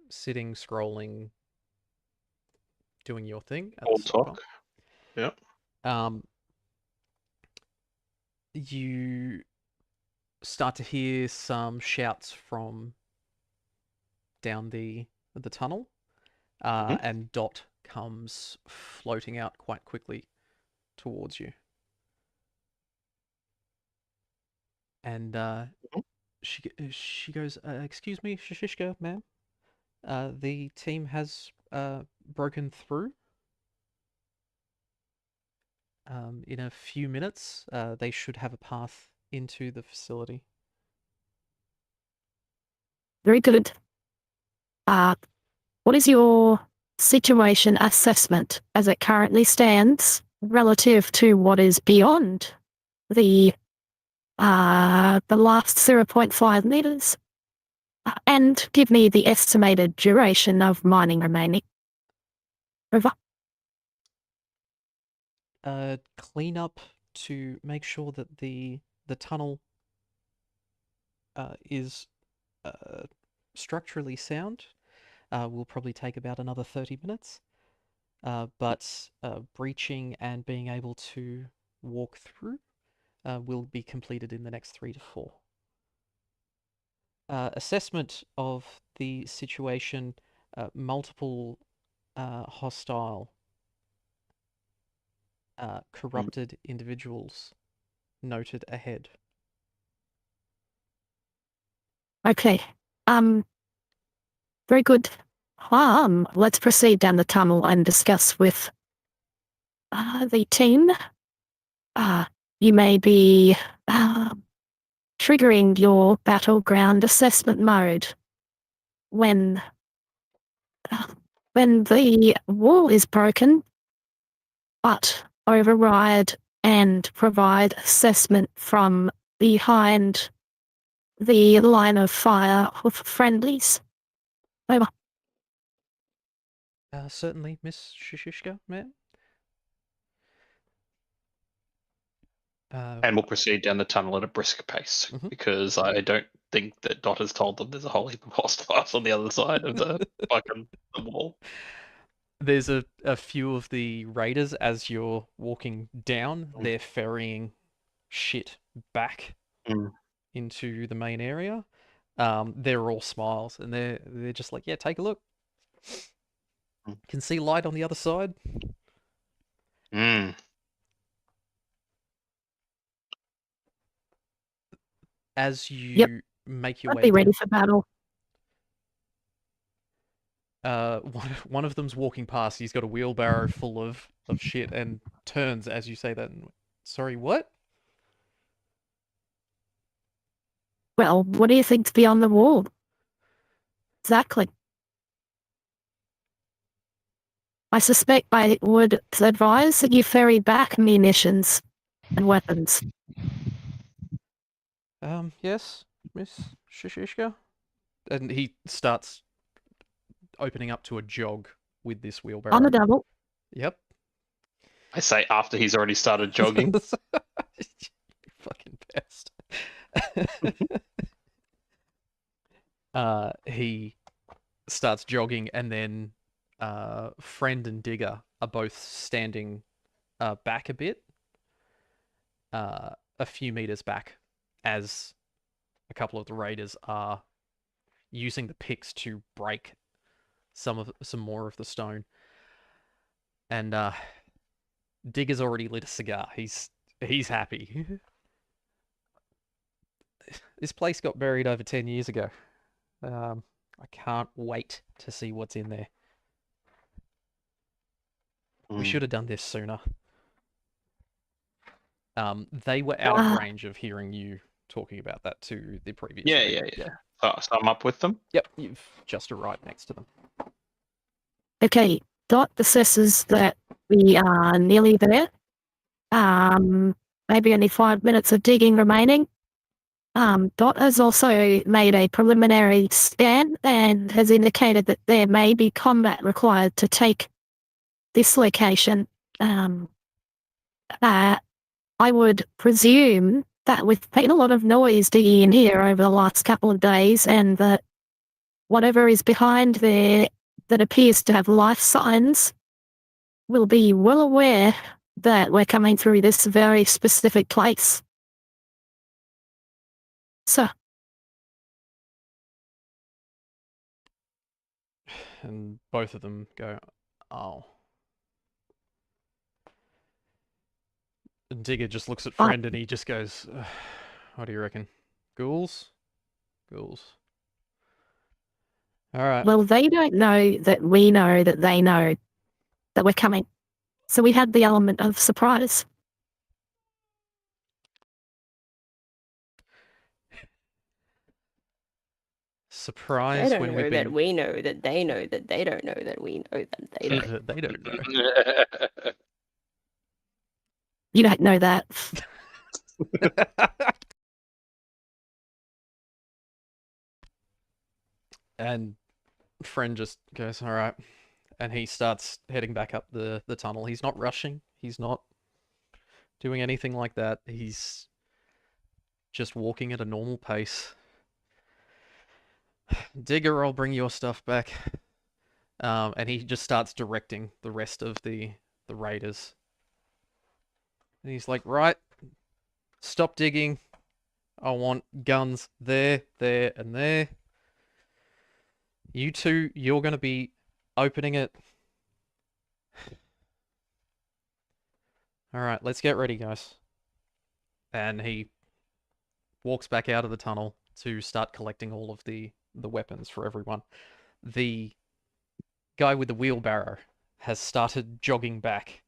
sitting, scrolling, doing your thing at All the stockpile. talk. Yep. You start to hear some shouts from down the tunnel, and Dot comes floating out quite quickly towards you. And she goes, "Excuse me, Shishishka, ma'am. The team has broken through. In a few minutes, they should have a path into the facility." Very good. What is your situation assessment as it currently stands relative to what is beyond the last 0.5 meters? And give me the estimated duration of mining remaining. Over. Clean up to make sure that the tunnel is structurally sound will probably take about another 30 minutes. But breaching and being able to walk through will be completed in the next 3 to 4. Assessment of the situation, multiple hostile, corrupted individuals noted ahead. Okay. Very good. Let's proceed down the tunnel and discuss with the team. You may be triggering your battleground assessment mode when the wall is broken, but override and provide assessment from behind the line of fire of friendlies. Over. Certainly, Miss Shishishka, ma'am. And we'll proceed down the tunnel at a brisk pace because I don't think that Dot has told them there's a whole heap of hostiles on the other side of the fucking the wall. There's a few of the raiders as you're walking down. They're ferrying shit back into the main area. They're all smiles and they're just like, yeah, take a look. Can see light on the other side. As you make your I'd way be ready down, for battle. one of them's walking past. He's got a wheelbarrow full of shit and turns as you say that. And, sorry, what? Well, what do you think's beyond the wall? Exactly. I suspect I would advise that you ferry back munitions and weapons. Yes, Miss Shishishka? And he starts opening up to a jog with this wheelbarrow. On the double. Yep. I say after he's already started jogging. Fucking pest. He starts jogging, and then Friend and Digger are both standing back a bit, a few meters back, as a couple of the raiders are using the picks to break some more of the stone. And Digger's already lit a cigar. He's happy. This place got buried over 10 years ago. I can't wait to see what's in there. We should have done this sooner. They were out of range of hearing you talking about that to the previous. Yeah. So I'm up with them? Yep, you've just arrived next to them. Okay, Dot assesses that we are nearly there. Maybe only 5 minutes of digging remaining. Dot has also made a preliminary scan and has indicated that there may be combat required to take this location. I would presume that we've made a lot of noise digging in here over the last couple of days, and that whatever is behind there that appears to have life signs will be well aware that we're coming through this very specific place. So. And both of them go, oh. And Digger just looks at Friend and he just goes, what do you reckon? Ghouls? Ghouls. All right. Well, they don't know that we know that they know that we're coming. So we had the element of surprise. Surprise they don't when know we've that been... we know that they know that they don't know that we know that they don't. They don't know. You don't know that. And Friend just goes, all right. And he starts heading back up the tunnel. He's not rushing. He's not doing anything like that. He's just walking at a normal pace. Digger, I'll bring your stuff back. And he just starts directing the rest of the raiders. And he's like, right, stop digging. I want guns there, there, and there. You two, you're going to be opening it. All right, let's get ready, guys. And he walks back out of the tunnel to start collecting all of the weapons for everyone. The guy with the wheelbarrow has started jogging back.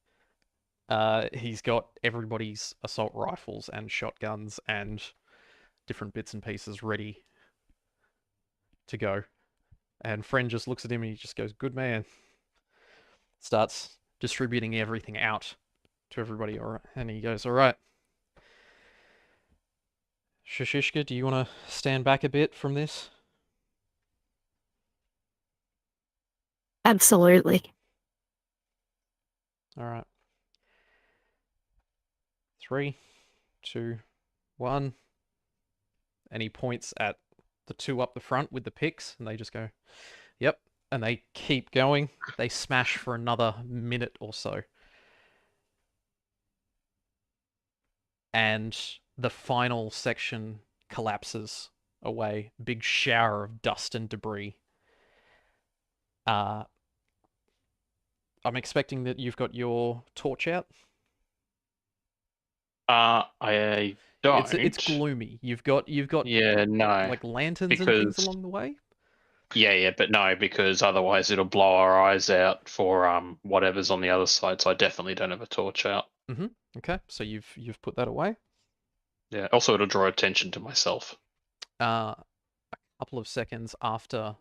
He's got everybody's assault rifles and shotguns and different bits and pieces ready to go. And Friend just looks at him and he just goes, good man. Starts distributing everything out to everybody. And he goes, all right. Shishishka, do you want to stand back a bit from this? Absolutely. All right. 3, 2, 1. And he points at the two up the front with the picks, and they just go, yep. And they keep going. They smash for another minute or so. And the final section collapses away. Big shower of dust and debris. I'm expecting that you've got your torch out. I don't. It's gloomy. You've got Yeah, no. like lanterns and things along the way. Yeah, but no, because otherwise it'll blow our eyes out for whatever's on the other side. So I definitely don't have a torch out. Okay, so you've put that away. Yeah. Also, it'll draw attention to myself. A couple of seconds after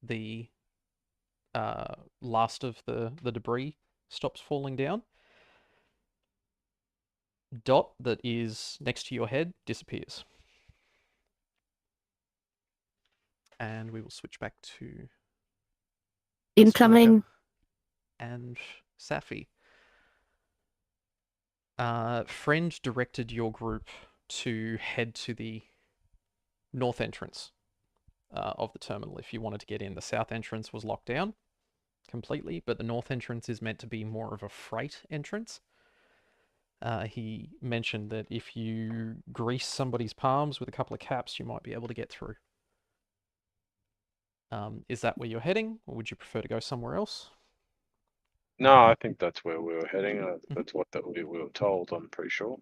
the last of the debris stops falling down, Dot that is next to your head disappears. And we will switch back to Incoming. and Safi. Friend directed your group to head to the north entrance of the terminal if you wanted to get in. The south entrance was locked down completely, but the north entrance is meant to be more of a freight entrance. He mentioned that if you grease somebody's palms with a couple of caps, you might be able to get through. Is that where you're heading, or would you prefer to go somewhere else? No, I think that's where we were heading. That's what we were told, I'm pretty sure.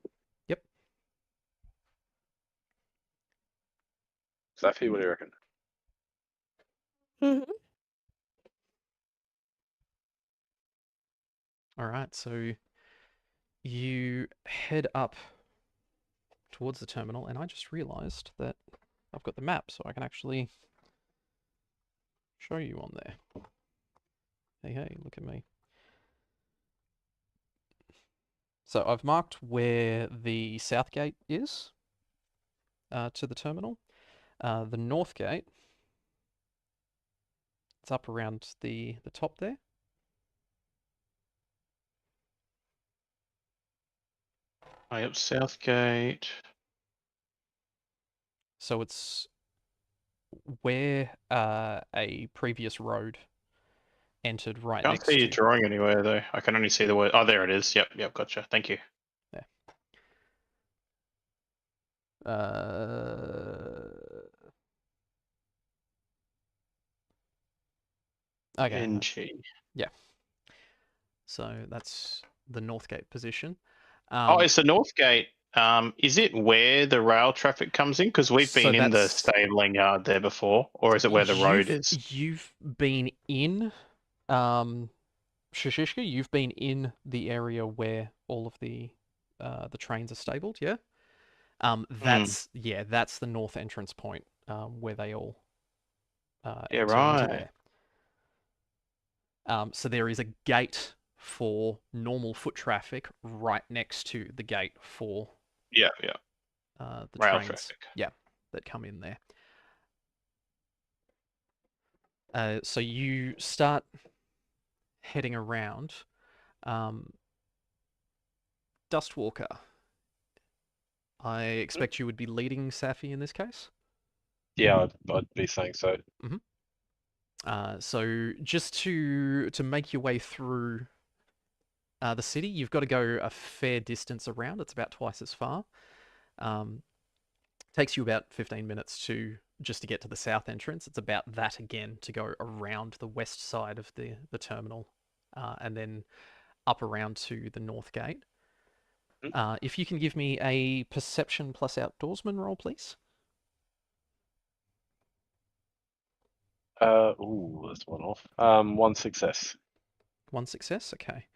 Yep. Safi, what do you reckon? Mhm. All right, so you head up towards the terminal, and I just realized that I've got the map, so I can actually show you on there. Hey, look at me. So I've marked where the south gate is to the terminal. The north gate, it's up around the top there. Yep, Southgate. So it's where a previous road entered right Can't next see to. you drawing anywhere though. I can only see the word. Oh, there it is. Yep, gotcha. Thank you. Yeah. Okay. NG. Yeah. So that's the Northgate position. It's the Northgate. Is it where the rail traffic comes in? Because we've So been in the that's- stabling yard there before, or is it where the road is? You've been in Shishishka, you've been in the area where all of the trains are stabled, yeah? That's the north entrance point where they all enter into right. there. So there is a gate for normal foot traffic right next to the gate for Yeah. the Rail trains, traffic. yeah, that come in there. So you start heading around. Dustwalker, I expect you would be leading Safi in this case. Yeah, I'd be saying so. So just to make your way through the city, you've got to go a fair distance around. It's about twice as far. Takes you about 15 minutes just to get to the south entrance. It's about that again to go around the west side of the terminal, and then up around to the north gate. If you can give me a perception plus outdoorsman roll, please. That's one off. One success. One success, okay.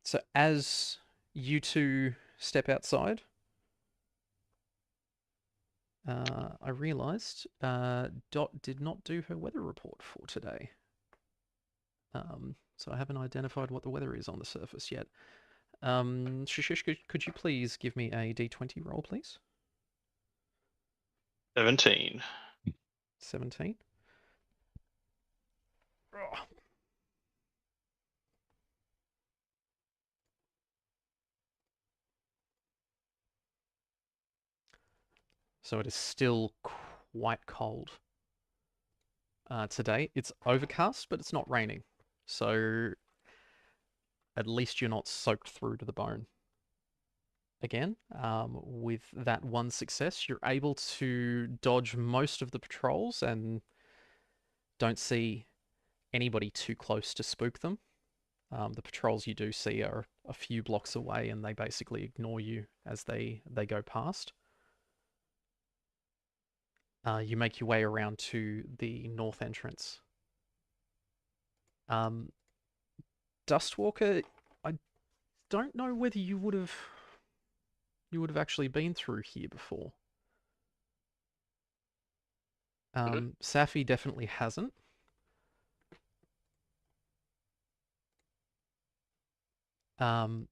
So as you two step outside, I realised Dot did not do her weather report for today. So I haven't identified what the weather is on the surface yet. Shishish, could you please give me a d20 roll, please? 17. 17. So it is still quite cold today. It's overcast, but it's not raining. So at least you're not soaked through to the bone. Again, with that one success, you're able to dodge most of the patrols and don't see anybody too close to spook them. The patrols you do see are a few blocks away, and they basically ignore you as they go past. You make your way around to the north entrance. Dustwalker, I don't know whether you would have actually been through here before. Safi definitely hasn't. Coming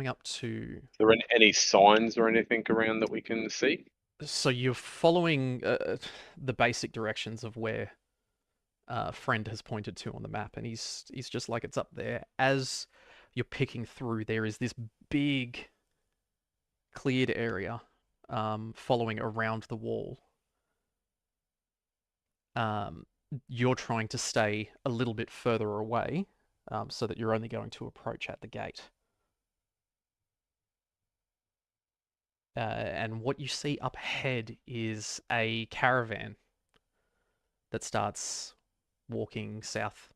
up to... Are there any signs or anything around that we can see? So you're following the basic directions of where Friend has pointed to on the map, and he's just like, it's up there. As you're picking through, there is this big cleared area following around the wall. You're trying to stay a little bit further away so that you're only going to approach at the gate. And what you see up ahead is a caravan that starts walking south,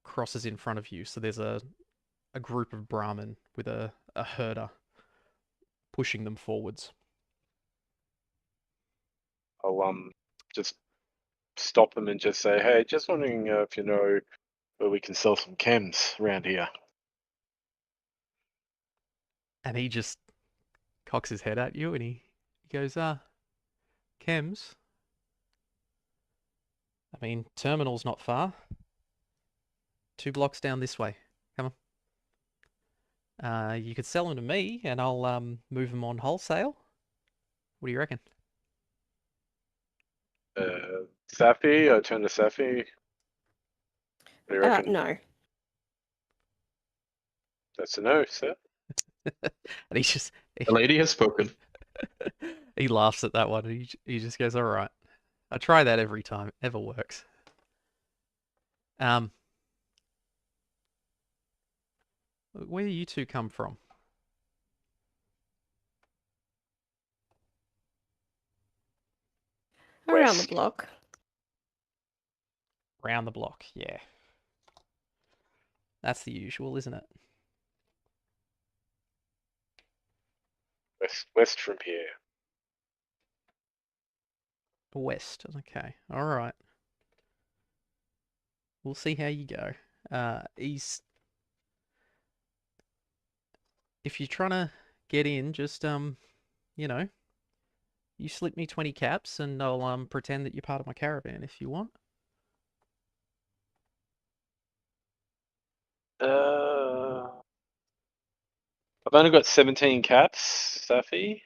crosses in front of you. So there's a group of Brahmin with a herder pushing them forwards. I'll just stop them and just say, hey, just wondering if you know where we can sell some chems around here. And he just cocks his head at you and he goes, chems? I mean, terminal's not far. 2 blocks down this way. Come on. You could sell them to me and I'll move them on wholesale. What do you reckon? Safi, I turn to Safi. What do you reckon? No. That's a no, sir. And he just... The lady has spoken. He laughs at that one and he just goes, all right. I try that every time. It never works. Where do you two come from? Around the West. block. Round the block, yeah. That's the usual, isn't it? West from here. West, okay. Alright. We'll see how you go. If you're trying to get in, just, you know, you slip me 20 caps and I'll, pretend that you're part of my caravan if you want. I've only got 17 caps, Safi.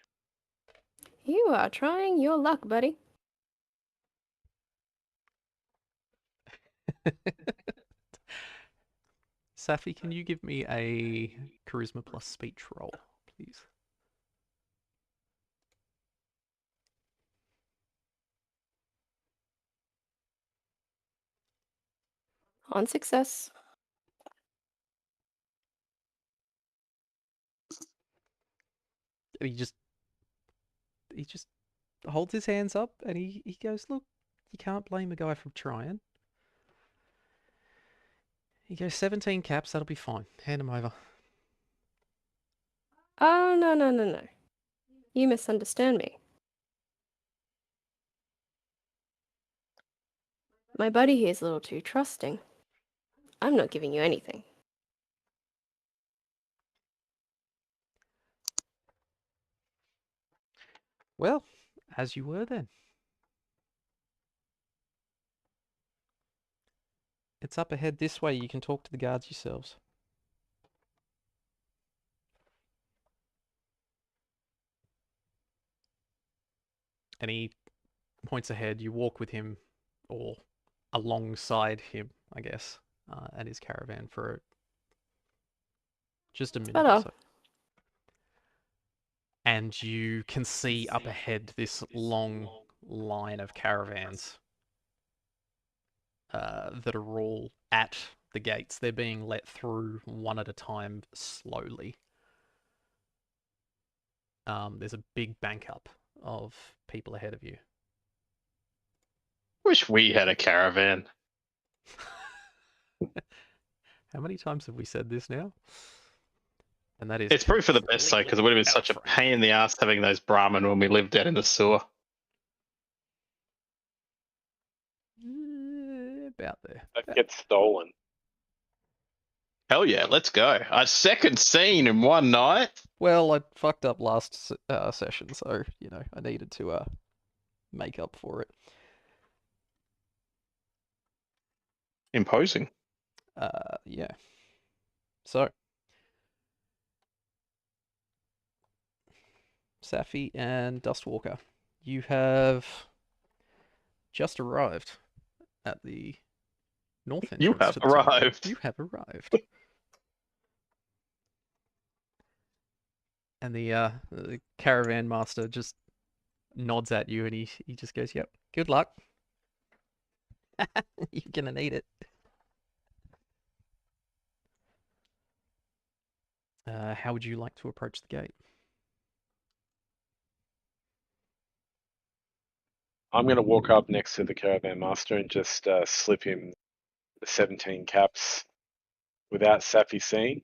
You are trying your luck, buddy. Safi, can you give me a charisma plus speech roll, please? On success. He just holds his hands up and he goes, look, you can't blame a guy for trying. He goes, 17 caps, that'll be fine. Hand him over. Oh, no. You misunderstand me. My buddy here's a little too trusting. I'm not giving you anything. Well, as you were then. It's up ahead this way. You can talk to the guards yourselves. and he points ahead. You walk with him, or alongside him, I guess, at his caravan for just a minute or better. so. And you can see up ahead this long line of caravans that are all at the gates. They're being let through one at a time slowly. There's a big bank up of people ahead of you. Wish we had a caravan. How many times have we said this now? And that is It's probably for the best sake, because it would have been such a pain in the ass having those Brahmin when we lived down in the sewer. About there. That gets stolen. Hell yeah, let's go. A second scene in one night. Well, I fucked up last session, so, you know, I needed to make up for it. Imposing. Yeah. So, Safi and Dustwalker, you have just arrived at the north entrance. You have to the town. arrived. You have arrived. And the caravan master just nods at you, and he just goes, "Yep, good luck. You're gonna need it." How would you like to approach the gate? I'm going to walk up next to the caravan master and just slip him the 17 caps without Safi seeing.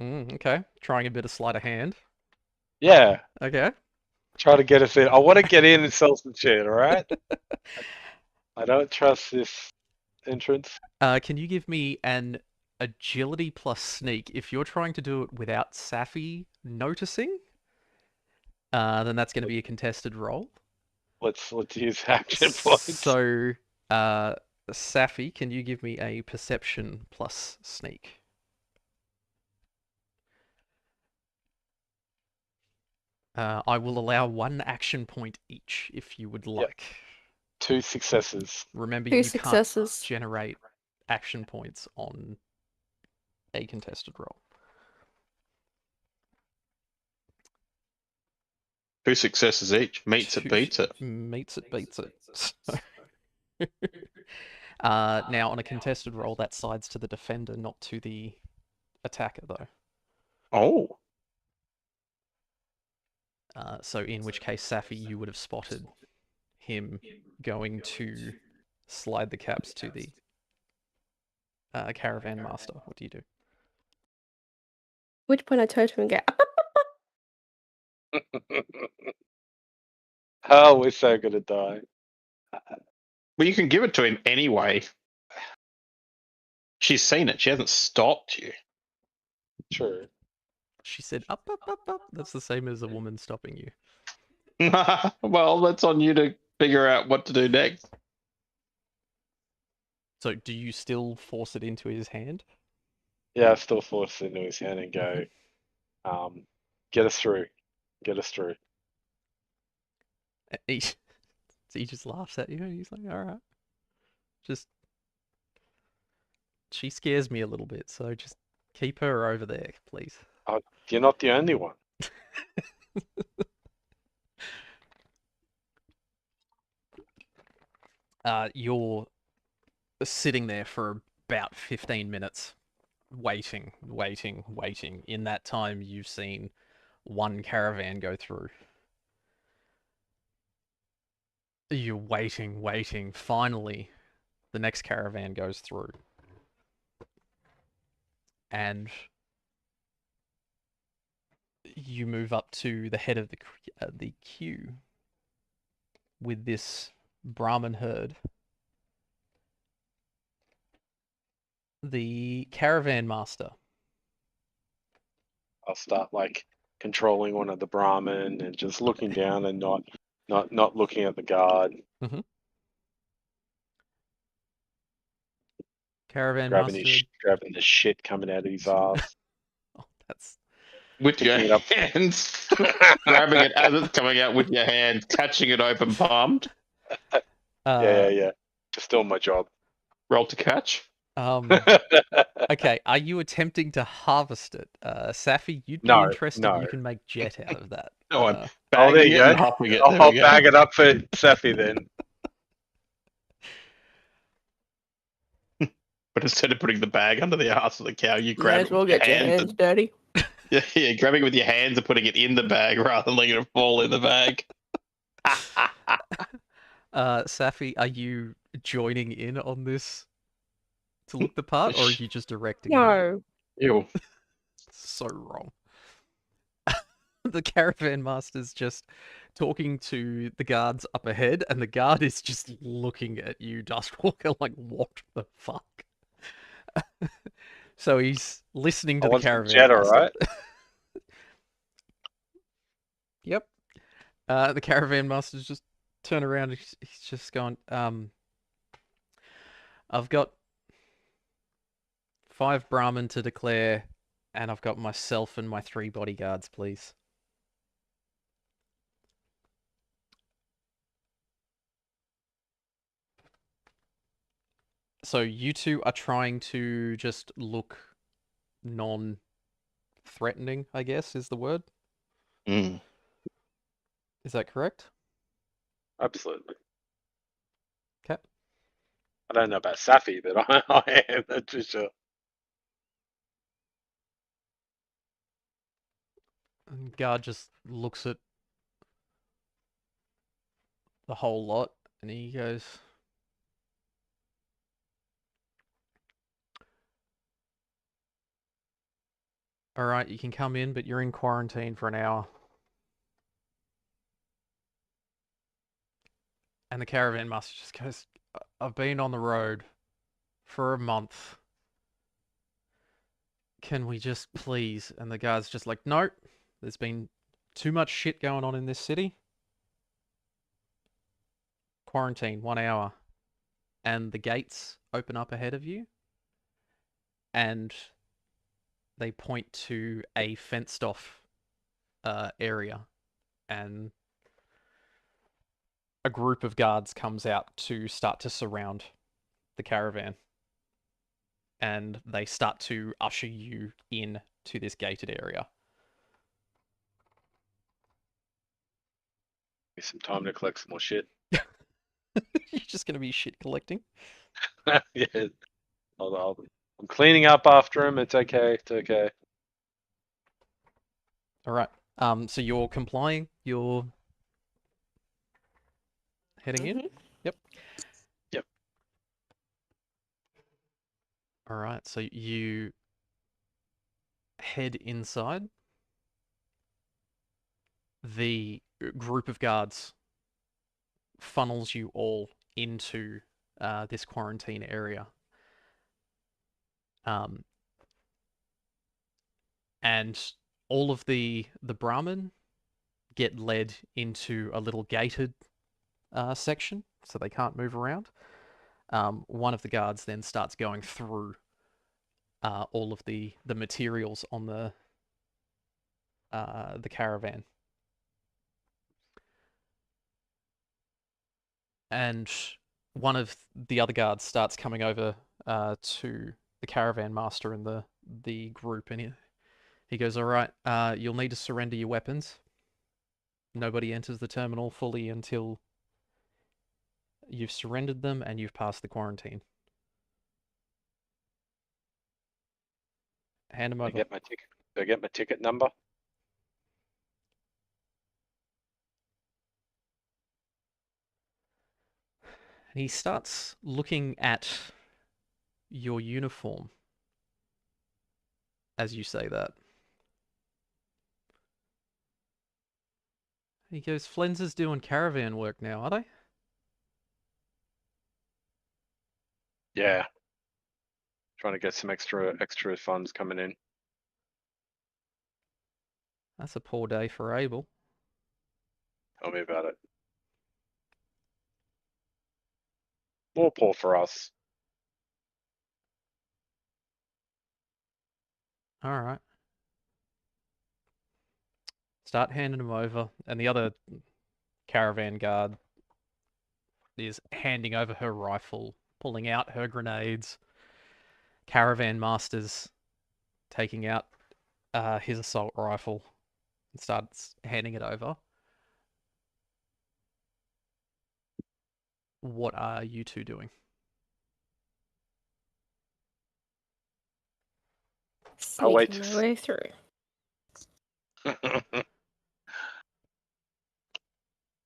Okay, trying a bit of sleight of hand. Yeah, Okay. try to get us in. I want to get in and sell some shit, all right? I don't trust this entrance. Can you give me an agility plus sneak? If you're trying to do it without Safi noticing, then that's going to be a contested roll. Let's use action points. So, Safi, can you give me a perception plus sneak? I will allow 1 action point each if you would like. 2 successes. Remember, Two you successes. can't generate action points on a contested roll. 2 successes each. Meets it, beats it. Meets it, beats it. Now, on a contested roll, that sides to the defender, not to the attacker, though. Oh. So in which case, Safi, you would have spotted him going to slide the caps to the caravan master. What do you do? Which point I turn to him and go, Oh, we're so gonna die. Well, you can give it to him anyway. She's seen it. She hasn't stopped you. True. She said, up, up, up, up. That's the same as a woman stopping you. Well, that's on you to figure out what to do next. So do you still force it into his hand? Yeah, I still force it into his hand and go, get us through. Get us through. He just laughs at you and he's like, all right. She scares me a little bit, so just keep her over there, please. You're not the only one. You're sitting there for about 15 minutes, waiting. In that time, you've seen 1 caravan go through. You're waiting. Finally, the next caravan goes through. And you move up to the head of the queue with this Brahmin herd. The caravan master. I'll start like controlling one of the Brahmin and just looking down and not looking at the guard. Mm-hmm. Caravan grabbing master. grabbing the shit coming out of his ass. Oh, with your Picking it up. hands, grabbing it as it's coming out with your hands, catching it open palmed. Yeah. Just doing my job. Roll to catch. Okay, are you attempting to harvest it? Safi, you'd be No, interested. no. You can make jet out of that. No, I'm Oh, bagging there you it go. and hopping it. There I'll we go. bag it up for Safi then. But instead of putting the bag under the ass of the cow, you Might grab as it well with your get your hands. hands dirty. Yeah, grabbing it with your hands and putting it in the bag rather than letting it fall in the bag. Safi, are you joining in on this to look the part, or are you just directing? It? No. Ew. So wrong. The caravan master's just talking to the guards up ahead, and the guard is just looking at you, Dustwalker, like, what the fuck? So he's listening to I the want some caravan Jetta, master. right? Yep. The caravan master's just turn around. He's just going, I've got 5 Brahmin to declare, and I've got myself and my 3 bodyguards, please. So you two are trying to just look non-threatening, I guess, is the word. Mm. Is that correct? Absolutely. Okay. I don't know about Safi, but I am, that's for sure. And guard just looks at the whole lot, and he goes, all right, you can come in, but you're in quarantine for an hour. And the caravan master just goes, I've been on the road for a month. Can we just please? And the guard's just like, no, there's been too much shit going on in this city. Quarantine, 1 hour. And the gates open up ahead of you. And they point to a fenced off area. And a group of guards comes out to start to surround the caravan. And they start to usher you in to this gated area. Give me some time to collect some more shit. You're just going to be shit collecting. Yeah. I'm cleaning up after him. It's okay. It's okay. All right. So you're complying. You're heading in. Mhm. Yep. Yep. All right. So you head inside. The group of guards funnels you all into this quarantine area. And all of the Brahmin get led into a little gated section, so they can't move around. One of the guards then starts going through all of the materials on the caravan. And one of the other guards starts coming over to the caravan master and the group, and he goes, all right, you'll need to surrender your weapons. Nobody enters the terminal fully until you've surrendered them and you've passed the quarantine. Hand them over. Do I get my ticket number? And he starts looking at your uniform as you say that. He goes, Flens's doing caravan work now, are they? Yeah. Trying to get some extra funds coming in. That's a poor day for Abel. Tell me about it. More poor for us. All right. Start handing them over, and the other caravan guard is handing over her rifle, pulling out her grenades. Caravan master's taking out his assault rifle and starts handing it over. What are you two doing? I'll wait Sneaking to my way through.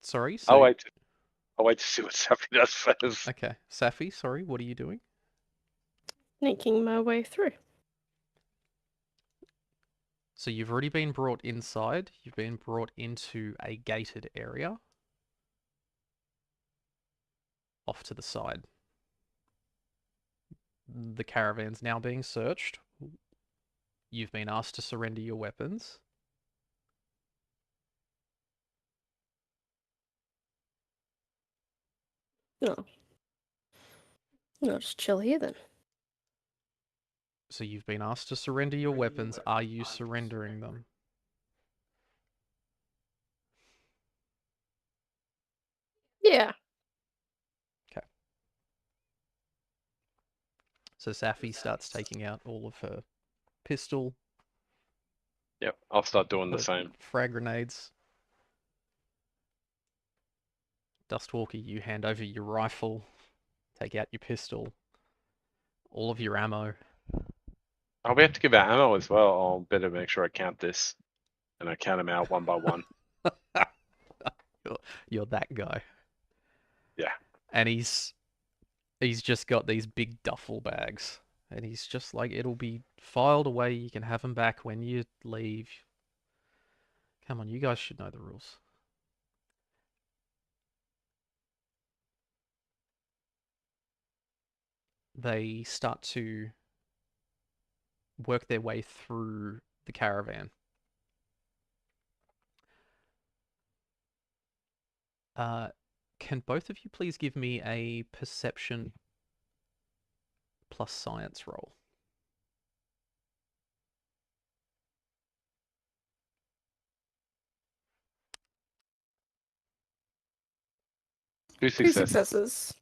Sorry, I'll wait. I'll wait to see what Safi does first. Okay, Safi, sorry, what are you doing? Sneaking my way through. So you've already been brought inside. You've been brought into a gated area. Off to the side. The caravan's now being searched. You've been asked to surrender your weapons. No. No, just chill here then. So you've been asked to surrender your weapons. Are you surrendering them? Yeah. Okay. So Safi starts taking out all of her pistol, Yep, I'll start doing the her same. frag grenades. Dustwalker, you hand over your rifle, take out your pistol, all of your ammo. Oh, we have to give out ammo as well. I'll better make sure I count this. And I count them out one by one. You're that guy. Yeah. And he's just got these big duffel bags. And he's just like, it'll be filed away. You can have them back when you leave. Come on, you guys should know the rules. They start to work their way through the caravan. Can both of you please give me a perception plus science roll? Two Two successes.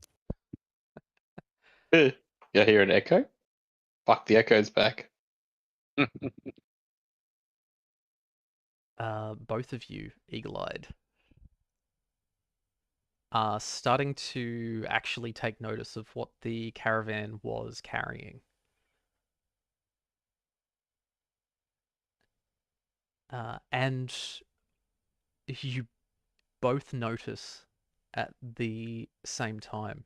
successes. You hear an echo? Fuck, the echo's back. Both of you, eagle-eyed, are starting to actually take notice of what the caravan was carrying. And you both notice at the same time,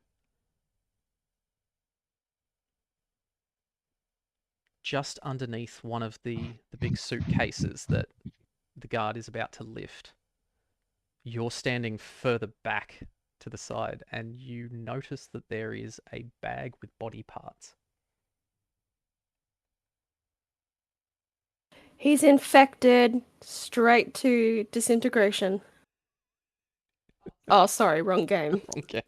just underneath one of the big suitcases that the guard is about to lift, you're standing further back to the side, and you notice that there is a bag with body parts. He's infected. Straight to disintegration. Oh, sorry, wrong game. Okay.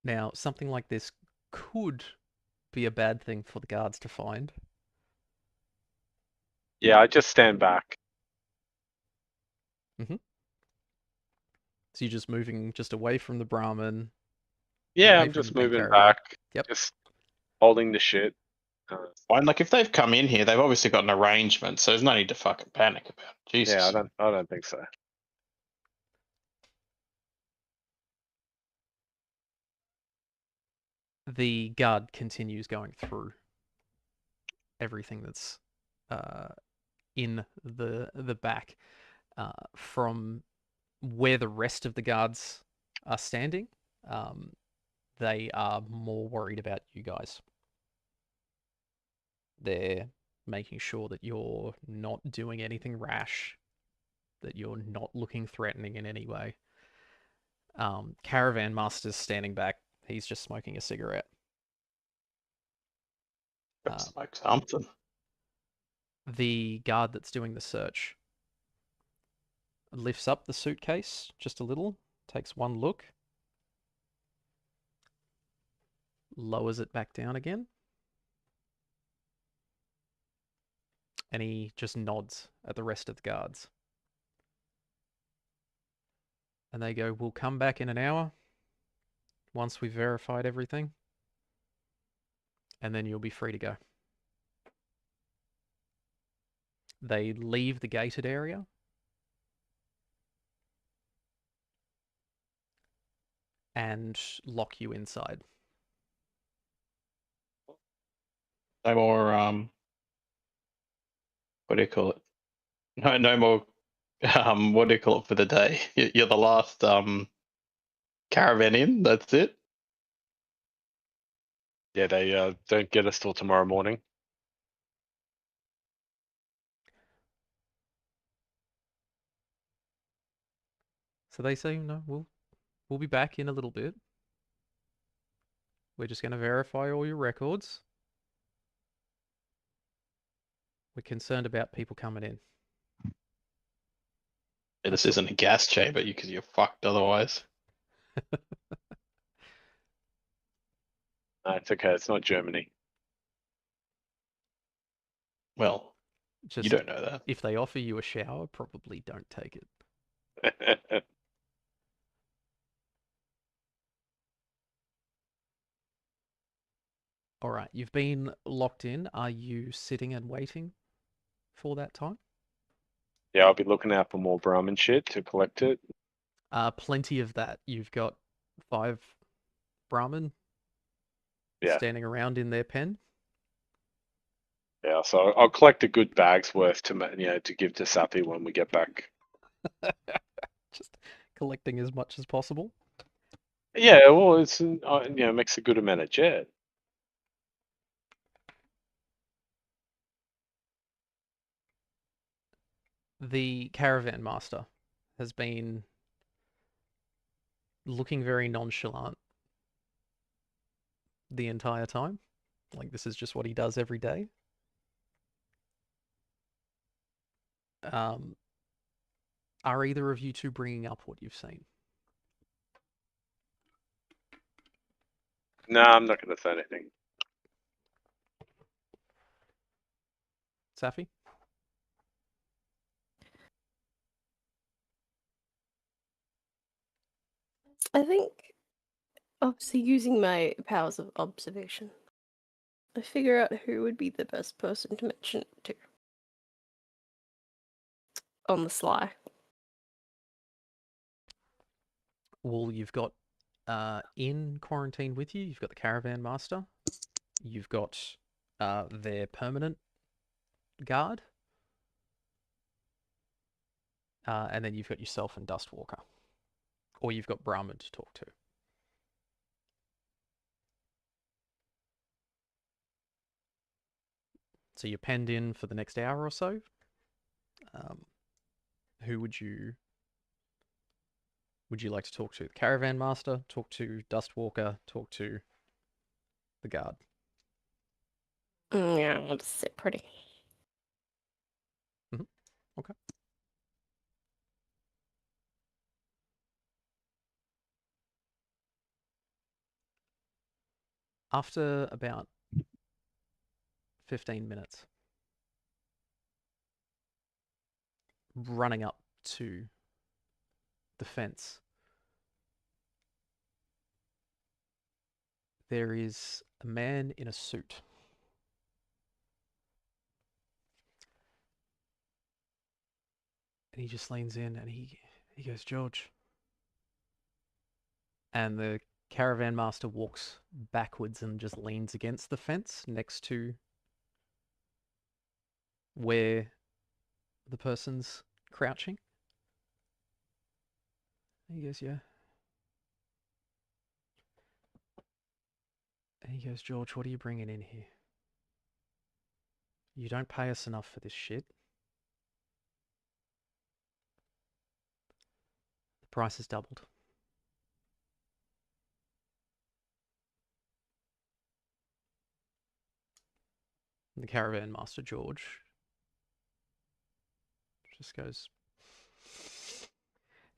Now, something like this could be a bad thing for the guards to find. Yeah, I just stand back. So you're just moving just away from the Brahmin. Yeah, away I'm from just the main moving caravan. back. Yep. Just holding the shit. Fine, like if they've come in here, they've obviously got an arrangement, so there's no need to fucking panic about it. Jesus. Yeah, I don't think so. The guard continues going through everything that's in the back. From where the rest of the guards are standing, they are more worried about you guys. They're making sure that you're not doing anything rash, that you're not looking threatening in any way. Caravan Master's standing back. He's just smoking a cigarette. Smoke something. The guard that's doing the search lifts up the suitcase just a little, takes one look, lowers it back down again. And he just nods at the rest of the guards. And they go, we'll come back in an hour once we've verified everything. And then you'll be free to go. They leave the gated area. And lock you inside. No more, what do you call it? No more, what do you call it for the day? You're the last, caravan in, that's it? Yeah, they don't get us till tomorrow morning. So they say, no, we'll be back in a little bit. We're just going to verify all your records. We're concerned about people coming in. Yeah, this isn't a gas chamber because you're fucked otherwise. It's okay. It's not Germany. Well, Just you don't know that. if they offer you a shower, probably don't take it. All right, you've been locked in. Are you sitting and waiting for that time? Yeah, I'll be looking out for more Brahmin shit to collect it. Plenty of that. You've got 5 Brahmin Yeah. standing around in their pen. Yeah, so I'll collect a good bag's worth to give to Sappy when we get back. Just collecting as much as possible. Yeah, well, it's makes a good amount of jet. The caravan master has been looking very nonchalant the entire time. Like this is just what he does every day. Are either of you two bringing up what you've seen? No, I'm not going to say anything. Safi? I think, obviously, using my powers of observation, I figure out who would be the best person to mention it to. On the sly. Well, you've got in quarantine with you, you've got the caravan master, you've got their permanent guard, and then you've got yourself and Dustwalker. Or you've got Brahman to talk to. So you're penned in for the next hour or so. Who would you like to talk to? The caravan master, talk to Dustwalker, talk to the guard. Yeah, I'll just sit pretty. Okay. After about 15 minutes, running up to the fence, there is a man in a suit. And he just leans in and he goes, George. And the caravan master walks backwards and just leans against the fence next to where the person's crouching. And he goes, yeah. And he goes, George, what are you bringing in here? You don't pay us enough for this shit. The price has doubled. And the caravan master, George, just goes,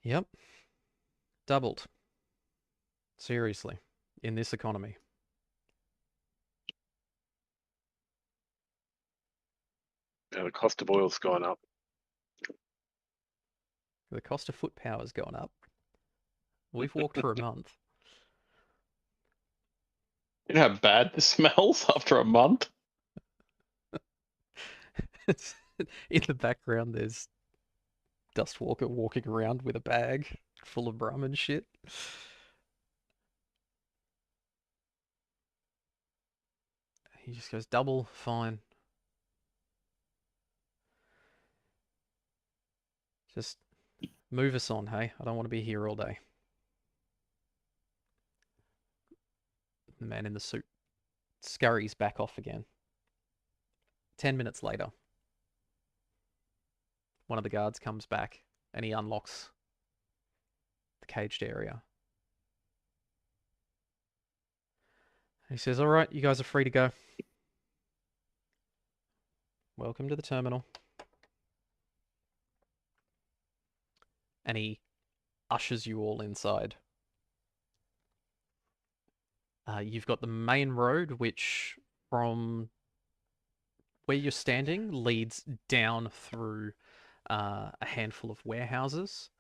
yep, doubled. Seriously, in this economy. The cost of oil's gone up. The cost of foot power's gone up. We've walked for a month. You know how bad this smells after a month? In the background, there's Dustwalker walking around with a bag full of rum and shit. He just goes, double, fine. Just move us on, hey? I don't want to be here all day. The man in the suit scurries back off again. 10 minutes later, one of the guards comes back and he unlocks the caged area. He says, all right, you guys are free to go. Welcome to the terminal. And he ushers you all inside. You've got the main road, which from where you're standing leads down through a handful of warehouses.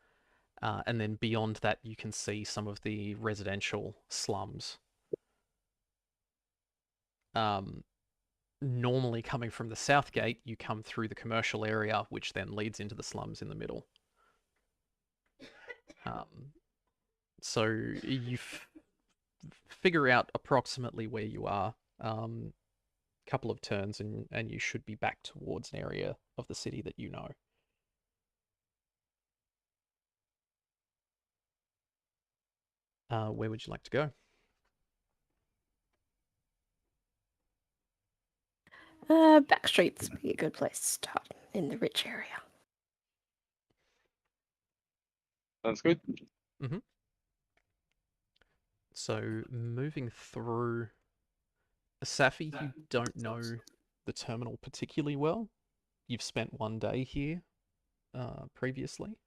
And then beyond that, you can see some of the residential slums. Normally coming from the south gate, you come through the commercial area, which then leads into the slums in the middle. So you figure out approximately where you are. Couple of turns and you should be back towards an area of the city that you know. Where would you like to go? Back streets would be a good place to start in the rich area. Sounds good. Mm-hmm. So moving through Safi, you don't know the terminal particularly well. You've spent one day here previously.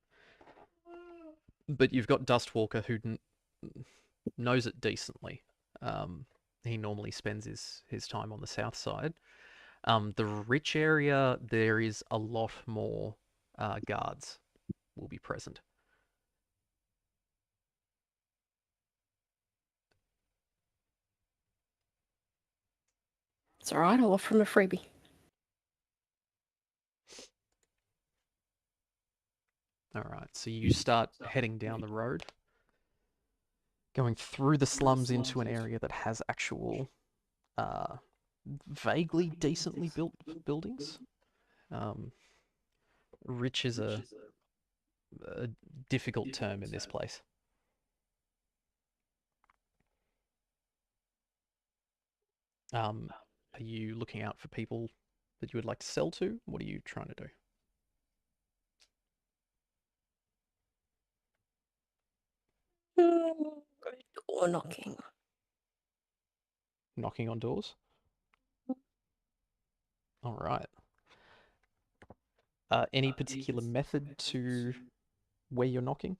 But you've got Dustwalker who knows it decently. He normally spends his time on the south side. The rich area, there is a lot more guards will be present. It's alright, I'll offer him a freebie. Alright, so you start heading down the road, going through the slums into an area that has actual, vaguely decently built buildings. Rich is a difficult term in this place. Are you looking out for people that you would like to sell to? What are you trying to do? Door knocking. Knocking on doors? All right. Any particular method to where you're knocking?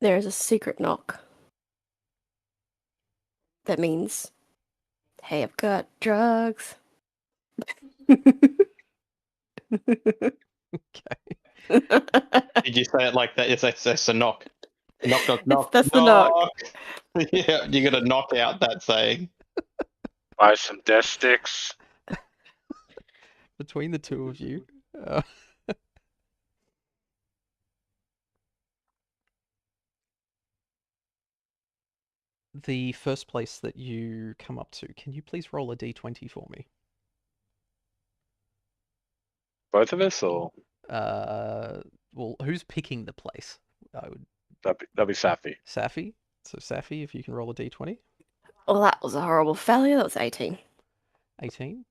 There is a secret knock. That means, hey, I've got drugs. Okay. Did you say it like that? Yes, that's a knock. Knock, knock, knock. That's the knock. Yeah, you got to knock out that saying. Buy some death sticks. Between the two of you, the first place that you come up to, can you please roll a d20 for me? Both of us, or Well, who's picking the place? I would that'd be Safi. Safi. So Safi, if you can roll a d20. Well, that was a horrible failure. That was 18. 18.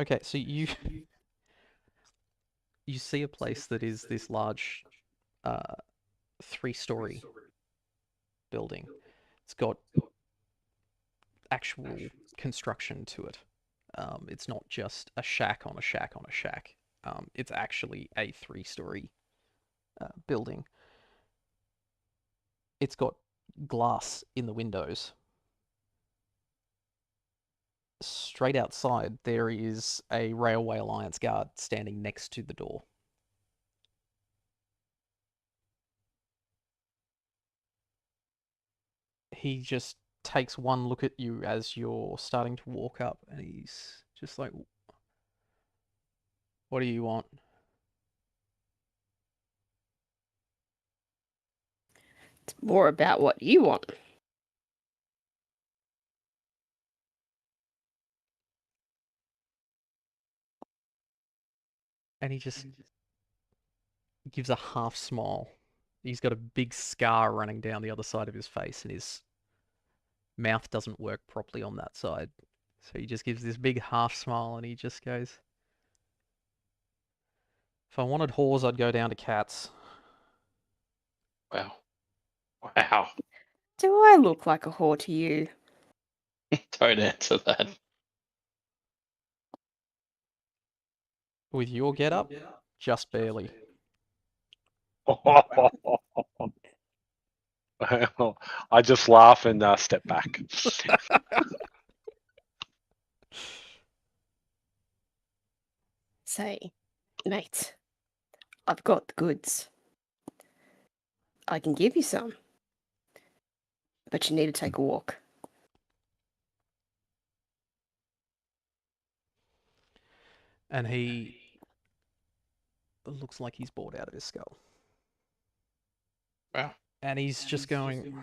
Okay, so you see a place that is this large 3-story building. It's got actual construction to it. It's not just a shack on a shack on a shack. It's actually a 3-story building. It's got glass in the windows. straight outside, there is a Railway Alliance guard standing next to the door. He just takes one look at you as you're starting to walk up, and he's just like, "What do you want?" It's more about what you want. And he just gives a half smile. He's got a big scar running down the other side of his face, and his mouth doesn't work properly on that side. So he just gives this big half smile, and he just goes, "If I wanted whores, I'd go down to cats." Wow. Wow. Do I look like a whore to you? Don't answer that. With your getup, just barely. I just laugh and step back. Say, mate, I've got the goods. I can give you some. But you need to take a walk. And he looks like he's bored out of his skull. Wow. And he's just going,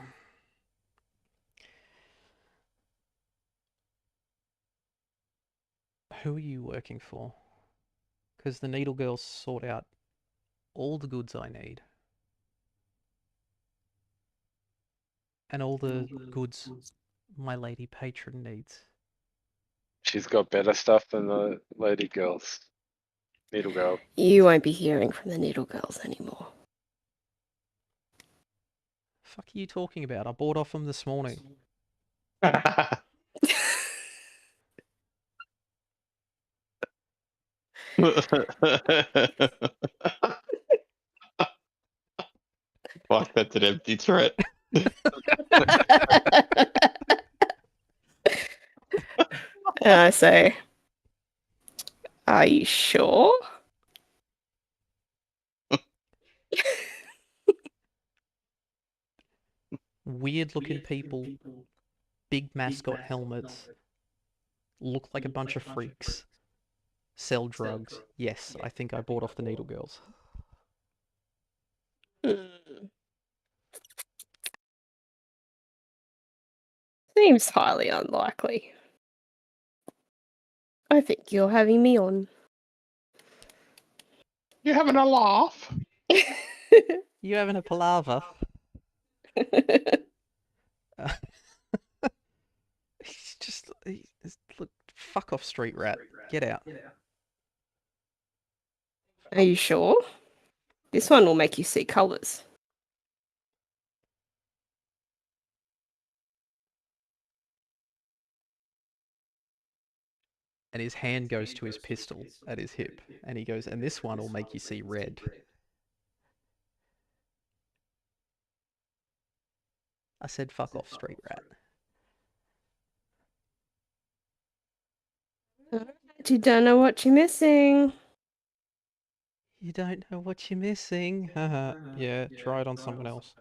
"Who are you working for? Because the Needle Girls sort out all the goods I need. And all the goods my lady patron needs." She's got better stuff than the lady girls. Needle girl. You won't be hearing from the Needle Girls anymore. Fuck are you talking about? I bought off them this morning. Fuck, that's an empty threat. And I say, are you sure? Weird looking people, big mascot helmets, look like a bunch of freaks, sell drugs. Yes, I think I bought off the Needle Girls. Seems highly unlikely. I think you're having me on. You having a laugh? You having a palaver? He's just, look, fuck off, street rat. Get out. Are you sure? This one will make you see colours. And his hand goes to his pistol at his hip, and he goes, "And this one will make you see red." I said, "Fuck off, street rat." You don't know what you're missing. You don't know what you're missing. Haha. Yeah, try it on someone else.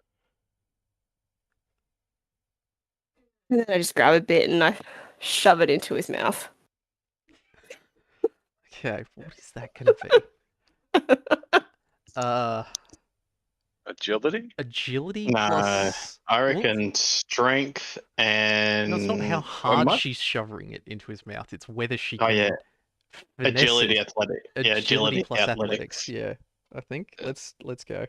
And then I just grab a bit and I shove it into his mouth. Okay, what is that gonna be? Agility? Agility No, plus. I Well, reckon strength and. no, it's not how How hard much? she's shoving it into his mouth. It's whether she Oh can yeah, finesse agility, it. athletic. Yeah, Agility agility, plus athletics. Yeah, I think. Let's go.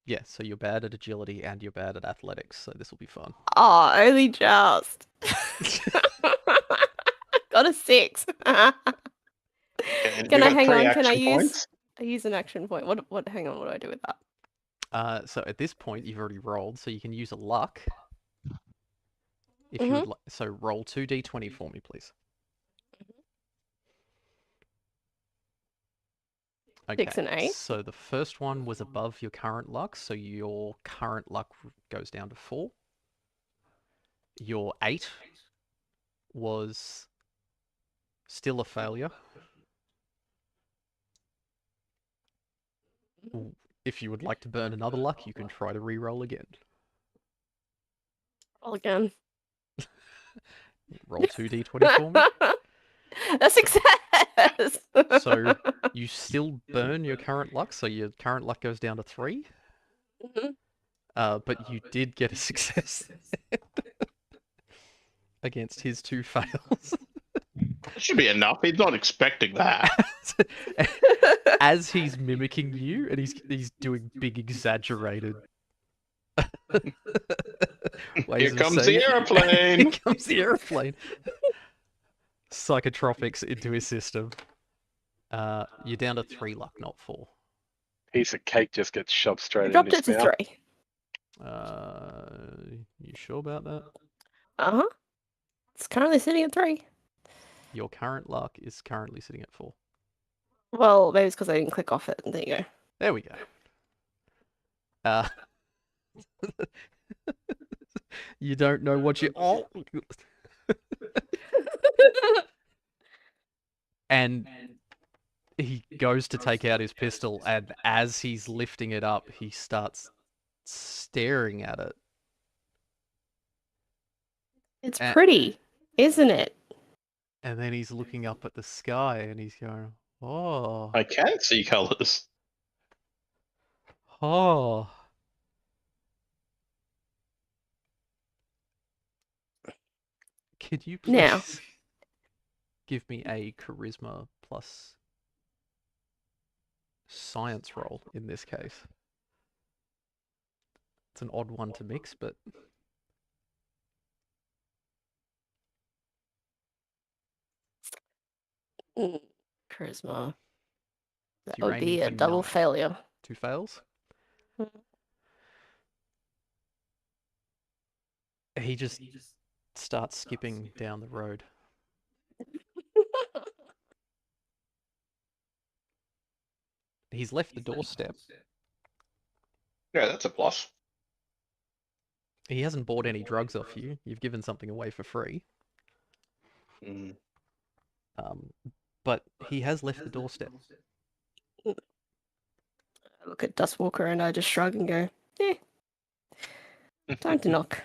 Yeah, so you're bad at agility and you're bad at athletics, so this will be fun. Oh, only just. Got a 6. And Can you I got hang 3 on? Can I action use? points? I use an action point. What? Hang on. What do I do with that? So at this point, you've already rolled, so you can use a luck. If you Mhm. would like, so roll 2d20 for me, please. Okay, 6 and 8. so the first one was above your current luck, so your current luck goes down to 4. Your 8 was still a failure. If you would like to burn another luck, you can try to re-roll again. Roll again. Roll 2d20 for me. A success! So you still burn your current luck, so your current luck goes down to 3. Mhm. But you did get a success against his 2 fails. That should be enough. He's not expecting that. As he's mimicking you, and he's doing big exaggerated ways Here of comes saying the it. airplane. Here comes the airplane. Psychotropics into his system. You're down to 3 luck, not 4. Piece of cake just gets shoved straight in Dropped his it to mouth. 3. You sure about that? Uh-huh. It's currently sitting at 3. Your current luck is currently sitting at 4. Well, maybe it's because I didn't click off it. There you go. There we go. You don't know what you... Oh! And he goes to take out his pistol, and as he's lifting it up, he starts staring at it. It's And- pretty, isn't it? And then he's looking up at the sky, and he's going, oh, I can see colours. oh. Could you please Now. give me a charisma plus science roll in this case? It's an odd one to mix, but Charisma. That you're would be aiming a for double 9. failure. 2 fails. Mm. He just starts skipping down the road. He's left the doorstep. Yeah, that's a plus. He hasn't bought any drugs off you. You've given something away for free. Mm. But he has left the doorstep. I look at Dustwalker and I just shrug and go, eh. Time to knock.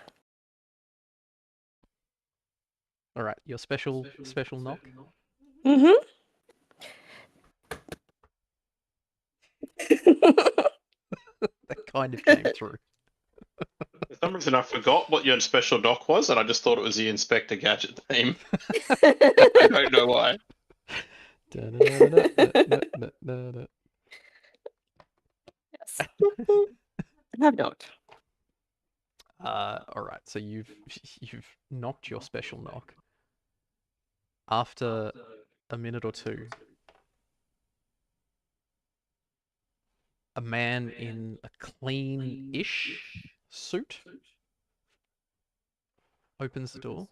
All right, your special knock. Mm-hmm. That kind of came through. For some reason, I forgot what your special doc was, and I just thought it was the Inspector Gadget theme. I don't know why. Yes. I have not. All right, so you've knocked your special knock. After a minute or two, a man in a clean-ish suit opens the door,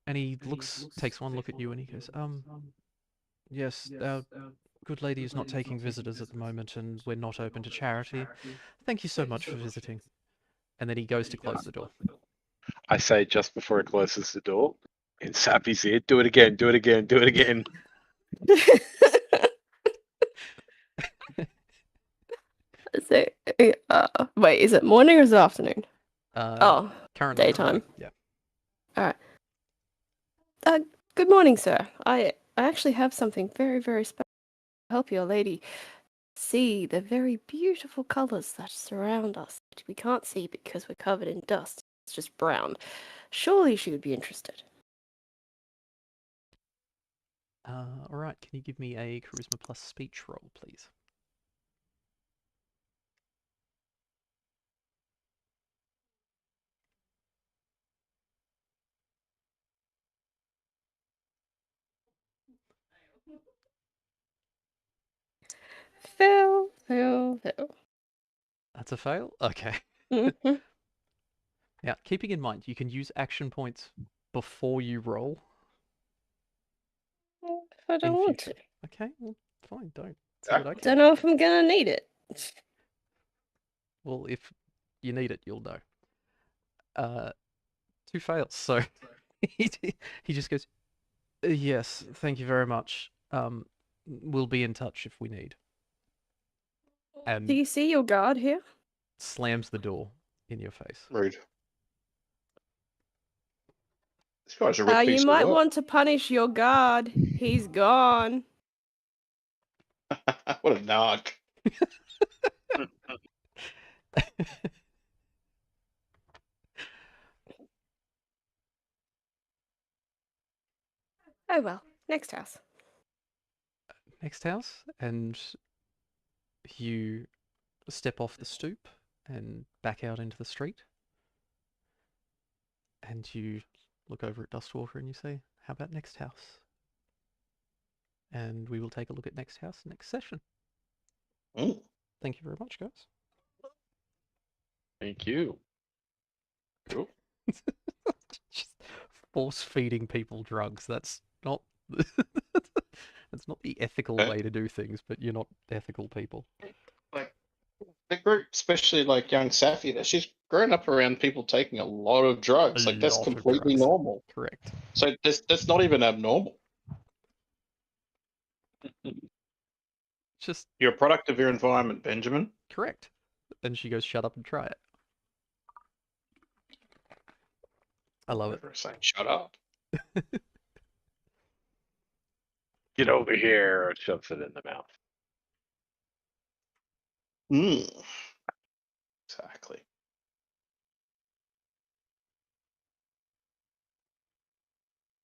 and he takes one look at you, and he goes, yes, our good lady is not taking visitors at the moment, and we're not open to charity. Thank you so much for visiting. And then he goes to close the door. I say just before it closes the door, in Sappy's ear, do it again, do it again, do it again. So, wait, is it morning or is it afternoon? Currently daytime. Yeah. All right. Good morning, sir. I actually have something very, very special to help your lady see the very beautiful colors that surround us. We can't see because we're covered in dust. It's just brown. Surely she would be interested. All right. Can you give me a charisma plus speech roll, please? Fail. That's a fail. Okay. Mhm. Now, keeping in mind, you can use action points before you roll. If I don't In want future. to. Okay. Well, fine. Don't. See what I can. Don't know if I'm gonna need it. Well, if you need it, you'll know. 2 fails, so he just goes, yes, thank you very much. We'll be in touch if we need. Do And you see your guard here? slams the door in your face. Rude. This guy's a real piece You of might work. want to punish your guard. He's gone. What a narc. Oh well, next house. Next house, and you step off the stoop and back out into the street. And you look over at Dustwalker and you say, how about next house? And we will take a look at next house next session. Mm. Thank you very much, guys. Thank you. Cool. Just force feeding people drugs. That's not that's not the ethical way to do things, but you're not ethical people. Like the group, especially like young Safi, that she's grown up around people taking a lot of drugs. Like that's lot of completely drugs. normal. Correct. So that's not even abnormal. Just You're a product of your environment, Benjamin. correct. And she goes, shut up and try it. I love it. Never saying shut up. Get over here, shoves it in the mouth. Mm.